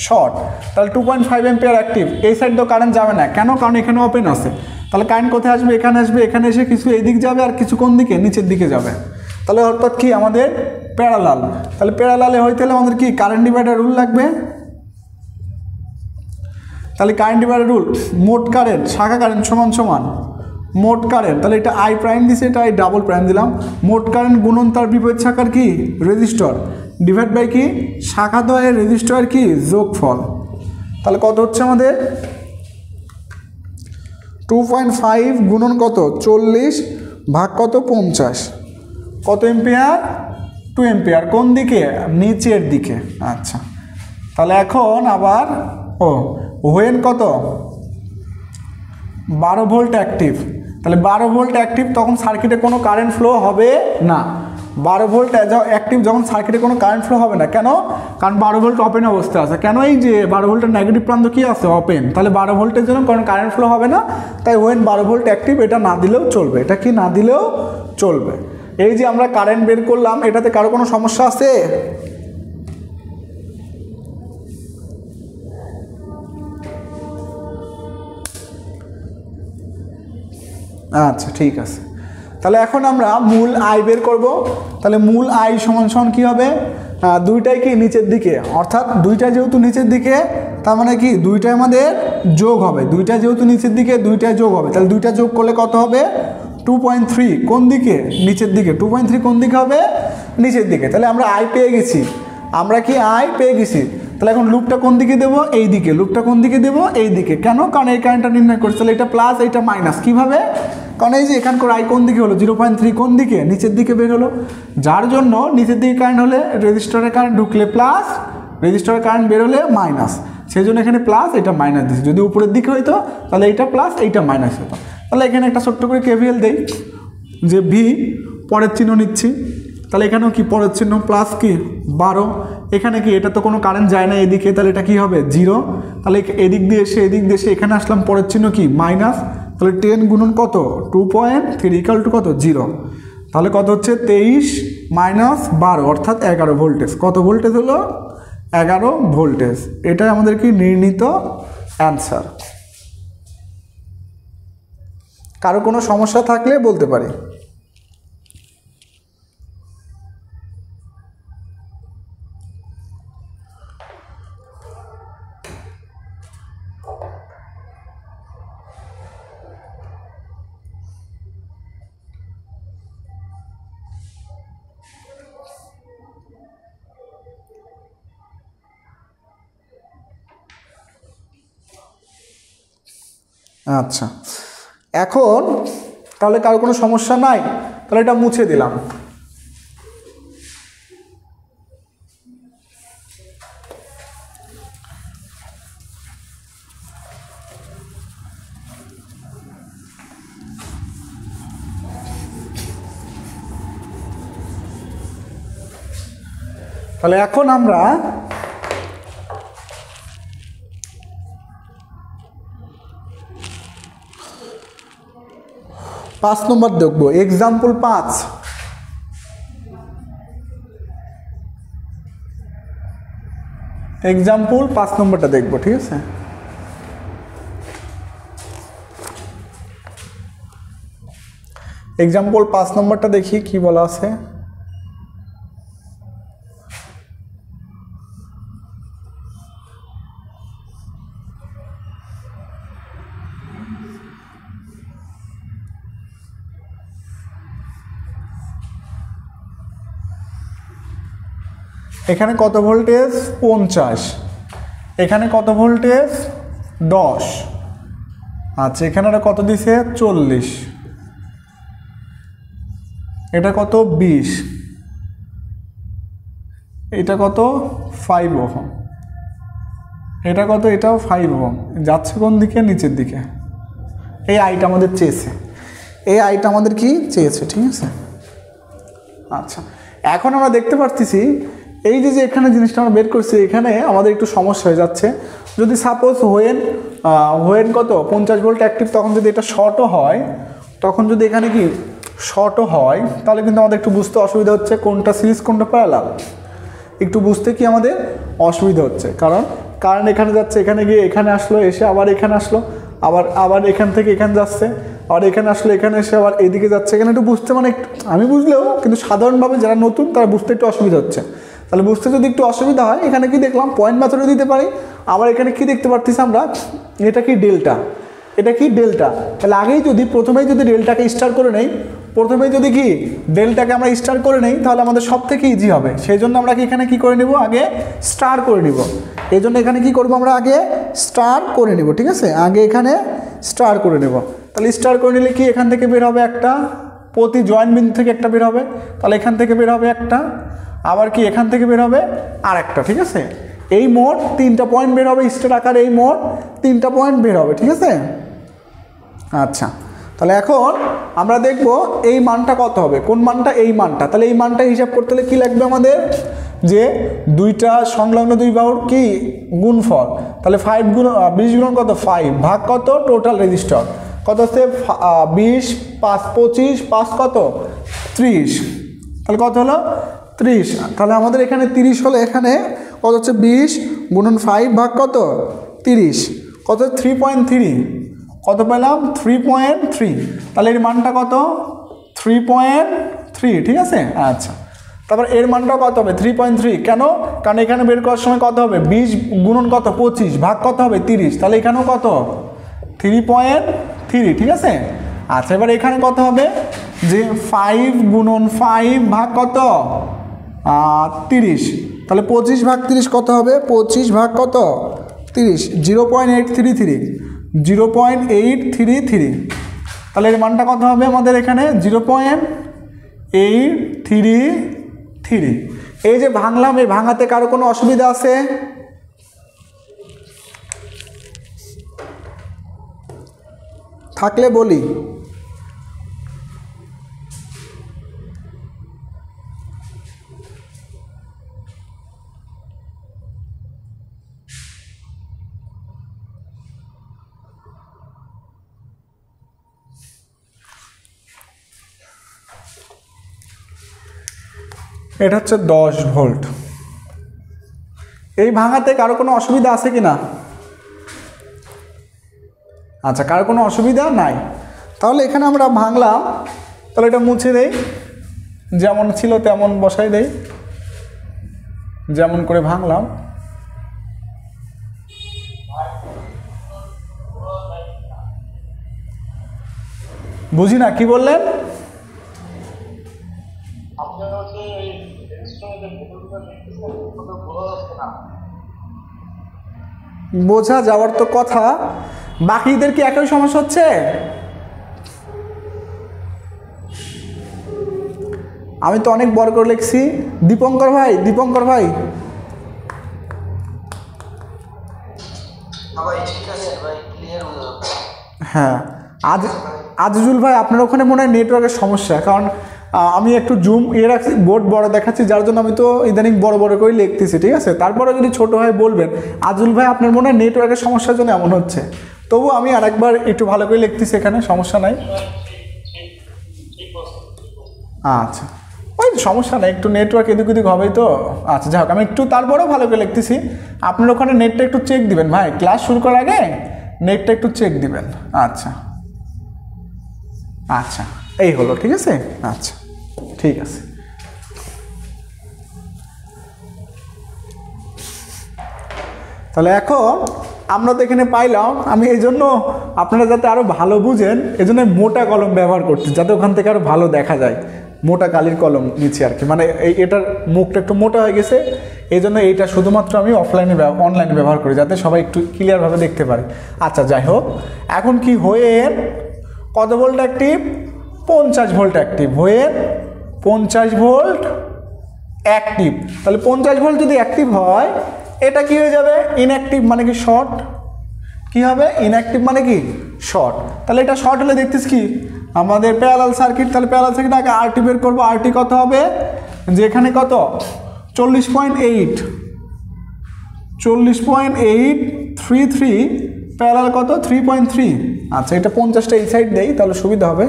শর্ট। তাহলে 2.5 এম্পিয়ার অ্যাক্টিভ। এই সাইড তো কারেন্ট যাবে না, কেন? কারণ এখানে ওপেন আছে। তাহলে কারেন্ট কোথায় আসবে? এখানে আসবে। এখানে এসে কিছু এই দিক যাবে আর কিছু কোন দিকে? নিচের দিকে যাবে। তাহলে অর্থাৎ কি আমাদের প্যারালাল। তাহলে প্যারালালে হইতে হলে আমাদের কি কারেন্ট ডিভাইডার রুল লাগবে। তাহলে কারেন্ট ডিভাইডার রুল, মোট কারেন্ট শাখা কারেন্ট সমান মোট কারেন্ট। তাহলে এটা আই প্রাইম দিছে, এটা আই ডাবল প্রাইম দিলাম। মোট কারেন্ট গুণন তার বিপরীত শাখার কি রেজিস্টর, ডিভাইড বাই কি শাখা দ্বয়ের রেজিস্টর কি যোগফল। তাহলে কত হচ্ছে আমাদের? 2.5 গুণন কত? 40 ভাগ কত? 50। কত এম্পিয়ার? 2 এম্পিয়ার। কোন দিকে? নিচের দিকে। আচ্ছা, তাহলে এখন আবার হোয়েন কত? 12 ভোল্ট অ্যাক্টিভ। তাহলে 12 ভোল্ট অ্যাক্টিভ, তখন সার্কিটে কোনো কারেন্ট ফ্লো হবে না। 12 ভোল্ট অ্যাক্টিভ যখন সার্কিটে কোনো কারেন্ট ফ্লো হবে না, কেন? কারণ 12 ভোল্ট ওপেন অবস্থায় আছে। কেন? এই যে 12 ভোল্টের নেগেটিভ প্রান্ত কি আছে? ওপেন। তাহলে 12 ভোল্টের জন্য কারণ কারেন্ট ফ্লো হবে না, তাই ওয়েন 12 ভোল্ট অ্যাক্টিভ এটা না দিলেও চলবে। এটা কি না দিলেও চলবে? এই যে আমরা কারেন্ট বের করলাম, এটাতে কারো কোনো সমস্যা আছে? আচ্ছা ঠিক আছে। তাহলে এখন আমরা মূল আই বের করব। তাহলে মূল আই সমান সমান কী হবে? দুইটাই কি নিচের দিকে, অর্থাৎ দুইটা যেহেতু নিচের দিকে তার মানে কি দুইটাই আমাদের যোগ হবে। দুইটা যেহেতু নিচের দিকে দুইটাই যোগ হবে, তাহলে দুইটা যোগ করলে কত হবে? 2.3। কোন দিকে? নিচের দিকে। 2.3 কোন দিকে হবে? নিচের দিকে। তাহলে আমরা আই পেয়ে গেছি। আমরা কি আই পেয়ে গেছি। তাহলে এখন লুপটা কোন দিকে দেবো? এই দিকে। লুপটা কোন দিকে দেবো? এই দিকে। কেন? কারণ এই কারেন্টটা নির্ণয় করছে। তাহলে এটা প্লাস, এটা মাইনাস। কীভাবে? কারণ এই যে এখানকার আই কোন দিকে হলো? 0.3 কোন দিকে? নিচের দিকে বের হলো। যার জন্য নিচের দিকে কারেন্ট হলে রেজিস্টরের কারেন্ট ঢুকলে প্লাস, রেজিস্টরের কারেন্ট বের হলে মাইনাস। সেই জন্য এখানে প্লাস, এটা মাইনাস দিচ্ছে। যদি উপরের দিকে হইতো তাহলে এইটা প্লাস, এইটা মাইনাস হতো। তাহলে এখানে একটা ছোট্ট করে কেভিএল দেই যে ভি পরের চিহ্ন নিচ্ছি। তাহলে এখানেও কি পরের চিহ্ন প্লাস কি 12। এখানে কি এটা তো কোনো কারেন্ট যায় না এদিকে, তাহলে এটা কি হবে? 0। তাহলে এদিক দিয়ে এসে এদিক দিয়ে এসে এখানে আসলাম, পরের চিহ্ন কি মাইনাস। তাহলে 10 গুণন কত? 2.3 ইকুয়াল টু কত? 0। তাহলে কত হচ্ছে? 23 মাইনাস 12 অর্থাৎ 11 ভোল্টেজ। কত ভোল্টেজ হলো? 11 ভোল্টেজ। এটাই আমাদের কি নির্ণীত অ্যান্সার। কারো কোনো সমস্যা থাকলে বলতে পারি। আচ্ছা, এখন তাহলে কারো কোনো সমস্যা নাই, তাহলে এটা মুছে দিলাম। তাহলে এখন আমরা পাঁচ নম্বর দেখবো। এক্সাম্পল 5। এক্সাম্পল 5 নম্বরটা দেখবো, ঠিক আছে? এক্সাম্পল 5 নম্বরটা দেখি কি বলা আছে। এখানে কত ভোল্টেজ? 50। এখানে কত ভোল্টেজ? 10। আচ্ছা, এখানে কত দিছে? 40। এটা কত? 20। এটা কত? 5 ওহম। এটা কত? এটাও 5 ওহম। যাচ্ছে কোন দিকে? নিচের দিকে। এই আইটা আমাদের চেয়েছে, এই আইটা আমাদের কি চেয়েছে, ঠিক আছে? আচ্ছা, এখন আমরা দেখতে পাচ্ছি এই যে এখানে জিনিসটা আমরা বের করছি, এখানে আমাদের একটু সমস্যা হয়ে যাচ্ছে। যদি সাপোজ হোয়েন কত 50 ভোল্ট অ্যাক্টিভ, তখন যদি এটা শর্টও হয়, তখন যদি এখানে কি শর্টও হয়, তাহলে কিন্তু আমাদের একটু বুঝতে অসুবিধা হচ্ছে কোনটা সিরিজ কোনটা প্যারালাল। একটু বুঝতে কি আমাদের অসুবিধা হচ্ছে, কারণ কারেন্ট এখানে যাচ্ছে, এখানে গিয়ে এখানে আসলো, এসে আবার এখানে আসলো, আবার এখান থেকে এখানে যাচ্ছে, আবার এখানে আসলো, এখানে এসে আবার এদিকে যাচ্ছে। এখানে একটু বুঝতে মানে আমি বুঝলেও কিন্তু সাধারণভাবে যারা নতুন তারা বুঝতে একটু অসুবিধা হচ্ছে। তাহলে বুঝতে যদি একটু অসুবিধা হয়, এখানে কি দেখলাম পয়েন্ট মেথডও দিতে পারি। আবার এখানে কি দেখতে পাচ্ছি আমরা, এটা কি ডেল্টা, এটা কি ডেল্টা। তাহলে আগেই যদি প্রথমেই যদি ডেল্টাকে স্টার করে নেই, প্রথমেই যদি কি ডেল্টাকে আমরা স্টার করে নেই, তাহলে আমাদের সব থেকে ইজি হবে। সেই জন্য আমরা কি এখানে কি করে নেব? আগে স্টার করে নিব। এই জন্য এখানে কি করব? আমরা আগে স্টার করে নেব, ঠিক আছে? আগে এখানে স্টার করে নেব। তাহলে স্টার করে নিলে কি এখান থেকে বের হবে একটা, প্রতি জয়েন্ট বিন্দু থেকে একটা বের হবে। তাহলে এখান থেকে বের হবে একটা, আবার কি এখান থেকে বের হবে আর একটা, ঠিক আছে? এই মোট 3টা পয়েন্ট বের হবে স্টার আকারে, এই মোট 3টা পয়েন্ট বের হবে, ঠিক আছে? আচ্ছা, তাহলে এখন আমরা দেখব এই মানটা কত হবে, কোন মানটা, এই মানটা। তাহলে এই মানটা হিসাব করতে হলে কী লাগবে আমাদের, যে দুইটা সংলগ্ন দুই বাহুর কি গুণফল। তাহলে 20 গুণন কত 5 ভাগ কত টোটাল রেজিস্টার কত হচ্ছে 20 5 25 5 কত 30, তাহলে কত হলো 30। তাহলে আমাদের এখানে 30 হলে এখানে কত হচ্ছে 20 গুণন 5 ভাগ কত 30 কত 3.3, কত পেলাম 3.3। তাহলে এর মানটা কত 3.3, ঠিক আছে। আচ্ছা, তারপর এর মানটা কত হবে 3.3, কেন, কারণ এখানে বের করার সময় কত হবে 20 গুণন কত 25 ভাগ কত হবে 30, তাহলে এখানেও কত 3.3, ঠিক আছে। আচ্ছা, এবার এখানে কত হবে যে 5 গুণন 5 ভাগ কত 30, তাহলে 25 ভাগ 30 কত হবে 25 ভাগ কত 30, 0.833, তাহলে এর মানটা কত হবে আমাদের এখানে 0.833। এই যে ভাঙলাম, এই ভাঙাতে কারো কোনো অসুবিধা আছে? থাকলে বলি। এটা হচ্ছে 10 ভোল্ট। এই ভাঙাতে কারো কোনো অসুবিধা আছে কি না? আচ্ছা, কারো কোনো অসুবিধা নাই। তাহলে এখানে আমরা ভাঙলাম, তাহলে এটা মুছে দেই, যেমন ছিল তেমন বসাই দেই, যেমন করে ভাঙলাম। বুঝি না, কি বললেন? বোঝা যাওয়ার তো কথা, বাকিদের কি একই সমস্যা হচ্ছে? আমি তো অনেক বড় করে লিখছি। দীপঙ্কর ভাই, দীপঙ্কর ভাই, হ্যাঁ, আজিজুল ভাই, আপনার ওখানে মনে হয় নেটওয়ার্কের সমস্যা, কারণ আমি একটু জুম ইয়ে রাখছি, বোর্ড বড় দেখাচ্ছি, যার জন্য আমি তো ইদানিং বড় বড় করে লিখতেছি, ঠিক আছে। তারপরে যদি ছোট হয় বলবেন। আজিজুল ভাই, আপনার মনে হয় নেটওয়ার্কের সমস্যার জন্য এমন হচ্ছে, তবু আমি আরেকবার একটু ভালো করে লিখতেছি, এখানে সমস্যা নাই। আচ্ছা, ওই সমস্যা নেই, একটু নেটওয়ার্ক এদিক ওদিক হবেই তো। আচ্ছা, যাই হোক, আমি একটু তারপরেও ভালো করে লিখতেছি। আপনার ওখানে নেটটা একটু চেক দিবেন ভাই, ক্লাস শুরু করার আগে নেটটা একটু চেক দিবেন। আচ্ছা আচ্ছা, এই হলো, ঠিক আছে। আচ্ছা, ঠিক আছে। তাহলে এখন আমরা তো এখানে পাইলাম, আমি এই জন্য আপনারা যাতে আরও ভালো বুঝেন এই জন্য মোটা কলম ব্যবহার করছি, যাতে ওখান থেকে আরও ভালো দেখা যায়। মোটা কালির কলম নিচ্ছি আর কি, মানে এটার মুখটা একটু মোটা হয়ে গেছে, এই জন্য এইটা শুধুমাত্র আমি অনলাইনে ব্যবহার করি, যাতে সবাই একটু ক্লিয়ারভাবে দেখতে পারে। আচ্ছা, যাই হোক, এখন কি হোয়ের কত volt active? 50 volt active. Where 50 volt active. তাহলে 50 ভোল্ট যদি অ্যাক্টিভ হয়, এটা কি হয়ে যাবে ইনঅ্যাক্টিভ, মানে কি শর্ট। কি হবে ইনঅ্যাক্টিভ মানে কি শর্ট। তাহলে এটা শর্ট হলে দেখতেছ কি আমাদের প্যারালাল সার্কিট। তাহলে প্যারালাল সার্কিট আগে আরটি বের করবো। আরটি কত হবে, যে এখানে কত 40.833, প্যারালাল কত 3.3। আচ্ছা, এটা 50টা এই সাইড দেই, তাহলে সুবিধা হবে।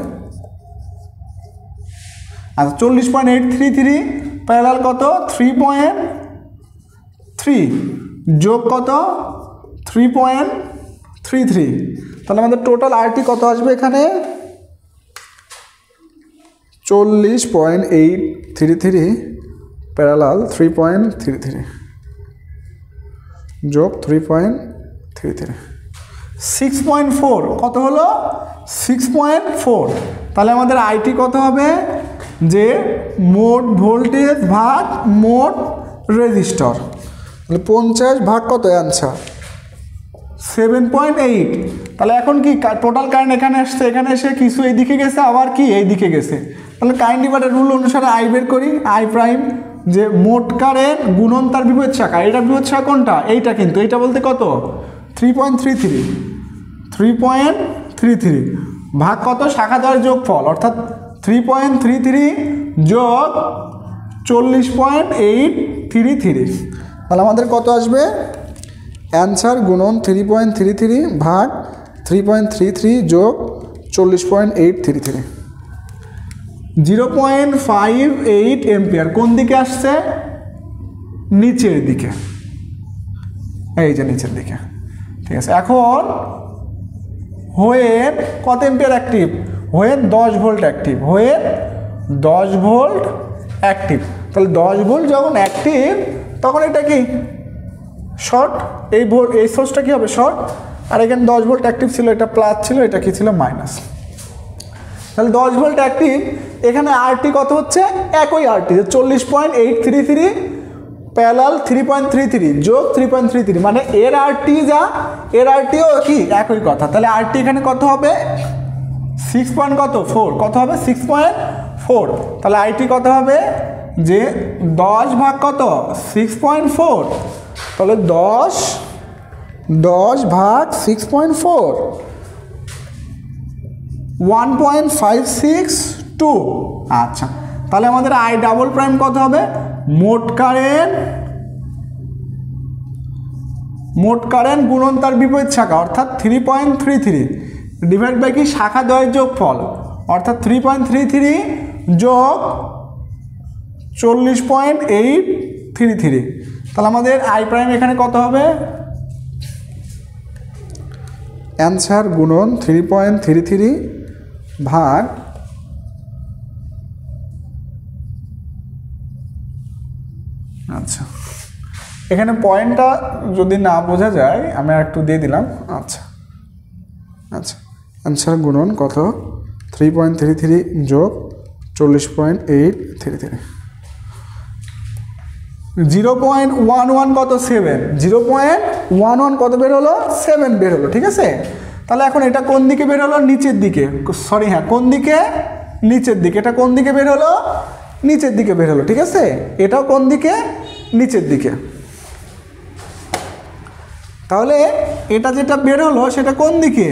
আচ্ছা, 40.833 প্যারালাল কত 3.3 যোগ কত 3.33, তাহলে আমাদের টোটাল আরটি কত আসবে এখানে 40.833 প্যারালাল 3.33 যোগ 3.33, 6.4 কত হলো 6.4। তাহলে আমাদের আইটি কত হবে, যে মোট ভোল্টেজ ভাগ মোট রেজিস্টর, তাহলে 50 ভাগ কত অ্যান্সার 7.8। তাহলে এখন কি টোটাল কারেন্ট এখানে আসছে, এখানে এসে কিছু এইদিকে গেছে, আবার কি এইদিকে গেছে। তাহলে কারেন্ট ডিভাইডার রুল অনুসারে আই বের করি, আই প্রাইম, যে মোট কারেন্ট গুণন তার বিপরীত শাখা। এটার বিপরীত শাখা কোনটা, এইটা, কিন্তু এইটা বলতে কত 3.33 ভাগ কত শাখাদ্বয়ের যোগফল, অর্থাৎ 3.33 যোগ 40.833। তাহলে আমাদের কত আসবে? অ্যান্সার গুণন 3.33 ভাগ 3.33 যোগ 40.833, 0.58 এম্পিয়ার। কোন দিকে আসছে? নিচের দিকে, এই যে নিচের দিকে। ঠিক আছে, এখন হোয়ের কত ampere active? Where 10 volt active, where 10 volt active. তাহলে 10 ভোল্ট যখন অ্যাক্টিভ তখন এটা কি শর্ট, এই ভোল্ট এই সোর্সটা কী হবে? শর্ট। আর এখানে 10 ভোল্ট অ্যাক্টিভ ছিল, এটা প্লাস ছিল, এটা কি ছিল? মাইনাস। তাহলে 10 ভোল্ট অ্যাক্টিভ, এখানে আরটি কত হচ্ছে? একই আরটি, 40.833 প্যারালাল 3.33 যোগ 3.33, মানে এর আরটি যা এর আরটিও কি একই কথা। তাহলে আরটি এখানে কত হবে? 6.4 কত হবে? 6.4। তাহলে আইটি কত হবে? যে 10 ভাগ কত? 6.4। তাহলে 10 ভাগ 6.4, 1.562। আচ্ছা, তাহলে আমাদের আই ডাবল প্রাইম কত হবে? মোট কারেন্ট গুণন তার বিপরীত শাখা, অর্থাৎ 3.33 ডিভাইড বাই কি শাখা দ্বয়ের যোগফল, অর্থাৎ 3.33 যোগ 40.833। তাহলে আমাদের আই প্রাইম এখানে কত হবে? অ্যান্সার গুণন 3.33 ভাগ আচ্ছা, এখানে পয়েন্টটা যদি না বোঝা যায় আমি আর একটু দিয়ে দিলাম। আচ্ছা আচ্ছা, অ্যান্সার গুণন কত? 3.33 যোগ 40.833, 0.11 কত? 7। 0.11 কত বের হলো? 7 বের হলো। ঠিক আছে, তাহলে এখন এটা কোন দিকে বের হলো? নিচের দিকে। সরি, হ্যাঁ, কোন দিকে? নিচের দিকে। এটা কোন দিকে বের হলো? নিচের দিকে বের হলো। ঠিক আছে, এটাও কোন দিকে? নিচের দিকে। তাহলে এটা যেটা বের হলো সেটা কোন দিকে?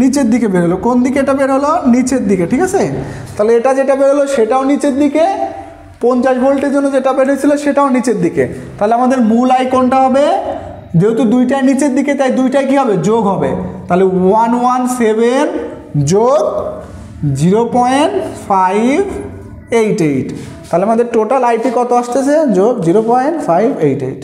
নিচের দিকে বের হলো। কোন দিকে এটা বের হলো? নিচের দিকে। ঠিক আছে, তাহলে এটা যেটা বের হলো সেটাও নিচের দিকে, 50 ভোল্টের জন্য যেটা বের হয়েছিল সেটাও নিচের দিকে। তাহলে আমাদের মূল আই কোনটা হবে? যেহেতু দুইটাই নিচের দিকে তাই দুইটাই কি হবে? যোগ হবে। তাহলে 117 যোগ 0.588। তাহলে আমাদের টোটাল আইপি কত আসতেছে? যোগ 0.588,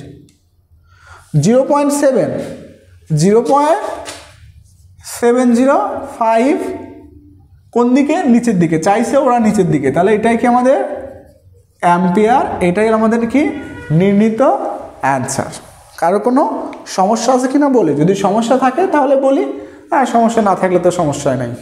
0.705 কোন দিকে? নিচের দিকে চাইছে ওরা, নিচের দিকে। তাহলে এটাই কি আমাদের অ্যাম্পিয়ার, এটাই আমাদের কি নির্ণীত অ্যান্সার। কারো কোনো সমস্যা আছে কিনা বলি, যদি সমস্যা থাকে তাহলে বলি, আর সমস্যা না থাকলে তো সমস্যাই নাই।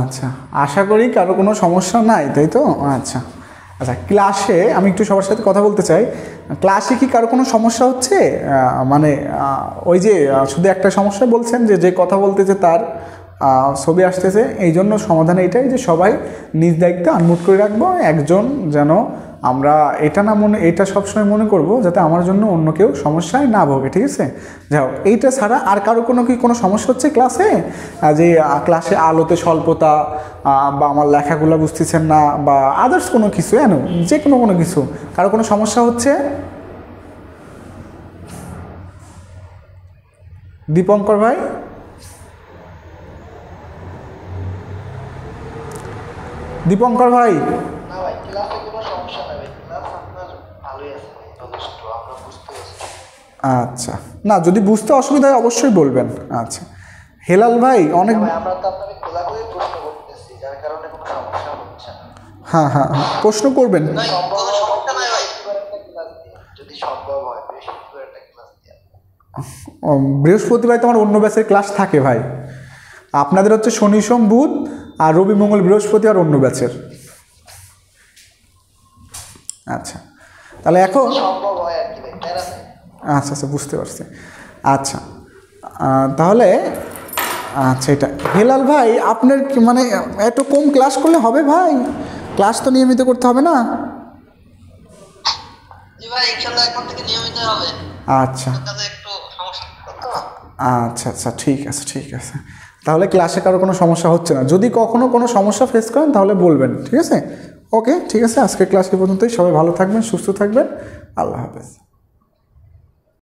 আচ্ছা, আশা করি কারো কোনো সমস্যা নাই, তাই তো? আচ্ছা আচ্ছা, ক্লাসে আমি একটু সবার সাথে কথা বলতে চাই। ক্লাসে কি কারো কোনো সমস্যা হচ্ছে? মানে ওই যে শুধু একটা সমস্যা বলছেন যে কথা বলতেছে তার ছবি আসতেছে, এই জন্য সমাধান এটাই যে সবাই নিজ দায়িত্বে আনমিউট করে রাখবো। একজন যেন আমরা এটা না মনে, এটা সবসময় মনে করব যাতে আমার জন্য অন্য কেউ সমস্যায় না ভোগে। ঠিক আছে, যাও, এইটা ছাড়া আর কারো কোনো সমস্যা হচ্ছে ক্লাসে? যে ক্লাসে আলোতে স্বল্পতা, বা আমার লেখাগুলো বুঝতেছেন না, বা আদার্স কোনো কিছু, যে কোনো কিছু, কারো কোনো সমস্যা হচ্ছে? দীপঙ্কর ভাই, দীপঙ্কর ভাই। না ভাই, ক্লাসে কোনো সমস্যা নাই ভাই, ক্লাস আপনার ভালোই আছে, যথেষ্ট আমরা বুঝতে পারছি। আচ্ছা, না যদি বুঝতে অসুবিধা হয় অবশ্যই বলবেন। আচ্ছা, হেলাল ভাই অনেক, আমরা তো আপনাকে খোলাখুলি প্রশ্ন করতেছি, যার কারণে কোনো সমস্যা হচ্ছে না। হ্যাঁ হ্যাঁ, প্রশ্ন করবেন। যদি সম্ভব হয় বৃহস্পতিবার একটা ক্লাস দেওয়া। বৃহস্পতিবার তোমার অন্য ব্যাচের ক্লাস থাকে ভাই, আপনাদের হচ্ছে শনি সোম বুধ, আর রবি মঙ্গল বৃহস্পতি আর অন্য ব্যাচের। আচ্ছা, তাহলে এখন সম্ভব হয় আর কি ভাই, তাই না? আচ্ছা আচ্ছা, বুঝতে পারছি। আচ্ছা, তাহলে আচ্ছা, এটা হেলাল ভাই আপনার মানে একটু কম ক্লাস করলে হবে ভাই? ক্লাস তো নিয়মিত করতে হবে না? জি ভাই, ইনশাআল্লাহ এখন থেকে নিয়মিত হবে। আচ্ছা কাজে একটু সমস্যা তো। আচ্ছা আচ্ছা, ঠিক আছে ঠিক আছে। তাহলে ক্লাসে কারো কোনো সমস্যা হচ্ছে না। যদি কখনো কোনো সমস্যা ফেস করেন তাহলে বলবেন, ঠিক আছে? ওকে, ঠিক আছে। আজকের ক্লাস এ পর্যন্তই। সবাই ভালো থাকবেন, সুস্থ থাকবেন। আল্লাহ হাফেজ।